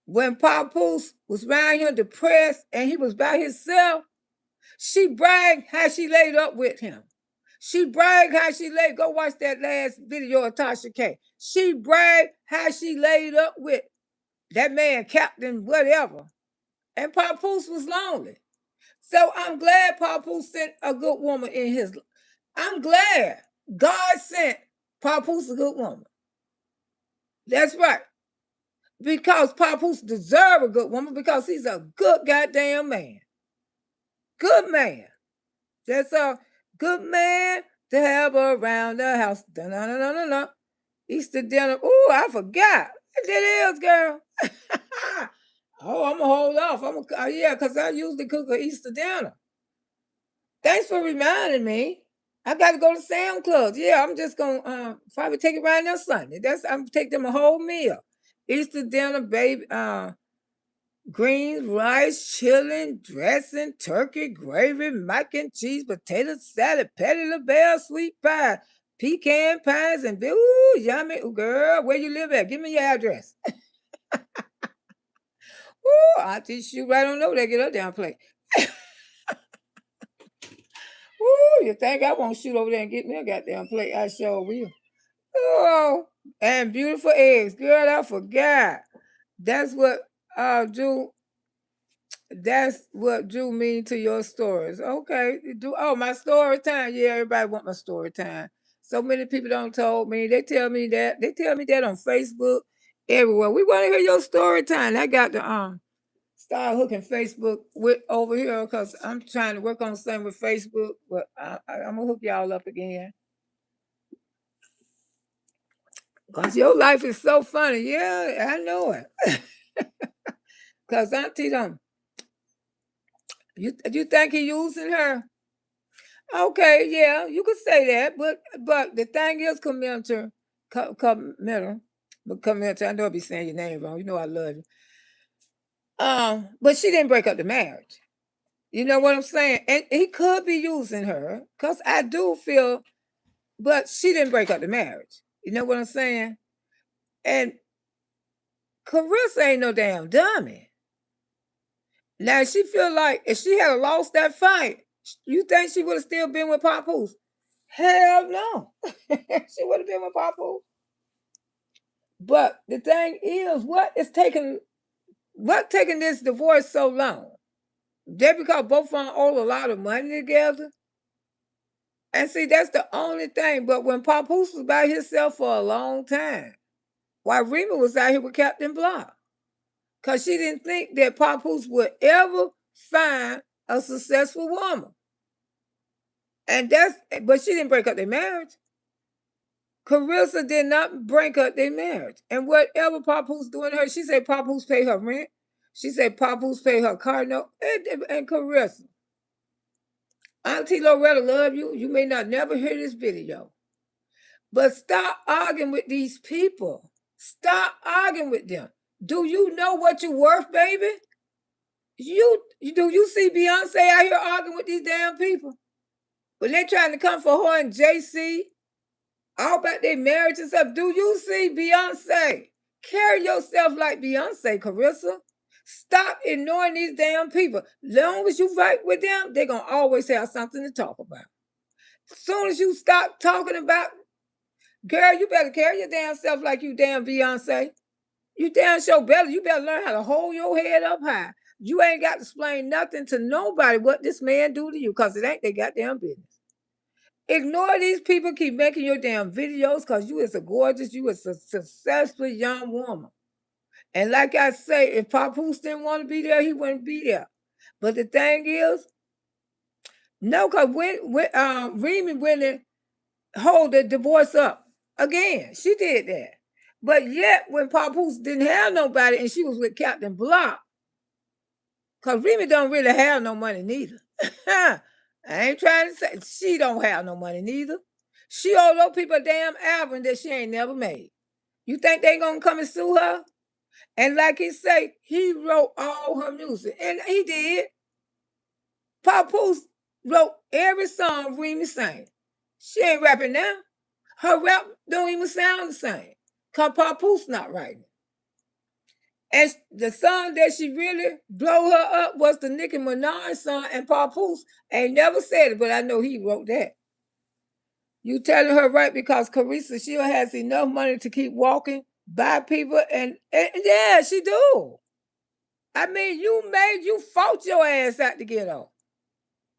When Papoose was around here depressed and he was by himself, she bragged how she laid up with him. She bragged how she laid. Go watch that last video of Tasha K. She bragged how she laid up with that man, Captain whatever. And Papoose was lonely. So I'm glad Papoose sent a good woman in his life. I'm glad God sent Papoose a good woman. That's right. Because Papoose deserve a good woman because he's a good goddamn man. Good man. That's a good man to have around the house. Da-na-na-na-na-na. Easter dinner. Ooh, I forgot. What that is, girl. Oh, I'm gonna hold off. Yeah, because I usually cook an Easter dinner. Thanks for reminding me. I got to go to Sam Club. Yeah, I'm just gonna probably take it right now Sunday. I'm gonna take them a whole meal. Easter dinner, baby. Greens, rice, chilling, dressing, turkey, gravy, mac and cheese, potato salad, Patty LaBelle, sweet pie, pecan pies, and ooh, yummy. Ooh, girl, where you live at? Give me your address. Ooh, I'll teach you right on over there. Get up there and play. Ooh, you think I won't shoot over there and get me a goddamn plate? I sure will. Oh, and beautiful eggs. Girl, I forgot. That's what Drew That's what drew me to your stories. Okay. My story time. Yeah, everybody want my story time. So many people don't told me. They tell me that. They tell me that on Facebook, everywhere. We want to hear your story time. I got to start hooking Facebook with over here because I'm trying to work on something with Facebook, but I'm gonna hook y'all up again. Cause your life is so funny. Yeah, I know it. Cause Auntie don't. You think he using her? Okay, yeah, you could say that, but the thing is, commenter. I know I be saying your name wrong. You know I love you. But she didn't break up the marriage. You know what I'm saying? And he could be using her, cause I do feel, but she didn't break up the marriage. You know what I'm saying? And Carissa ain't no damn dummy. Now she feel like if she had lost that fight, you think she would have still been with Papoose? Hell no. She would have been with Papoose. But the thing is, what is taking what taking this divorce so long? Just because both of them owe a lot of money together? And see, that's the only thing. But when Papoose was by himself for a long time, while Rima was out here with Captain Block, because she didn't think that Papoose would ever find a successful woman. And but she didn't break up their marriage. Carissa did not break up their marriage. And whatever Papoose doing to her, she said Papoose pay her rent. She said Papoose pay her car note. And Carissa, Auntie Loretta love you. You may not never hear this video. But stop arguing with these people. Stop arguing with them. Do you know what you're worth, baby? Do you see Beyonce out here arguing with these damn people? When they're trying to come for her and JC, all about their marriage and stuff. Do you see Beyonce? Carry yourself like Beyonce, Carissa. Stop ignoring these damn people. Long as you fight with them, they're going to always have something to talk about. As soon as you stop talking about, girl, you better carry your damn self like you damn Beyonce. You damn show better. You better learn how to hold your head up high. You ain't got to explain nothing to nobody what this man do to you, because it ain't their goddamn business. Ignore these people, keep making your damn videos, because you is a gorgeous, you is a successful young woman. And like I say, if Papoose didn't want to be there, he wouldn't be there. But the thing is, no, because when Remy went and hold the divorce up again, she did that. But yet, when Papoose didn't have nobody and she was with Captain Block, because Remy don't really have no money neither. I ain't trying to say she don't have no money neither. She owe those people a damn album that she ain't never made. You think they gonna come and sue her? And like he say, he wrote all her music. And he did. Papoose wrote every song Remy sang. She ain't rapping now. Her rap don't even sound the same. Because Papoose not writing. And the song that she really blow her up was the Nicki Minaj song, and Papoose ain't never said it, but I know he wrote that. You telling her right, because Carissa still has enough money to keep walking by people, and yeah, she do. I mean, you fought your ass out to get off.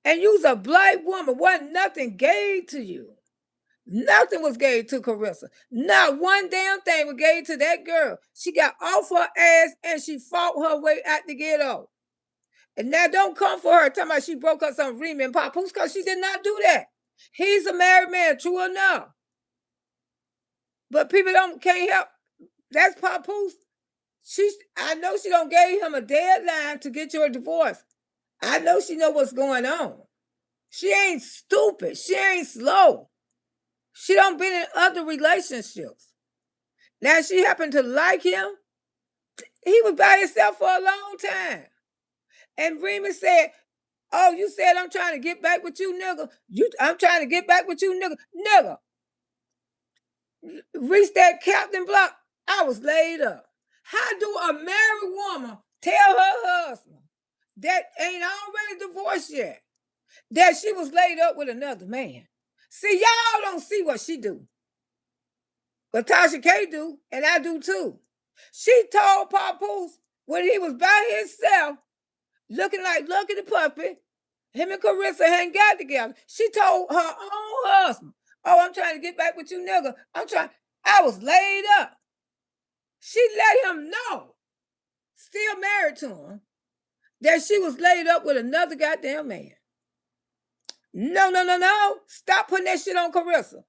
And you's a black woman. Wasn't nothing gave to you. Nothing was gave to Carissa. Not one damn thing was gave to that girl. She got off her ass and she fought her way out to get off. And now don't come for her talking about she broke up some Remy and Papoose, because she did not do that. He's a married man, true enough. But people can't help. That's Papoose. I know she don't gave him a deadline to get your divorce. I know she know what's going on. She ain't stupid. She ain't slow. She don't been in other relationships. Now she happened to like him. He was by himself for a long time. And Remy said, oh, you said I'm trying to get back with you, nigga. I'm trying to get back with you, nigga. Nigga. Reached that Captain Block. I was laid up. How do a married woman tell her husband that ain't already divorced yet that she was laid up with another man? See, y'all don't see what she do. But Tasha K do, and I do too. She told Papoose when he was by himself, looking like Lucky the Puppy, him and Carissa hadn't got together. She told her own husband, oh, I'm trying to get back with you, nigga. I was laid up. She let him know, still married to him, that she was laid up with another goddamn man. No. Stop putting that shit on Carissa.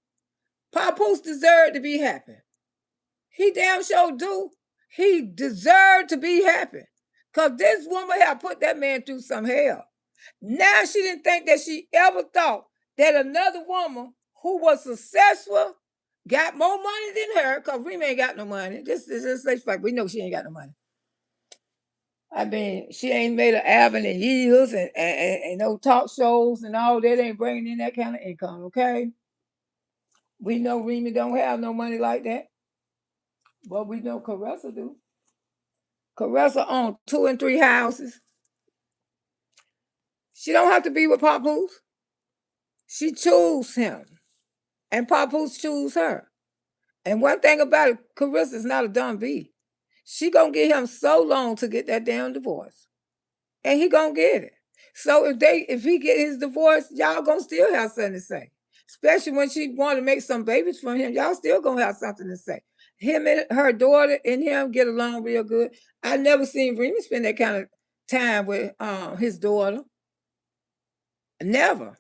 Papoose deserved to be happy. He damn sure do. He deserved to be happy. Because this woman had put that man through some hell. Now she didn't think that she ever thought that another woman who was successful got more money than her, because Remy ain't got no money. This is like, we know she ain't got no money. I mean, she ain't made an album in years, and no talk shows and all that ain't bringing in that kind of income, okay? We know Remy don't have no money like that. But we know Caressa do. Caressa owns 2 and 3 houses. She don't have to be with Papoose. She choose him. And Papoose choose her. And one thing about it, Carissa's not a dumb bee. She gonna give him so long to get that damn divorce. And he gonna get it. So if he get his divorce, y'all gonna still have something to say. Especially when she want to make some babies from him, y'all still gonna have something to say. Him and her daughter and him get along real good. I never seen Remy spend that kind of time with his daughter. Never.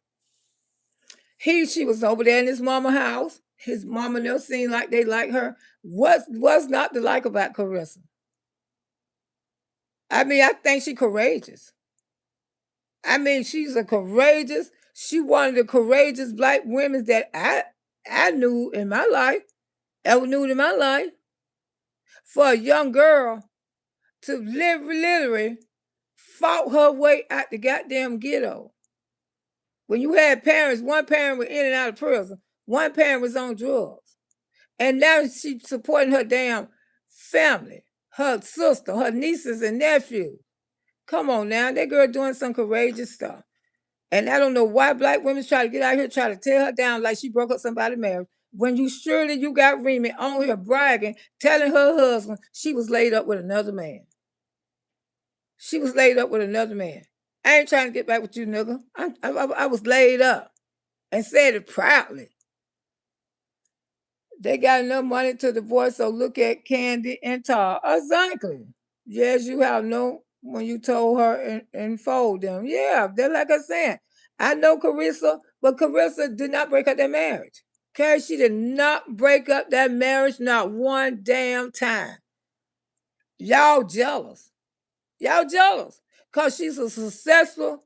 She was over there in his mama house. His mama never seemed like they like her. What's not to like about Carissa? I mean, I think she courageous. I mean, she's a courageous. She one of the courageous black women that I knew in my life, ever knew in my life. For a young girl to literally fought her way out the goddamn ghetto. When you had parents, one parent was in and out of prison, one parent was on drugs. And now she's supporting her damn family, her sister, her nieces and nephews. Come on now, that girl doing some courageous stuff. And I don't know why black women try to get out here, try to tear her down like she broke up somebody's marriage. When you got Remy on here bragging, telling her husband she was laid up with another man. She was laid up with another man. I ain't trying to get back with you, nigga. I was laid up and said it proudly. They got enough money to divorce, so look at Candy and Tar. Exactly. Yes, you have no when you told her and fold them. Yeah, they're like I said. I know Carissa, but Carissa did not break up that marriage. Okay, she did not break up that marriage not one damn time. Y'all jealous. Y'all jealous. Because she's a successful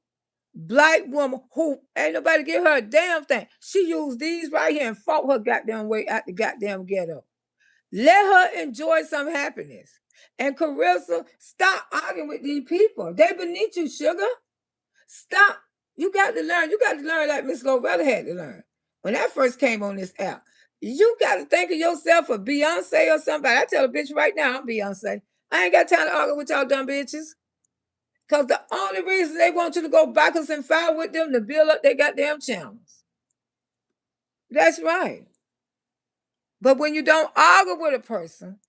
black woman who ain't nobody give her a damn thing. She used these right here and fought her goddamn way out the goddamn ghetto. Let her enjoy some happiness. And Carissa, stop arguing with these people. They beneath you, sugar. Stop. You got to learn. You got to learn like Miss Loretta had to learn. When I first came on this app, you got to think of yourself a Beyonce or somebody. I tell a bitch right now, I'm Beyonce. I ain't got time to argue with y'all dumb bitches. Because the only reason they want you to go backwards and file with them to build up their goddamn channels. That's right. But when you don't argue with a person,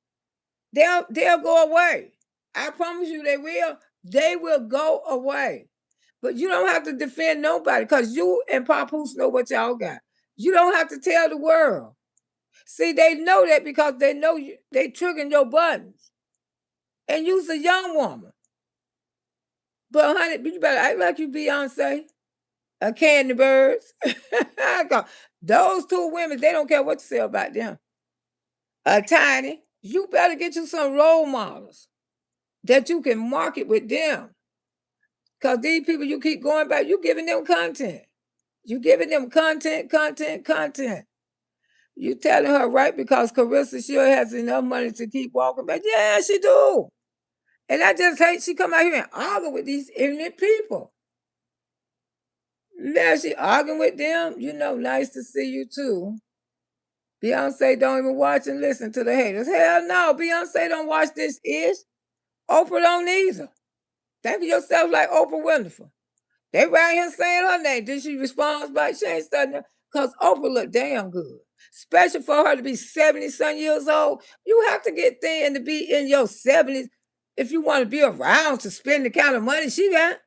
they'll go away. I promise you they will. They will go away. But you don't have to defend nobody because you and Papoose know what y'all got. You don't have to tell the world. See, they know that because they know you, they triggering your buttons. And you's a young woman. But honey, you better act like you Beyonce. A Candy Birds. Those two women, they don't care what you say about them. Tiny, you better get you some role models that you can market with them. Because these people you keep going back, you giving them content. You giving them content. You telling her right because Carissa sure has enough money to keep walking back. Yeah, she do. And I just hate she come out here and argue with these ignorant people. Now she arguing with them. You know, nice to see you too. Beyonce don't even watch and listen to the haters. Hell no, Beyonce don't watch this ish. Oprah don't either. Think of yourself like Oprah Winfrey. They right here saying her name. Did she respond back? She ain't studying because Oprah look damn good. Especially for her to be 70-some years old. You have to get thin to be in your 70s if you want to be around to spend the kind of money she got.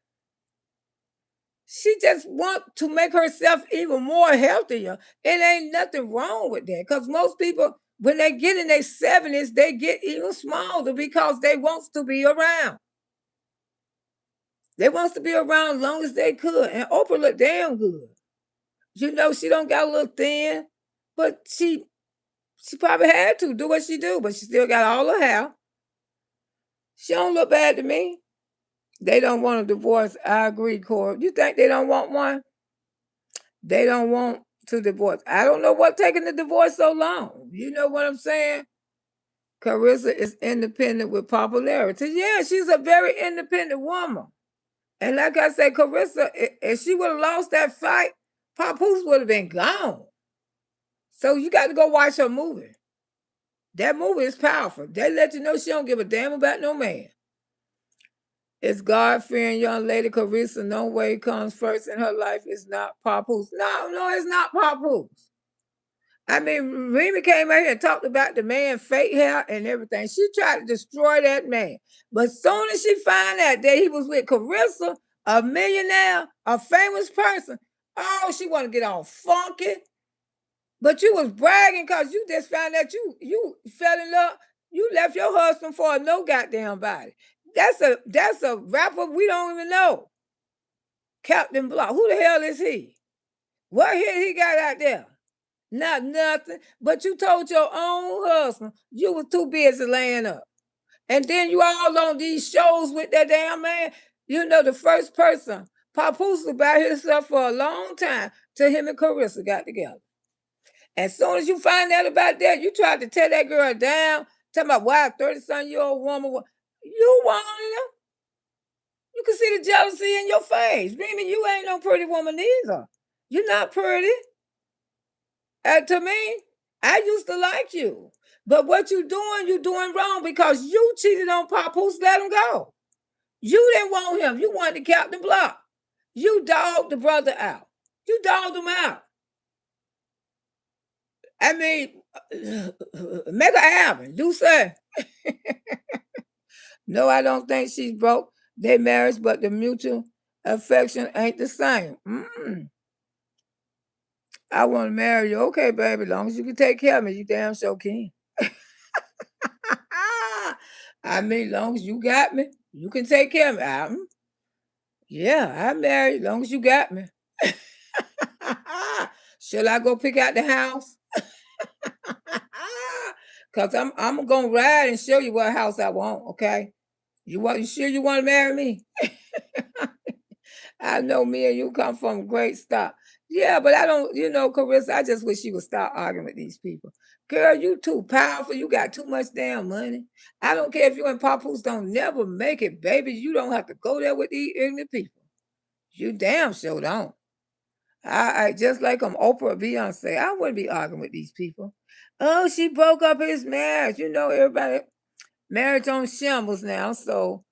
She just want to make herself even more healthier. It ain't nothing wrong with that. Because most people, when they get in their 70s, they get even smaller because they wants to be around. They wants to be around as long as they could. And Oprah look damn good. You know, she don't got a little thin, but she probably had to do what she do, but she still got all her hair. She don't look bad to me. They don't want a divorce. I agree, Corey. You think they don't want one? They don't want to divorce. I don't know what taking the divorce so long. You know what I'm saying? Carissa is independent with popularity. Yeah, she's a very independent woman. And like I said, Carissa, if she would have lost that fight, Papoose would have been gone. So you got to go watch her movie. That movie is powerful. They let you know she don't give a damn about no man. It's God-fearing young lady Carissa. No way comes first in her life. It's not Papoose. No, it's not Papoose. I mean, Remy came out here and talked about the man fake hair and everything. She tried to destroy that man. But soon as she found out that he was with Carissa, a millionaire, a famous person, oh, she want to get all funky. But you was bragging because you just found out you fell in love. You left your husband for a no goddamn body. That's a rapper we don't even know. Captain Block. Who the hell is he? What hit he got out there? Not nothing. But you told your own husband you was too busy laying up. And then you all on these shows with that damn man. You know, the first person, Papoose about himself for a long time till him and Carissa got together. As soon as you find out about that, you tried to tear that girl down, talking about why a 30-some-year-old woman. You wanted him. You can see the jealousy in your face. Meaning you ain't no pretty woman either. You're not pretty. To me, I used to like you. But what you're doing wrong because you cheated on Papoose, let him go. You didn't want him. You wanted to Captain Block. You dogged the brother out. You dogged him out. I mean, make an album. Do say. No, I don't think she's broke. They marriage, but the mutual affection ain't the same. Mm-mm. I want to marry you. Okay, baby. As long as you can take care of me, you damn sure can. I mean, as long as you got me, you can take care of me. Yeah, I'm married. As long as you got me. Should I go pick out the house? Cause I'm gonna ride and show you what house I want. Okay, you sure you want to marry me? I know me and you come from a great stock. Yeah, but I don't, Carissa, I just wish you would stop arguing with these people. Girl, you too powerful. You got too much damn money. I don't care if you and Papoose don't never make it, baby. You don't have to go there with these ignorant people. You damn sure don't. I just like I'm Oprah or Beyonce. I wouldn't be arguing with these people. Oh, she broke up his marriage. You know, everybody marriage on shambles now. So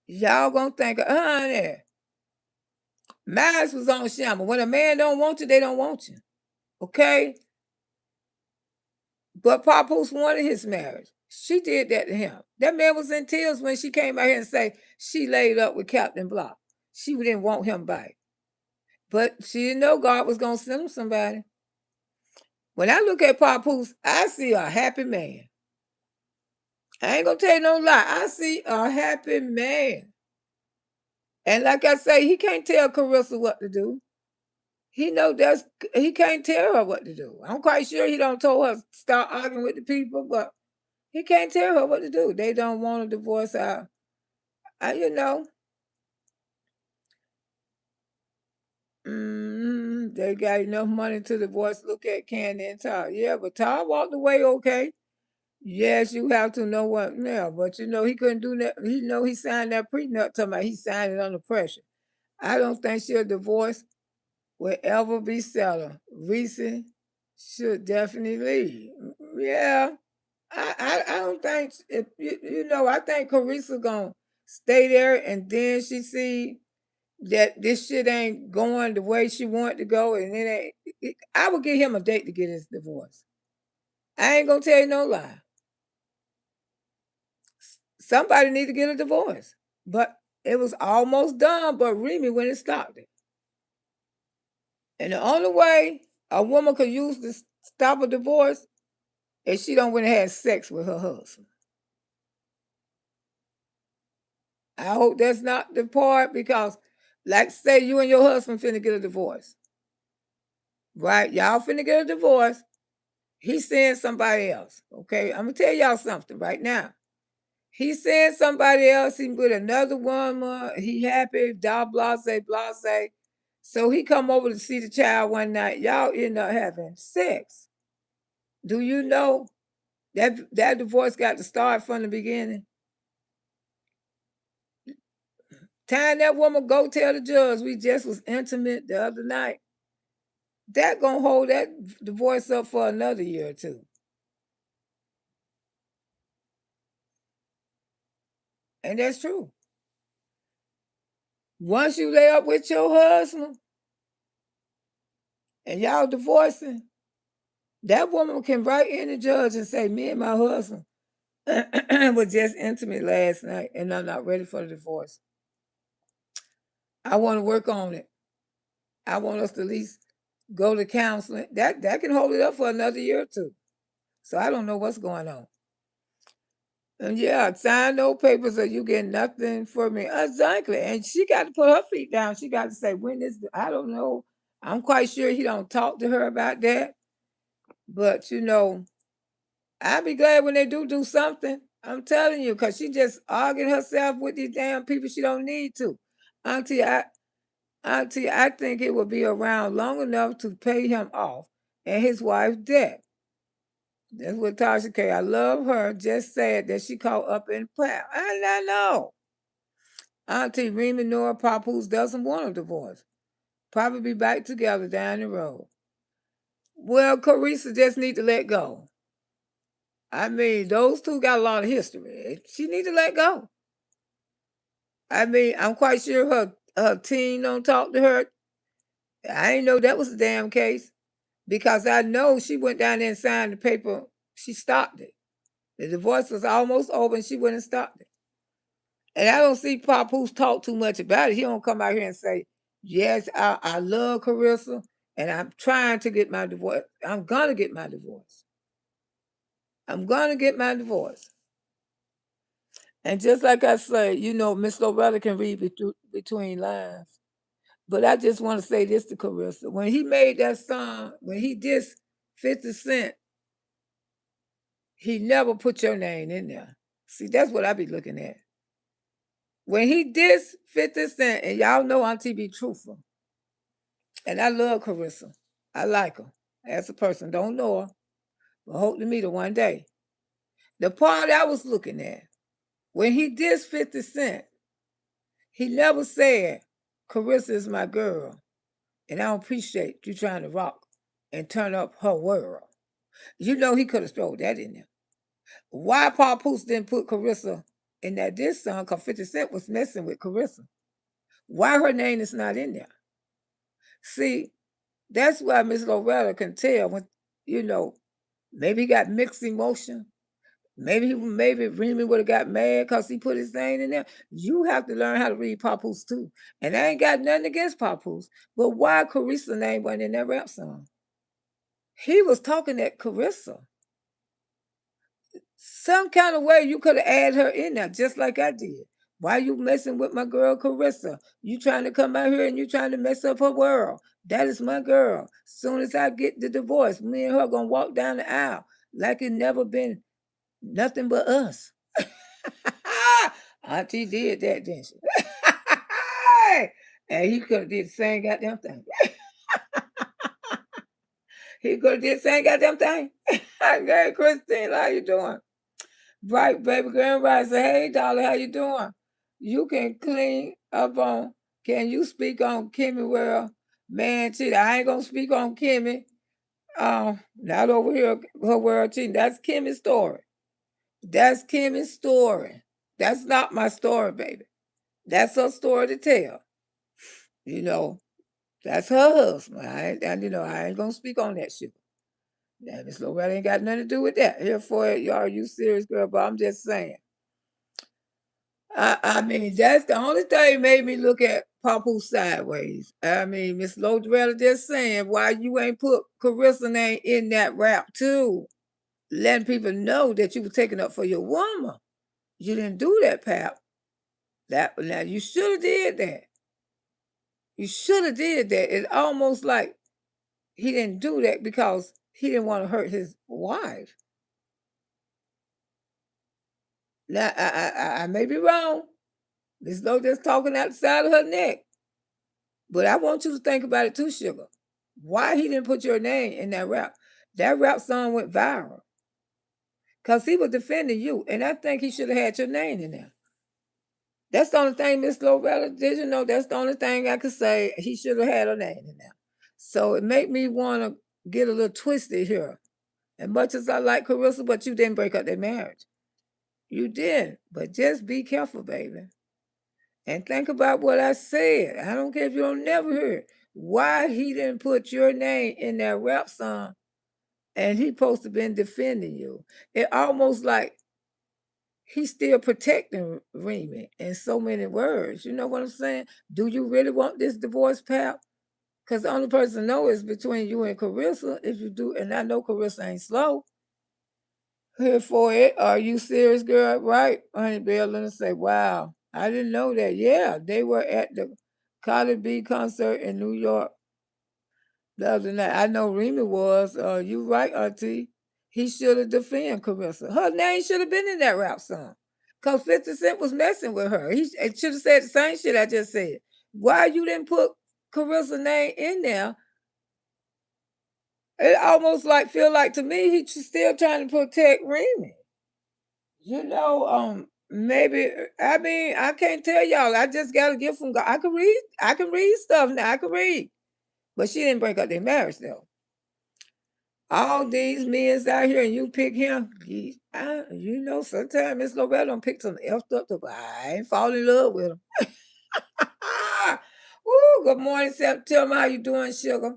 y'all gonna think, honey, marriage was on shambles. When a man don't want you, they don't want you. Okay? But Papoose wanted his marriage. She did that to him. That man was in tears when she came out here and say she laid up with Captain Block. She didn't want him back. But she didn't know God was gonna send him somebody. When I look at Papoose, I see a happy man. I ain't gonna tell you no lie. I see a happy man. And like I say, he can't tell Carissa what to do. He can't tell her what to do. I'm quite sure he don't told her start arguing with the people, but he can't tell her what to do. They don't want a divorce out. You know, they got enough money to divorce. Look at Candy and Todd. Yeah, but Todd walked away okay. Yes, you have to know what. Yeah, but he couldn't do that. He signed that prenup. Talking about he signed it under pressure. I don't think she'll divorce will ever be settled. Reese should definitely leave. Yeah, I don't think if I think Carissa gonna stay there, and then she see that this shit ain't going the way she want to go, and it ain't. I would give him a date to get his divorce. I ain't gonna tell you no lie. Somebody need to get a divorce, but it was almost done. But Remy when it stopped it, and the only way a woman could use to stop a divorce is she don't went and had sex with her husband. I hope that's not the part because, like, say you and your husband finna get a divorce, right? Y'all finna get a divorce. He's seeing somebody else. Okay, I'm gonna tell y'all something right now. He's seeing somebody else. He with another woman. He happy. Da blase blase. So he come over to see the child one night. Y'all end up having sex. Do you know that divorce got to start from the beginning? Time that woman go tell the judge we just was intimate the other night. That gonna hold that divorce up for another year or two. And that's true. Once you lay up with your husband and y'all divorcing, That woman can write in the judge and say, me and my husband was just intimate last night and I'm not ready for the divorce. I want to work on it. I want us to at least go to counseling. That can hold it up for another year or two. So I don't know what's going on. And yeah, sign those papers or you get nothing for me. Exactly. And she got to put her feet down. She got to say, when is I don't know. I'm quite sure he don't talk to her about that. But I'd be glad when they do something. I'm telling you, because she just arguing herself with these damn people she don't need to. Auntie, I think it will be around long enough to pay him off and his wife's debt. That's what Tasha K. I love her. Just said that she caught up in plan. I know. Auntie Remy Nora Papoose doesn't want a divorce. Probably be back together down the road. Well, Carissa just need to let go. I mean, those two got a lot of history. She need to let go. I mean, I'm quite sure her team don't talk to her. I didn't know that was a damn case because I know she went down there and signed the paper. She stopped it. The divorce was almost over and she went and stopped it. And I don't see Papoose talk too much about it. He don't come out here and say, yes, I love Carissa and I'm trying to get my divorce. I'm going to get my divorce. I'm going to get my divorce. And just like I say, Miss Loretta can read between lines. But I just want to say this to Carissa. When he made that song, when he dissed 50 Cent, he never put your name in there. See, that's what I be looking at. When he dissed 50 Cent, and y'all know Auntie be truthful, and I love Carissa. I like her as a person. Don't know her, but hope to meet her one day. The part I was looking at, when he dissed 50 Cent, he never said, Carissa is my girl, and I don't appreciate you trying to rock and turn up her world. He could have thrown that in there. Why Papoose didn't put Carissa in that diss song? Because 50 Cent was messing with Carissa. Why her name is not in there? See, that's why Miss Loretta can tell when, maybe he got mixed emotion. Maybe Remy would have got mad because he put his name in there. You have to learn how to read Papoose too. And I ain't got nothing against Papoose. But why Carissa's name wasn't in that rap song? He was talking at Carissa. Some kind of way you could have added her in there, just like I did. Why you messing with my girl Carissa? You trying to come out here and you trying to mess up her world. That is my girl. Soon as I get the divorce, me and her gonna walk down the aisle like it never been nothing but us. Auntie did that, didn't she? And he could have did the same goddamn thing. He could have did the same goddamn thing. Hey, Christine, how you doing? Right, baby girl, right. Say, hey, darling, how you doing? You can clean up on. Can you speak on Kimmy World? Man, cheat. I ain't gonna speak on Kimmy. Not over here. Her world cheating. That's Kimmy's story. That's Kimmy's story. That's not my story, baby. That's her story to tell. You know, that's her husband. I ain't gonna speak on that shit. Now, Miss Loretta ain't got nothing to do with that. Here for it, y'all. You serious, girl? But I'm just saying. I mean, that's the only thing made me look at Papoose sideways. I mean, Miss Loretta just saying why you ain't put Carissa name in that rap too, letting people know that you were taking up for your woman. You didn't do that, pal. That now you should have did that. You should have did that. It's almost like he didn't do that because he didn't want to hurt his wife. Now I may be wrong. Miss Lowe just talking out the side of her neck. But I want you to think about it too, Sugar. Why he didn't put your name in that rap? That rap song went viral. Because he was defending you. And I think he should have had your name in there. That's the only thing, Miss Loretta, did you know that's the only thing I could say. He should have had her name in there. So it made me want to get a little twisted here. As much as I like Carissa, but you didn't break up their marriage. You did. But just be careful, baby. And think about what I said. I don't care if you don't never hear it. Why he didn't put your name in that rap song and he supposed to been defending you. It almost like he's still protecting Remy in so many words. You know what I'm saying? Do you really want this divorce, pal? Because the only person know is between you and Carissa. If you do, and I know Carissa ain't slow. Here for it. Are you serious, girl? Right? Honey Bear, let us say, wow, I didn't know that. Yeah, they were at the Cardi B concert in New York the other night. I know Remy was. You right, Auntie. He should have defended Carissa. Her name should have been in that rap song. Because 50 Cent was messing with her. He should have said the same shit I just said. Why you didn't put Carissa's name in there? It almost like feel like to me he's still trying to protect Remy. You know, maybe I mean I can't tell y'all. I just got a gift from God. I can read. I can read stuff now. I can read, but she didn't break up their marriage though. All these men's out here, and you pick him. You know, sometimes Miss Loretta don't pick some effed up. But I ain't fall in love with him. Woo, good morning, September. How you doing, sugar?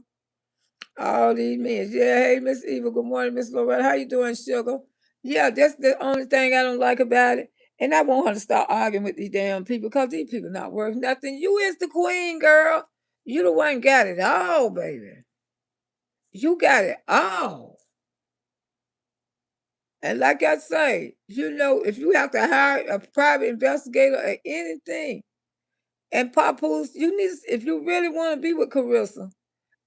All these men. Yeah, hey, Miss Eva. Good morning, Miss Loretta. How you doing, sugar? Yeah, that's the only thing I don't like about it. And I want her to start arguing with these damn people because these people not worth nothing. You is the queen, girl. You the one got it all, baby. You got it all. And like I say, you know, if you have to hire a private investigator or anything, and Papoose, you need if you really want to be with Carissa,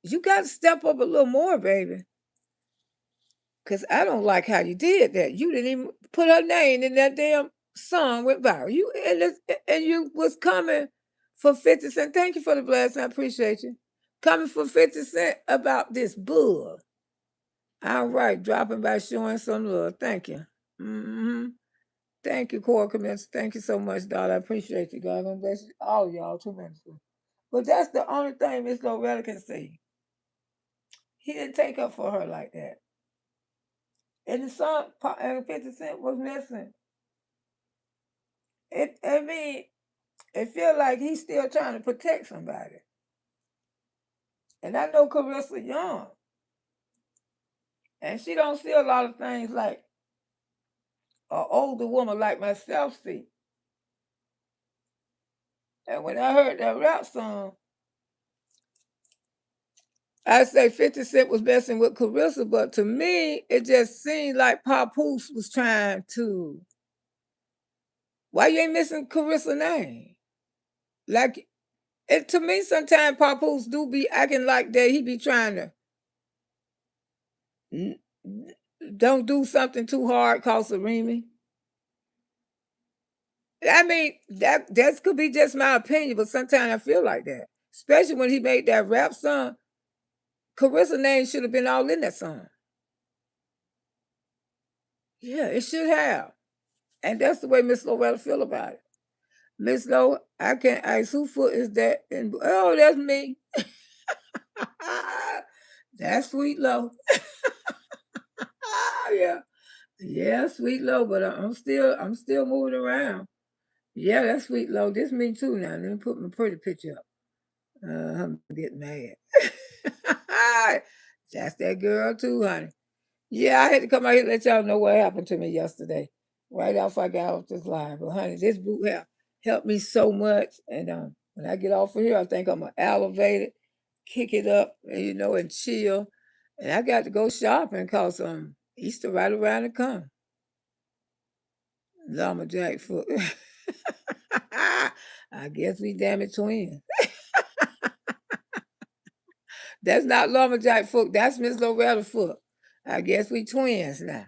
you got to step up a little more, baby. Cause I don't like how you did that. You didn't even put her name in that damn song went viral. And you was coming for 50 Cent. Thank you for the blessing. I appreciate you. Coming for 50 Cent about this bull. All right, dropping by showing some love. Thank you. Mm-hmm. Thank you, Core Comments. Thank you so much, daughter. I appreciate you. God gonna bless all of y'all tremendously. But that's the only thing Miss Loretta can say. He didn't take up for her like that. And the song 50 Cent was missing. I mean, it feel like he's still trying to protect somebody. And I know Carissa young. And she don't see a lot of things like an older woman like myself see. And when I heard that rap song, I say 50 Cent was messing with Carissa, but to me, it just seemed like Papoose was trying to. Why you ain't missing Carissa's name? Like, it to me, sometimes Papoose do be acting like that. He be trying to don't do something too hard, cause of Remy. I mean, that could be just my opinion, but sometimes I feel like that. Especially when he made that rap song. Carissa's name should have been all in that song. Yeah, it should have. And that's the way Miss Loretta feel about it. Miss Lowe, I can't ask who foot is that? And oh, that's me. That's Sweet Low. Yeah. Yeah, Sweet Low, but I'm still moving around. Yeah, that's Sweet Low. This me too now. Let me put my pretty picture up. I'm getting mad. That's that girl too, honey. Yeah, I had to come out here and let y'all know what happened to me yesterday. Right after I got off this line. But honey, this boot helped me so much. And when I get off of here, I think I'm gonna elevate it, kick it up, and chill. And I got to go shopping because Easter right around the corner. Lumberjack foot. I guess we damn it twins. That's not lumberjack foot. That's Miss Loretta foot. I guess we twins now.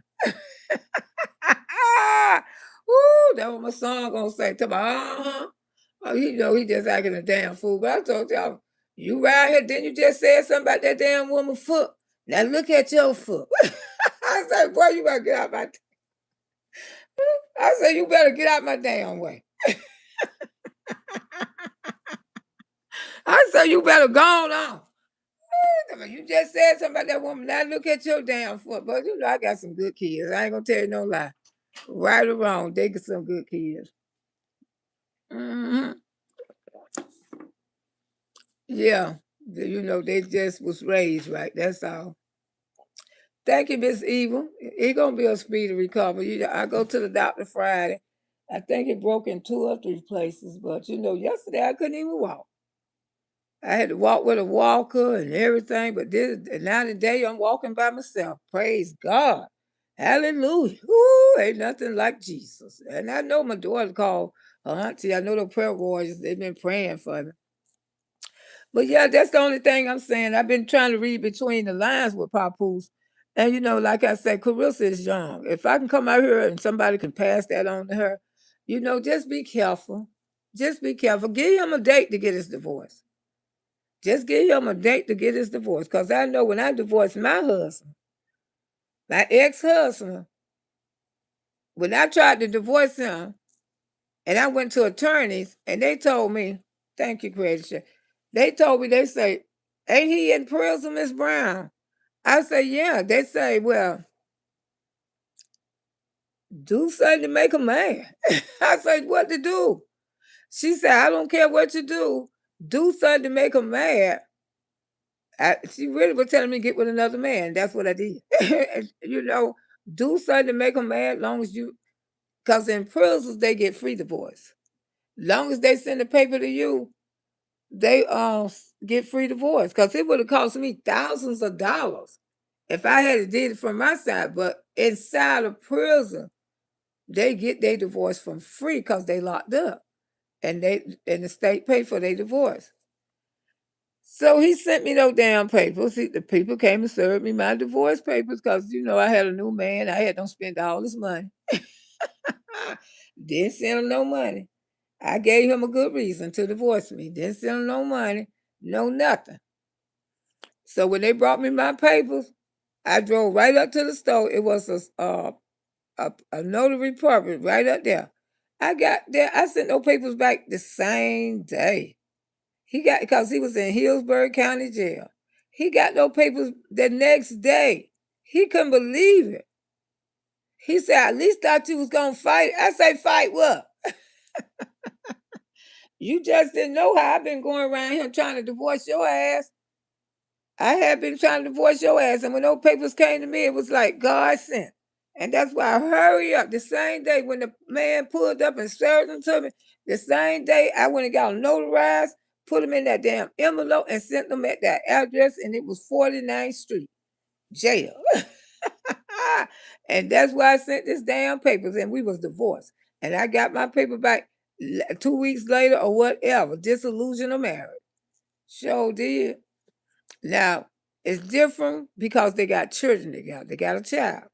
Woo, that what my son gonna say. Tell me, uh-huh. Oh, he just acting a damn fool. But I told y'all, you right here, didn't you just say something about that damn woman foot? Now look at your foot. I said, boy, you better get out my I said, you better get out my damn way. I said, you better go on. You just said something about that woman. Now look at your damn foot. But I got some good kids. I ain't gonna tell you no lie. Right or wrong, they get some good kids. Hmm. Yeah. They just was raised right. That's all. Thank you, Miss Eva. It's gonna be a speedy recovery. I go to the doctor Friday. I think it broke in 2 or 3 places, but yesterday I couldn't even walk. I had to walk with a walker and everything, but now today I'm walking by myself. Praise God. Hallelujah. Ooh, ain't nothing like Jesus. And I know my daughter called her auntie. I know the prayer warriors, they've been praying for me. But yeah, that's the only thing I'm saying. I've been trying to read between the lines with Papoose. And like I said, Carissa is young. If I can come out here and somebody can pass that on to her, just be careful. Just be careful. Give him a date to get his divorce. Just give him a date to get his divorce. Because I know when I divorced my husband, my ex-husband, when I tried to divorce him, and I went to attorneys, and they told me, thank you, Creator. They told me, they say, ain't he in prison, Miss Brown? I say, yeah. They say, well, do something to make him mad. I said, what to do? She said, I don't care what you do. Do something to make him mad. She really was telling me to get with another man. That's what I did. Do something to make him mad long as you, because in prisons, they get free divorce. Long as they send the paper to you, they get free divorce. Because it would have cost me thousands of dollars if I had did it from my side. But inside of prison, they get their divorce from free because they locked up. And the state paid for their divorce. So he sent me those damn papers. The people came and served me my divorce papers because, I had a new man. I had to spend all this money. Didn't send him no money. I gave him a good reason to divorce me. Didn't send him no money, no nothing. So when they brought me my papers, I drove right up to the store. It was a notary public right up there. I got there. I sent no papers back the same day. Because he was in Hillsborough County Jail. He got no papers the next day. He couldn't believe it. He said, I at least thought you was going to fight. I say, fight what? You just didn't know how I've been going around here trying to divorce your ass. I had been trying to divorce your ass. And when those papers came to me, it was like God sent. And that's why I hurry up. The same day when the man pulled up and served them to me, the same day I went and got them notarized, put them in that damn envelope and sent them at that address, and it was 49th Street jail. And that's why I sent this damn papers, and we was divorced. And I got my paper back 2 weeks later or whatever, disillusion of marriage. Sure did. Now, it's different because they got children together. They got a child.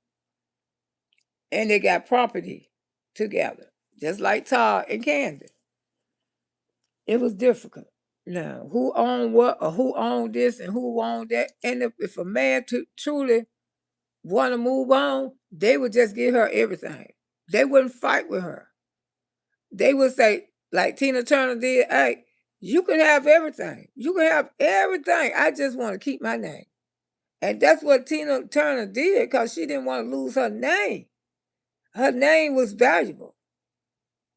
And they got property together, just like Todd and Candy. It was difficult. Now, who owned what or who owned this and who owned that? And if a man truly want to move on, they would just give her everything. They wouldn't fight with her. They would say, like Tina Turner did, hey, you can have everything. You can have everything. I just want to keep my name. And that's what Tina Turner did because she didn't want to lose her name. Her name was valuable,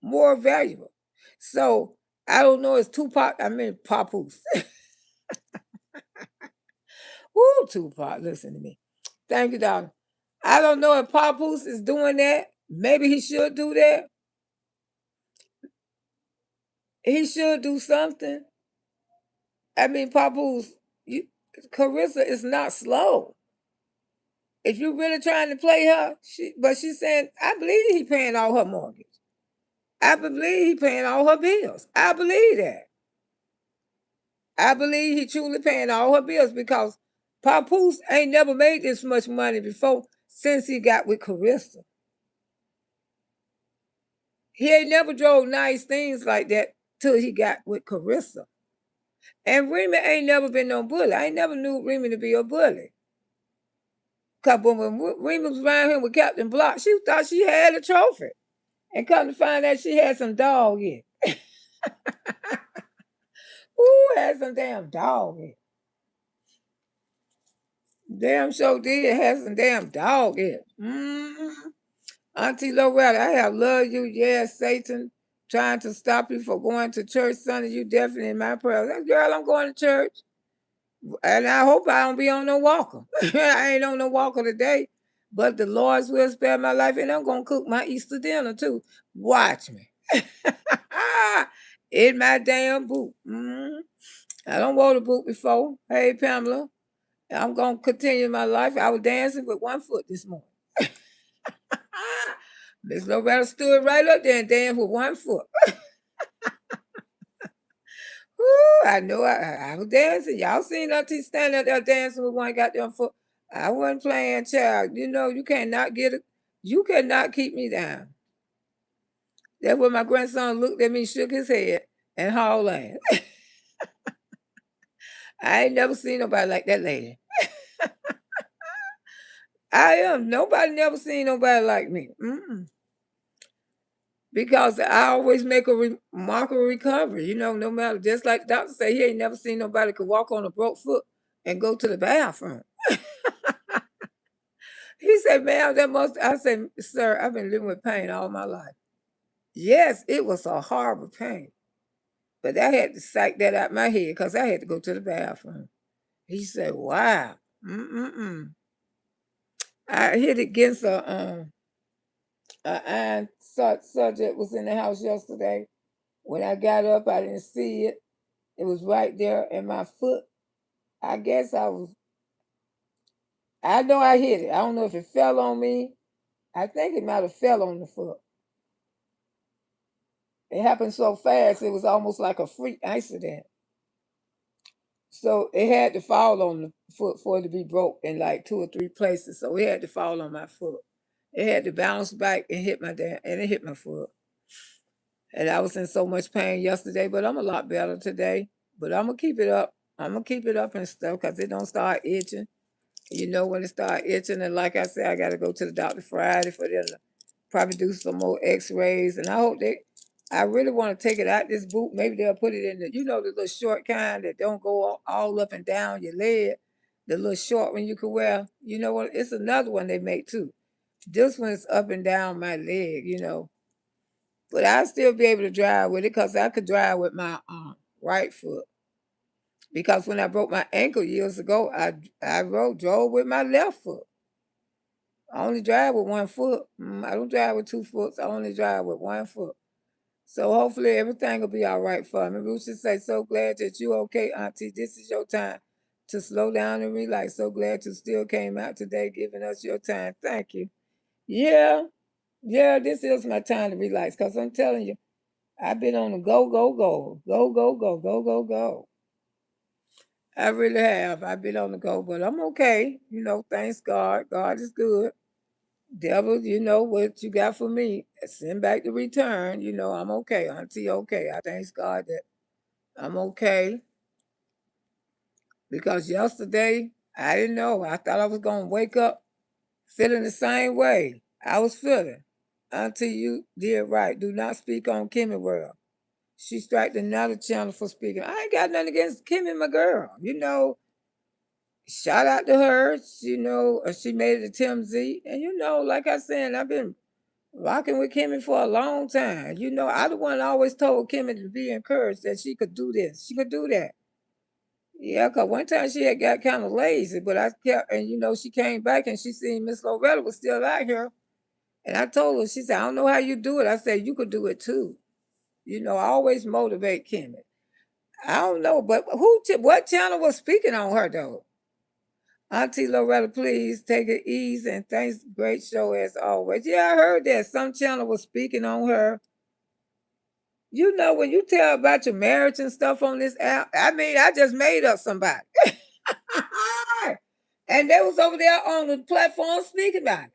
more valuable. So I don't know, it's Tupac, Papoose. Woo, Tupac, listen to me. Thank you, darling. I don't know if Papoose is doing that. Maybe he should do that. He should do something. Papoose, Carissa is not slow. If you're really trying to play her, but she's saying, I believe he paying all her mortgage. I believe he paying all her bills. I believe that. I believe he truly paying all her bills because Papoose ain't never made this much money before since he got with Carissa. He ain't never drove nice things like that till he got with Carissa. And Remy ain't never been no bully. I ain't never knew Remy to be a bully. Cause when Remy was around here with Captain Block, she thought she had a trophy. And come to find out she had some dog in it. Ooh, had some damn dog in it. Damn sure did have some damn dog in it. Mm-hmm. Auntie Loretta, I have loved you. Yes, Satan trying to stop you from going to church Sunday. You definitely in my prayers. Girl, I'm going to church. And I hope I don't be on no walker. I ain't on no walker today. But the Lord's will spare my life, and I'm gonna cook my Easter dinner too. Watch me. In my damn boot. I don't wore the boot before. Hey Pamela, I'm gonna continue my life. I was dancing with one foot this morning. Miss Loretta stood right up there and danced with one foot. Woo, I know I was dancing. Y'all seen Auntie standing up there dancing with one goddamn foot. I wasn't playing, child. You know, you cannot get it. You cannot keep me down. That's when my grandson looked at me, shook his head, and hauled ass. I ain't never seen nobody like that lady. I am. Nobody never seen nobody like me. Because I always make a remarkable recovery, you know, no matter, just like the doctor say, he ain't never seen nobody could walk on a broke foot and go to the bathroom. He said, ma'am, that must, I said, sir, I've been living with pain all my life. Yes, it was a horrible pain. But I had to psych that out my head because I had to go to the bathroom. He said, wow. I hit against a iron subject was in the house yesterday. When I got up, I didn't see it. It was right there in my foot. I guess I know I hit it. I don't know if it fell on me. I think it might have fell on the foot. It happened so fast, it was almost like a freak accident. So it had to fall on the foot for it to be broke in like 2 or 3 places. So it had to fall on my foot. It had to bounce back and hit and it hit my foot. And I was in so much pain yesterday, but I'm a lot better today. But I'm gonna keep it up. I'm gonna keep it up and stuff because it don't start itching. You know when it start itching, and like I said, I got to go to the doctor Friday for them to probably do some more X-rays. And I hope I really want to take it out this boot. Maybe they'll put it in the, the little short kind that don't go all up and down your leg. The little short one you can wear. You know what? It's another one they make too. This one's up and down my leg. But I'll still be able to drive with it because I could drive with my right foot. Because when I broke my ankle years ago, I drove with my left foot. I only drive with one foot. I don't drive with 2 foot. I only drive with one foot. So hopefully everything will be all right for me. Ruth should say, so glad that you okay, Auntie. This is your time to slow down and relax. So glad you still came out today giving us your time. Thank you. Yeah, this is my time to relax because I'm telling you, I've been on the go, go, go. Go, go, go, go, go, go. I really have. I've been on the go, but I'm okay. Thanks God. God is good. Devil, you know what you got for me. Send back the return. I'm okay. Auntie, okay. I thank God that I'm okay. Because yesterday, I didn't know. I thought I was going to wake up feeling the same way I was feeling. Auntie, you did right. Do not speak on Kimmy World. She striked another channel for speaking. I ain't got nothing against Kimmy, my girl. Shout out to her. She made it to TMZ. And like I said, I've been rocking with Kimmy for a long time. I the one always told Kimmy to be encouraged that she could do this. She could do that. Yeah, because one time she had got kind of lazy, but I kept, and she came back and she seen Miss Loretta was still out here. And I told her, she said, I don't know how you do it. I said, you could do it too. I always motivate Kimmy. I don't know, but what channel was speaking on her though? Auntie Loretta, please take it easy and thanks. Great show as always. Yeah, I heard that some channel was speaking on her. When you tell about your marriage and stuff on this app, I mean, I just made up somebody. And they was over there on the platform speaking about it.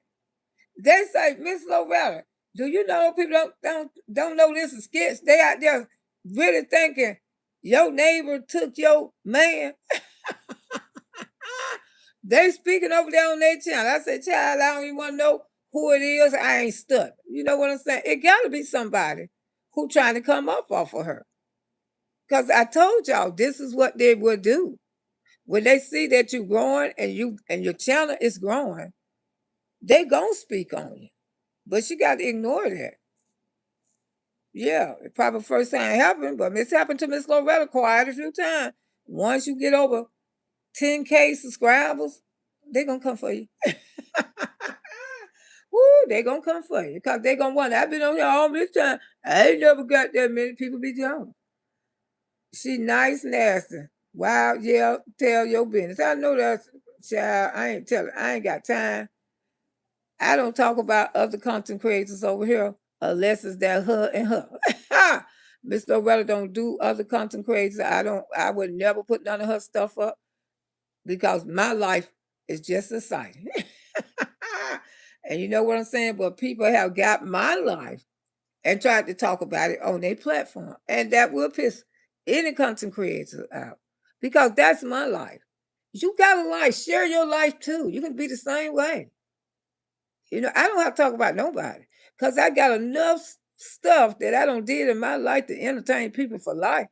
They say, Miss Loretta, do you know people don't know this is sketch? They out there really thinking your neighbor took your man. They speaking over there on their channel. I said, child, I don't even want to know who it is. I ain't stuck. You know what I'm saying? It got to be somebody who trying to come up off of her. Because I told y'all this is what they will do. When they see that you're growing and your channel is growing, they gonna speak on you. But you got to ignore that. Yeah, it probably first time it happened, but it's happened to Miss Loretta quite a few times. Once you get over 10K subscribers, they gonna come for you. Woo, they gonna come for you because they gonna wonder. I've been on here all this time. I ain't never got that many people be down. She nice, nasty. Wild, yeah, tell your business. I know that's child. I ain't telling. I ain't got time. I don't talk about other content creators over here unless it's that her and her. Miss Loretta don't do other content creators. I would never put none of her stuff up because my life is just exciting. And you know what I'm saying? But people have got my life and tried to talk about it on their platform. And that will piss any content creator out. Because that's my life. You got a life, share your life too. You can be the same way. You know, I don't have to talk about nobody. Because I got enough stuff that I don't did in my life to entertain people for life.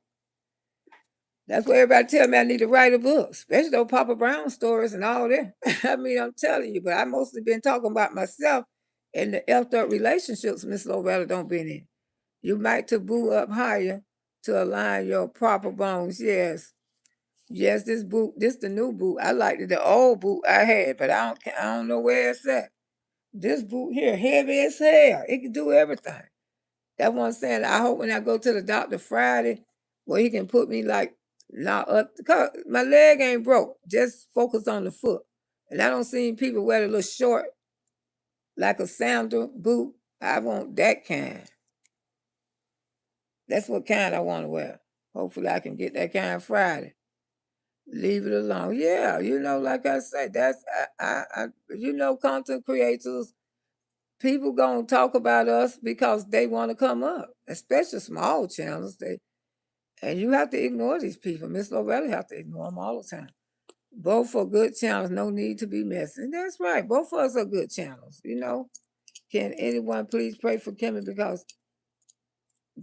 That's why everybody tell me I need to write a book, especially those Papa Brown stories and all that. I mean, I'm telling you, but I mostly been talking about myself and the effed up relationships Miss Loretta don't been in. You might taboo up higher to align your proper bones. Yes. Yes, this boot, this the new boot. I liked the old boot I had, but I don't know where it's at. This boot here, heavy as hell. It can do everything. That's what I'm saying. I hope when I go to the doctor Friday, where he can put me like not up. Cause my leg ain't broke. Just focus on the foot. And I don't see people wear a little short, like a sandal boot. I want that kind. That's what kind I want to wear. Hopefully I can get that kind Friday. Leave it alone. Yeah, you know, like I said, that's you know, content creators, people gonna talk about us because they want to come up, especially small channels. And you have to ignore these people. Miss Loretta have to ignore them all the time. Both are good channels, no need to be messy. And that's right. Both of us are good channels, you know. Can anyone please pray for Kimmy because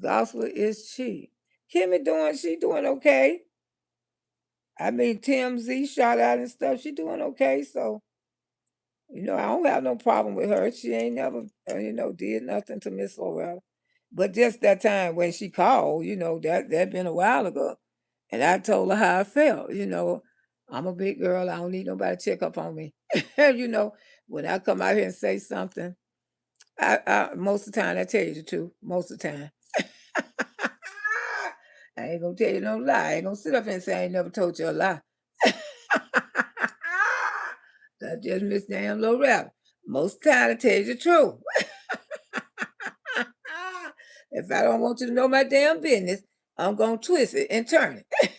gospel is cheap. She doing okay. I mean, TMZ shout out and stuff. She doing okay. So, you know, I don't have no problem with her. She ain't never, you know, did nothing to Miss Loretta. But just that time when she called, you know, that been a while ago. And I told her how I felt. You know, I'm a big girl. I don't need nobody to check up on me. You know, when I come out here and say something, I most of the time I tell you the truth. Most of the time. I ain't gonna tell you no lie. I ain't gonna sit up and say I ain't never told you a lie. That's just Miss Damn Loretta. Most of the time I tell you the truth. If I don't want you to know my damn business, I'm gonna twist it and turn it.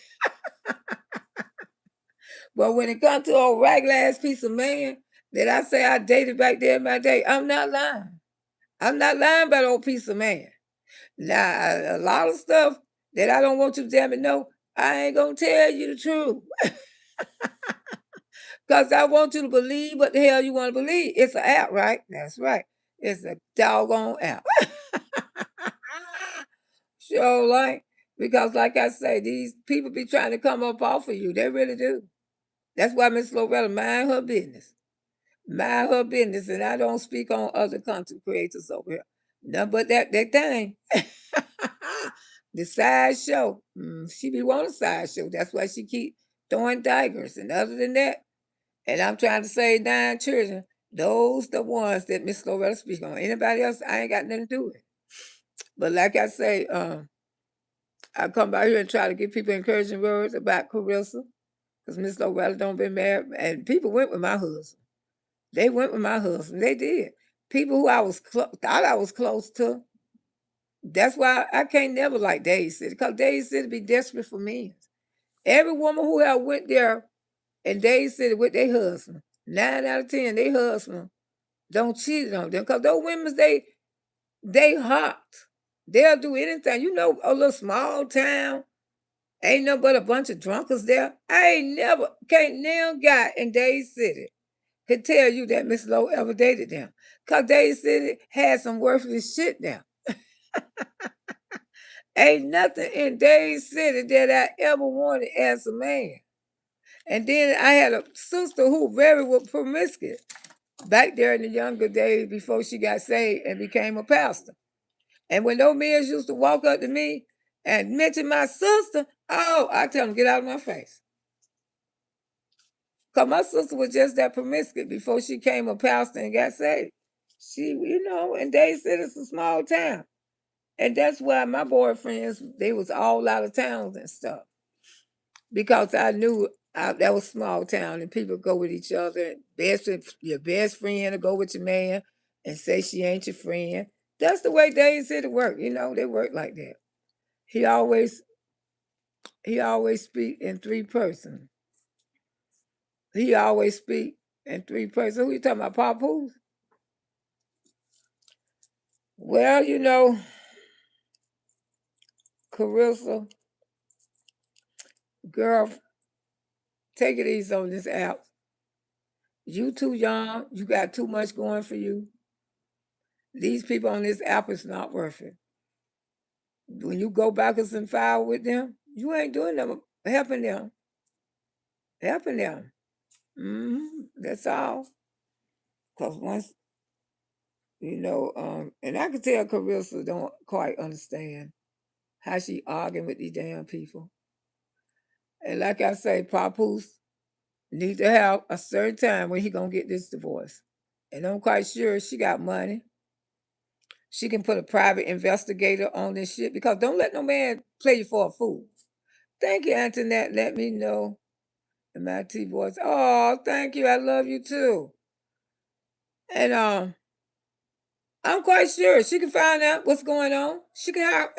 But when it comes to old ragged ass piece of man that I say I dated back there in my day, I'm not lying. I'm not lying about old piece of man. Now, a lot of stuff that I don't want you to damn it know, I ain't gonna tell you the truth. Because I want you to believe what the hell you want to believe. It's an app, right? That's right. It's a doggone app. Sure, like, because like I say, these people be trying to come up off of you. They really do. That's why Miss Loretta mind her business. Mind her business, and I don't speak on other content creators over here. No, but that thing. The side show. She be wanting a side show. That's why she keep throwing daggers. And other than that, and I'm trying to save 9 children. Those the ones that Miss Loretta speak on. Anybody else, I ain't got nothing to do with. But like I say, I come by here and try to give people encouraging words about Carissa. Because Miss Loretta don't been married. And people went with my husband. They went with my husband. They did. People who I was thought I was close to. That's why I can't never like Days City. Because Days City be desperate for men. Every woman who have went there in Days City with their husband, 9 out of 10, their husband don't cheat on them. Because those women, they hot. They'll do anything. You know, a little small town, ain't no but a bunch of drunkards there. Can't nail guy in Days City could tell you that Miss Lowe ever dated them. Because Days City had some worthless shit there. Ain't nothing in Days City that I ever wanted as a man. And then I had a sister who very promiscuous back there in the younger days before she got saved and became a pastor. And when those men used to walk up to me and mention my sister, oh, I tell them, get out of my face. Because my sister was just that promiscuous before she came a pastor and got saved. She, and they said it's a small town. And that's why my boyfriends, they was all out of towns and stuff. Because I knew that was small town and people go with each other. Your best friend will go with your man and say she ain't your friend. That's the way they said it work. They work like that. He always speak in three person. He always speak in three person. Who you talking about, Papoose? Well, Carissa, girl, take it easy on this app. You too young. You got too much going for you. These people on this app is not worth it. When you go backwards and forward with them, you ain't doing them, helping them. Helping them. That's all. Because once, and I can tell Carissa don't quite understand how she arguing with these damn people. And like I say, Papoose need to have a certain time when he gonna get this divorce. And I'm quite sure she got money. She can put a private investigator on this shit because don't let no man play you for a fool. Thank you, Antoinette. Let me know. And my T voice. Oh, thank you. I love you too. And I'm quite sure she can find out what's going on. She can have,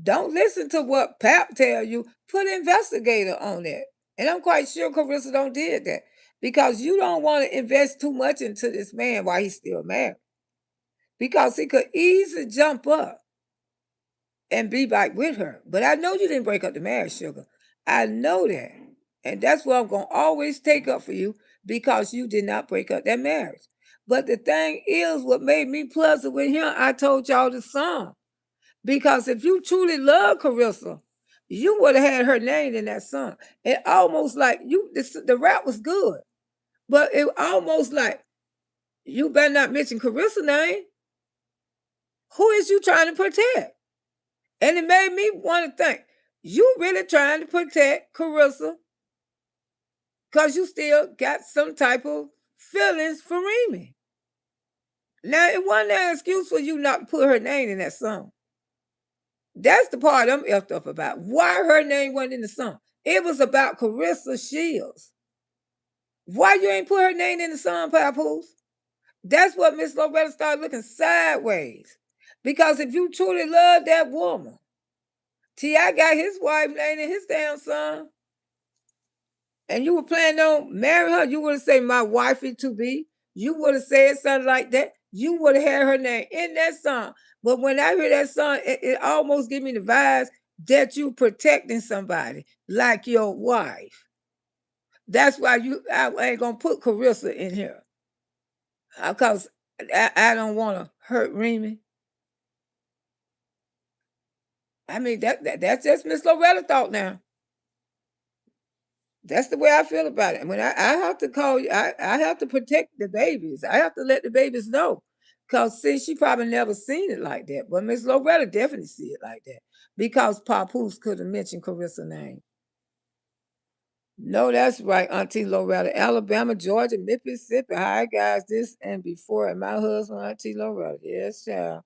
don't listen to what Pap tell you. Put an investigator on it. And I'm quite sure Carissa don't did that. Because you don't want to invest too much into this man while he's still married. Because he could easily jump up and be back with her. But I know you didn't break up the marriage, sugar. I know that. And that's what I'm going to always take up for you because you did not break up that marriage. But the thing is, what made me pleasant with him, I told y'all the song. Because if you truly love Carissa, you would have had her name in that song. It almost like the rap was good, but it almost like you better not mention Carissa's name. Who is you trying to protect? And it made me want to think, you really trying to protect Carissa because you still got some type of feelings for Remy. Now, it wasn't an excuse for you not to put her name in that song. That's the part I'm effed up about. Why her name wasn't in the song? It was about Carissa Shields. Why you ain't put her name in the song, Papoose? That's what Miss Loretta started looking sideways. Because if you truly love that woman, T.I. got his wife name in his damn song. And you were planning on marrying her, you would have said, my wifey to be. You would have said something like that. You would have had her name in that song. But when I hear that song, it almost gives me the vibes that you protecting somebody like your wife. That's why I ain't gonna put Carissa in here. Because I don't want to hurt Remy. I mean, that's just Miss Loretta thought now. That's the way I feel about it. When I have to call you, I have to protect the babies. I have to let the babies know. Because, see, she probably never seen it like that. But Miss Loretta definitely see it like that. Because Papoose could have mentioned Carissa's name. No, that's right, Auntie Loretta. Alabama, Georgia, Mississippi. Hi, guys. This and before. And my husband, Auntie Loretta. Yes, child.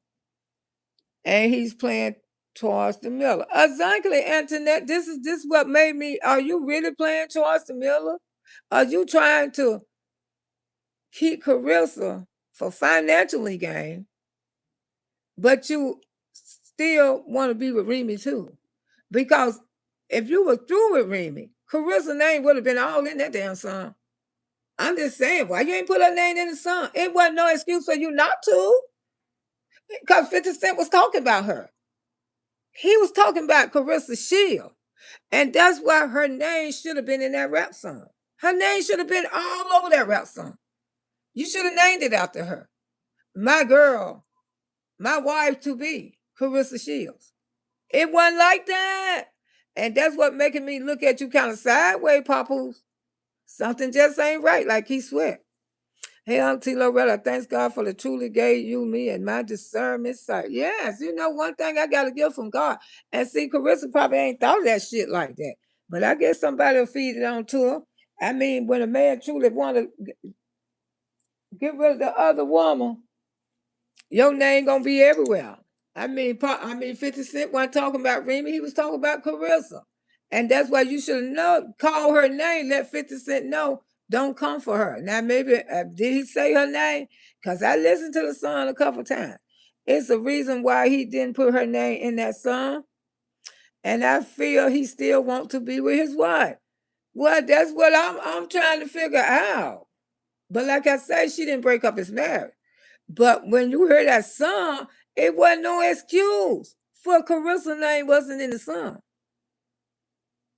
And he's playing Charles the Miller. Exactly, Antoinette. This is what made me. Are you really playing Charles the Miller? Are you trying to keep Carissa for financially gain, but you still want to be with Remy too? Because if you were through with Remy, Carissa's name would have been all in that damn song. I'm just saying, why you ain't put her name in the song? It wasn't no excuse for you not to. Because 50 Cent was talking about her. He was talking about Carissa Shield. And that's why her name should have been in that rap song. Her name should have been all over that rap song. You should have named it after her. My girl, my wife to be, Carissa Shields. It wasn't like that. And that's what making me look at you kind of sideways, Papoose. Something just ain't right, like he sweat. Hey, Auntie Loretta, thanks God for the truly gave you, me, and my discernment sight. Yes, one thing I got to give from God. And see, Carissa probably ain't thought of that shit like that. But I guess somebody will feed it on to her. I mean, when a man truly want to get rid of the other woman, your name gonna be everywhere. I mean, 50 Cent wasn't talking about Remy, he was talking about Carissa. And that's why you should know, call her name, let 50 Cent know, don't come for her. Now, maybe, did he say her name? Because I listened to the song a couple times. It's the reason why he didn't put her name in that song. And I feel he still want to be with his wife. Well, that's what I'm trying to figure out. But like I said, she didn't break up his marriage. But when you hear that song, it wasn't no excuse for Carissa's name wasn't in the song.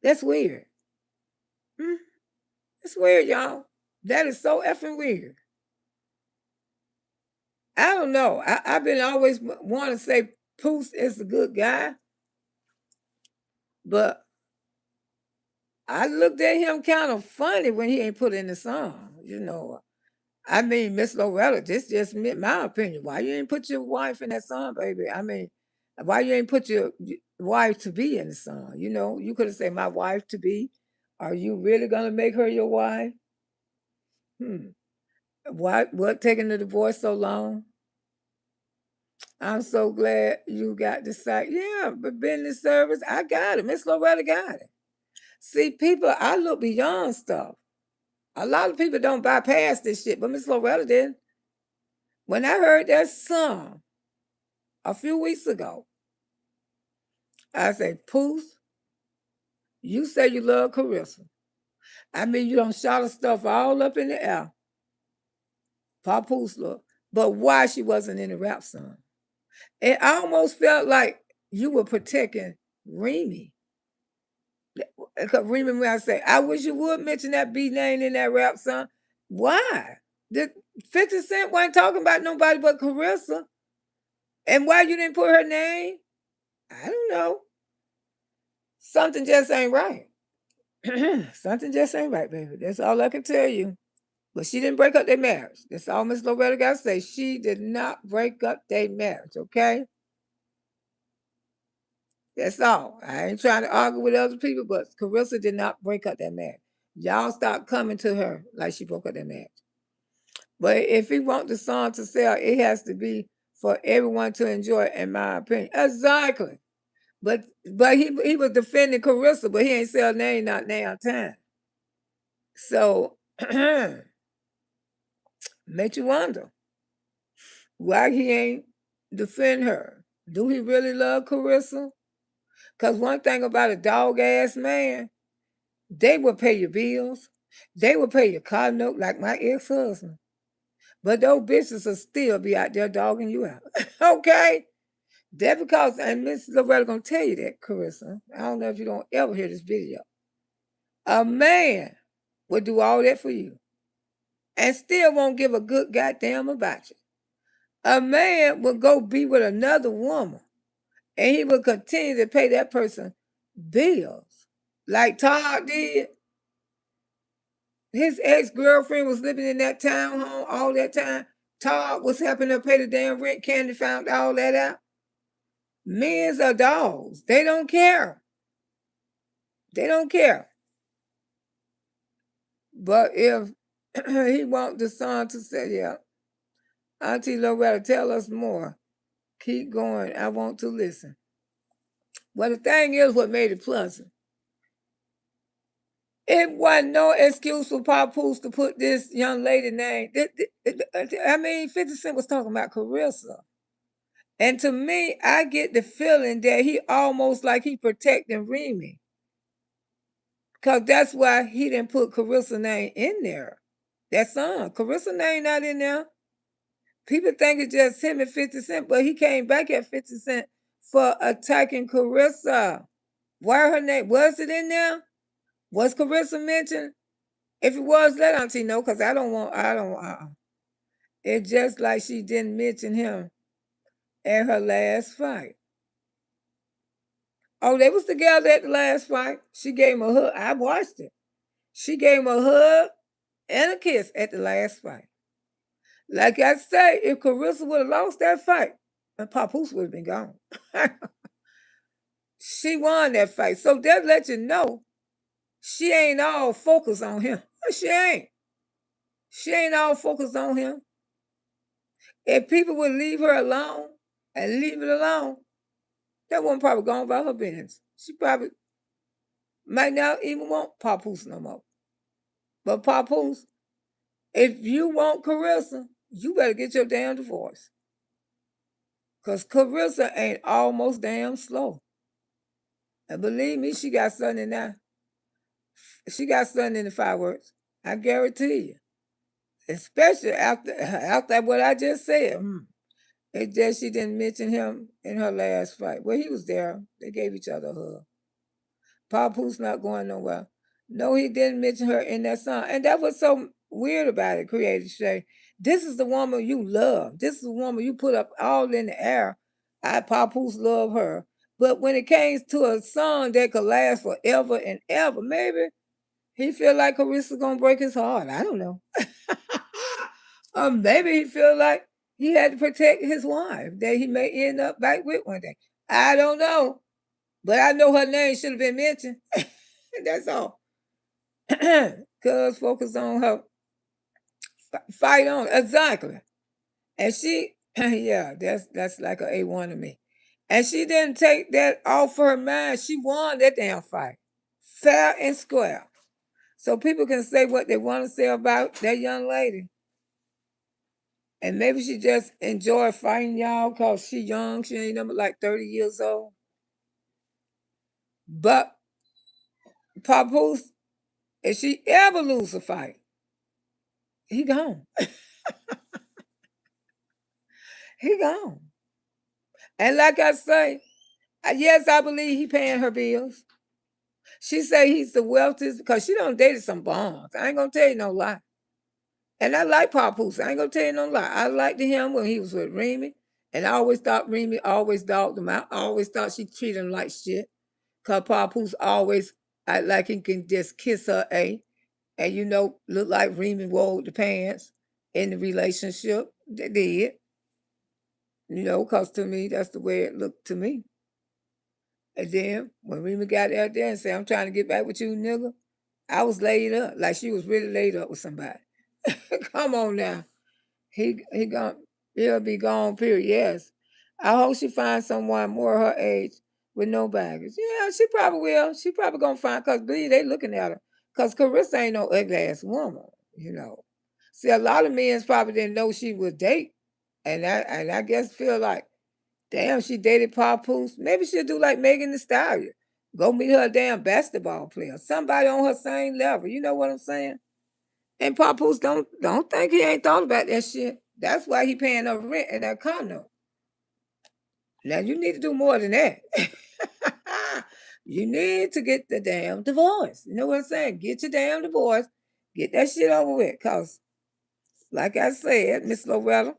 That's weird. It's weird, y'all. That is so effing weird. I don't know. I've been always want to say Poos is a good guy, but I looked at him kind of funny when he ain't put in the song. You know, I mean, Miss Loretta, this just my opinion. Why you ain't put your wife in that song, baby? I mean, why you ain't put your wife to be in the song? You know, you could have said my wife to be. Are you really gonna make her your wife? What taking the divorce so long? I'm so glad you got the site. Yeah, but business service, I got it. Miss Loretta got it. See, people, I look beyond stuff. A lot of people don't bypass this shit, but Miss Loretta did. When I heard that song a few weeks ago, I said, Poof, you say you love Carissa. I mean, you don't shout her stuff all up in the air. Papoose look. But why she wasn't in the rap song? It almost felt like you were protecting Remy. Remy, when I say, I wish you would mention that B name in that rap song. Why? The 50 Cent wasn't talking about nobody but Carissa. And why you didn't put her name? I don't know. Something just ain't right. Something just ain't right, baby. That's all I can tell you. But she didn't break up their marriage. That's all Miss Loretta got to say. She did not break up their marriage, okay? That's all. I ain't trying to argue with other people, but Carissa did not break up that marriage. Y'all stop coming to her like she broke up that marriage. But if he want the song to sell, it has to be for everyone to enjoy, in my opinion. Exactly. But he was defending Carissa, but he ain't sell name not now time. So make you wonder why he ain't defend her. Do he really love Carissa? Because one thing about a dog ass man, they will pay your bills. They will pay your car note like my ex-husband. But those bitches will still be out there dogging you out. Okay? That because, and Miss Loretta gonna tell you that, Carissa. I don't know if you don't ever hear this video. A man would do all that for you and still won't give a good goddamn about you. A man will go be with another woman and he will continue to pay that person bills. Like Todd did. His ex-girlfriend was living in that townhome all that time. Todd was helping her pay the damn rent. Candy found all that out. Men's are dogs. They don't care. They don't care. But if he want the son to say, yeah, Auntie Loretta, tell us more. Keep going. I want to listen. Well, the thing is what made it pleasant. It wasn't no excuse for Papoose to put this young lady name. I mean, 50 Cent was talking about Carissa. And to me, I get the feeling that he almost like he protecting Remy. Because that's why he didn't put Carissa's name in there. That song. Carissa's name not in there. People think it's just him and 50 Cent, but he came back at 50 Cent for attacking Carissa. Why her name? Was it in there? Was Carissa mentioned? If it was, let Auntie know, because I don't. It's just like she didn't mention him at her last fight. Oh, they was together at the last fight. She gave him a hug. I watched it. She gave him a hug and a kiss at the last fight. Like I say, if Carissa would have lost that fight, Papoose would have been gone. She won that fight. So that let you know she ain't all focused on him. But she ain't. She ain't all focused on him. If people would leave her alone and leave it alone, that woman probably gone about her business. She probably might not even want Papoose no more. But Papoose, if you want Carissa, you better get your damn divorce. Because Carissa ain't almost damn slow. And believe me, she got something in there. She got something in the fireworks. I guarantee you. Especially after what I just said. It's just she didn't mention him in her last fight. Well, he was there. They gave each other a hug. Papoose not going nowhere. No, he didn't mention her in that song. And that was so weird about it, Creative Shay. This is the woman you love. This is the woman you put up all in the air. Papoose love her. But when it came to a song that could last forever and ever, maybe he feel like Carissa's gonna break his heart. I don't know. Maybe he feel like he had to protect his wife that he may end up back with one day. I don't know. But I know her name should have been mentioned. That's all. Cuz focus on her fight on. Exactly. And she, yeah, that's like an A1 to me. And she didn't take that off her mind. She won that damn fight. Fair and square. So people can say what they want to say about that young lady. And maybe she just enjoyed fighting y'all because she young. She ain't number like 30 years old. But Papoose, if she ever lose a fight, he gone. He gone. And like I say, yes, I believe he paying her bills. She say he's the wealthiest because she done dated some bombs. I ain't gonna tell you no lie. And I like Papoose. I ain't gonna tell you no lie. I liked him when he was with Remy. And I always thought Remy always dogged him out. I always thought she treated him like shit. Cause Papoose always act like he can just kiss her and look like Remy wore the pants in the relationship. They did. Cause to me, that's the way it looked to me. And then when Remy got out there and said, I'm trying to get back with you, nigga, I was laid up. Like she was really laid up with somebody. Come on now. He'll be gone, period. Yes. I hope she finds someone more her age with no baggage. Yeah, she probably will. She probably gonna find cause believe they looking at her. Cause Carissa ain't no ugly ass woman. See, a lot of men probably didn't know she would date. And I guess feel like, damn, she dated Papoose. Maybe she'll do like Megan Thee Stallion. Go meet her a damn basketball player. Somebody on her same level. You know what I'm saying? And Papoose don't think he ain't thought about that shit. That's why he paying her rent in that condo. Now you need to do more than that. You need to get the damn divorce. You know what I'm saying? Get your damn divorce. Get that shit over with. Cause like I said, Miss Loretta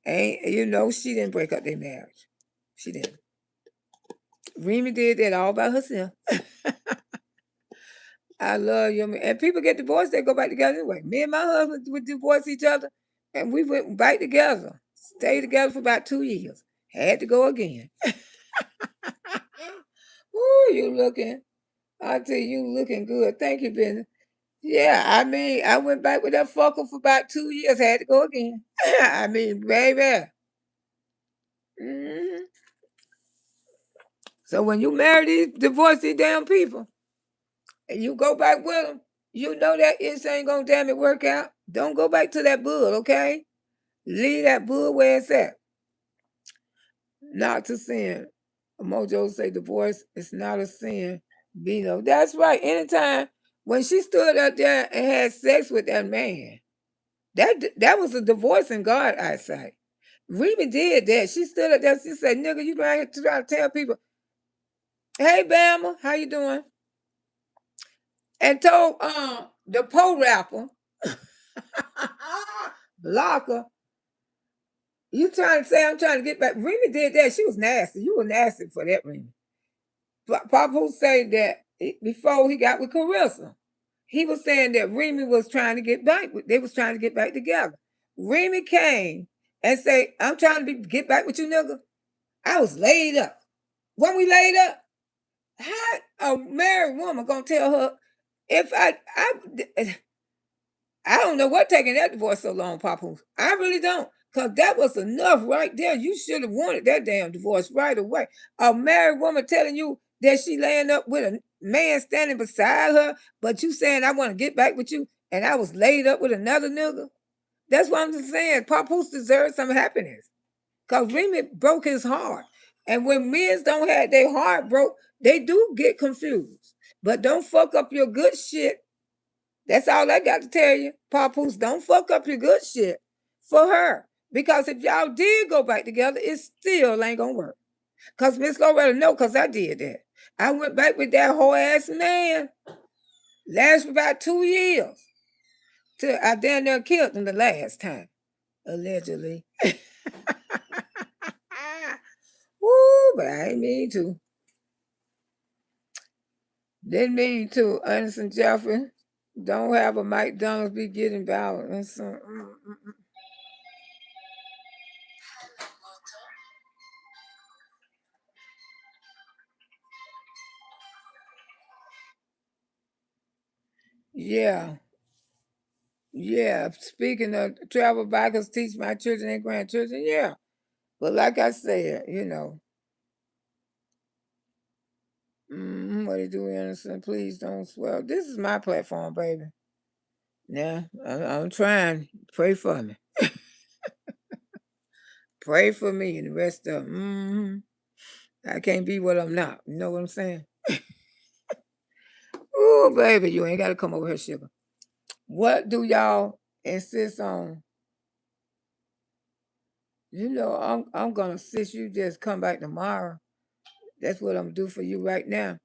she didn't break up their marriage. She didn't. Remy did that all by herself. I love you. And people get divorced, they go back together anyway. Me and my husband would divorce each other, and we went back together. Stayed together for about 2 years. Had to go again. Ooh, you looking. I tell you looking good. Thank you, Ben. Yeah, I mean, I went back with that fucker for about 2 years. Had to go again. I mean, baby. Mhm. So when you marry divorce these damn people, and you go back with them, you know that it ain't gonna damn it work out. Don't go back to that bull, okay? Leave that bull where it's at. Not to sin. Mojo say divorce is not a sin. Bino. That's right. Anytime when she stood up there and had sex with that man, that was a divorce in God, I say. Remy did that. She stood up there. She said, "Nigga, you trying to tell people, hey, Bama, how you doing?" And told the po rapper, Blocker, you trying to say I'm trying to get back? Remy did that. She was nasty. You were nasty for that, Remy. Papa said that before he got with Carissa, he was saying that Remy was trying to get back. They was trying to get back together. Remy came and said, "I'm trying to get back with you, nigga. I was laid up. When we laid up, how a married woman gonna tell her if I I don't know what taking that divorce so long, Papoose. I really don't. Because that was enough right there. You should have wanted that damn divorce right away. A married woman telling you that she laying up with a man standing beside her, but you saying, I want to get back with you, and I was laid up with another nigga. That's what I'm just saying. Papoose deserves some happiness. Because Remy broke his heart. And when men don't have their heart broke, they do get confused. But don't fuck up your good shit. That's all I got to tell you. Papoose, don't fuck up your good shit for her. Because if y'all did go back together, it still ain't gonna work. Because Miss Loretta know, because I did that. I went back with that whole ass man. Lasted about 2 years. Till I damn near killed him the last time. Allegedly. Woo, but I ain't mean to. Didn't mean to, Anderson Jeffrey. Don't have a McDonald's be getting balance. Yeah. Yeah. Speaking of travel bikers teach my children and grandchildren, yeah. But like I said, you know. What do you do, Anderson? Please don't swell. This is my platform, baby. Yeah, I'm trying. Pray for me. Pray for me and the rest of them. I can't be what I'm not. You know what I'm saying? Oh, baby, you ain't got to come over here, sugar. What do y'all insist on? You know, I'm gonna insist you just come back tomorrow. That's what I'm gonna do for you right now.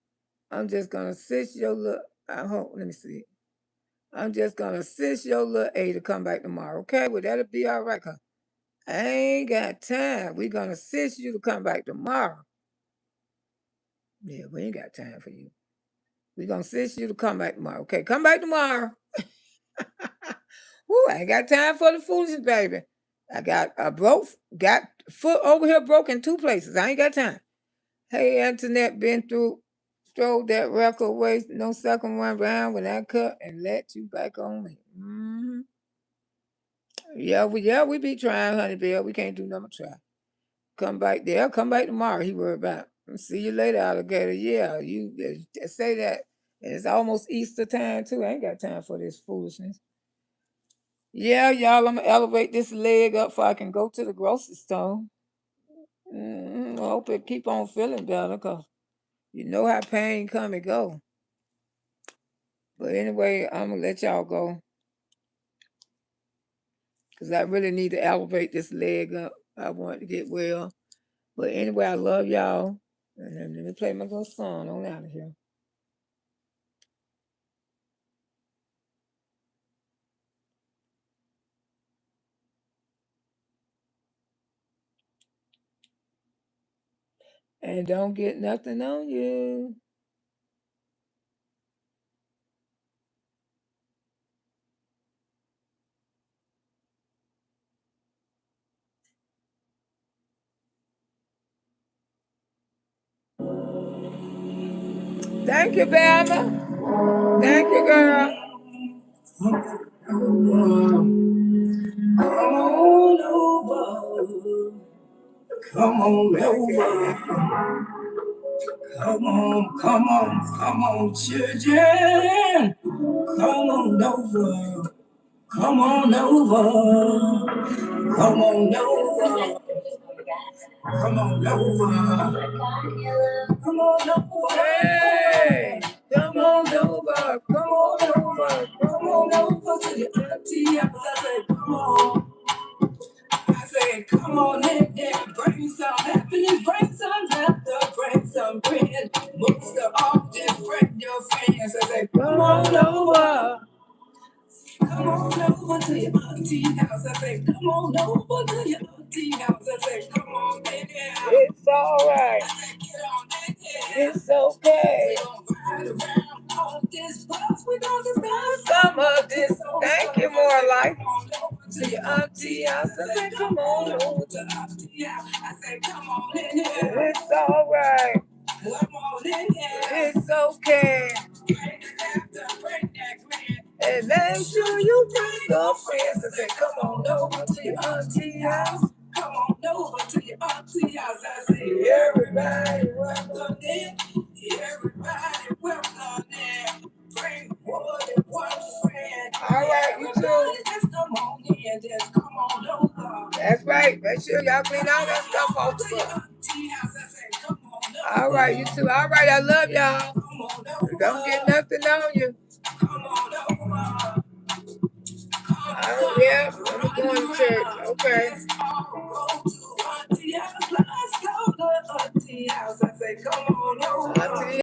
I'm just gonna assist your little. I hope. Let me see. I'm just gonna assist your little A to come back tomorrow. Okay? Well, that'll be all right. Cause I ain't got time. We gonna assist you to come back tomorrow. Yeah, we ain't got time for you. We gonna assist you to come back tomorrow. Okay? Come back tomorrow. Woo, I ain't got time for the foolishness, baby. I got got foot over here broke in 2 places. I ain't got time. Hey, Antoinette, been through, throw that record away, no second one round when I cut and let you back on me. Yeah, we be trying, honey bear. We can't do nothing but try. Come back there. Come back tomorrow. He worried about. See you later, alligator. Yeah, you say that. And it's almost Easter time too. I ain't got time for this foolishness. Yeah, y'all, I'm gonna elevate this leg up so I can go to the grocery store. I hope it keep on feeling better, cause you know how pain come and go. But anyway, I'm gonna let y'all go, cause I really need to elevate this leg up. I want to get well. But anyway, I love y'all. And then let me play my little song on out of here. And don't get nothing on you. Thank you, Bama. Thank you, girl. Come on over. Come on over. Come on, children. Come on over. Come on over. Come on over. Come on over. Come on over. Hey, come on over. Come on over. Come on over to your auntie. I said, come on. I said, come on in there. Bring some happiness. Bring some laughter. Bring some grin. Most of all, just bring your friends. I said, come on over. Come on over to your auntie house. I say, come on over to your auntie house. I say, come on in there. It's all right. I say, get on in there. It's okay. We're going to ride around on this bus. We're going to discuss some of this. Thank you, more life. Come on over to your auntie house. I say, come on over to auntie house. I say, come on in here. It's all right. Come on in here. It's okay. Bring the laughter, bring that grin. And make sure you bring your friends and say, come on over to your auntie house. Come on over to your auntie house. I say, everybody welcome in. Everybody welcome in. Bring more than one friend. All right, you too. Just come on in. Just come on over. That's right. Make sure y'all clean all that stuff off the floor. All right, you too. All right, I love y'all. Don't get nothing on you. Oh, yeah, I'm going to church. Okay. Auntie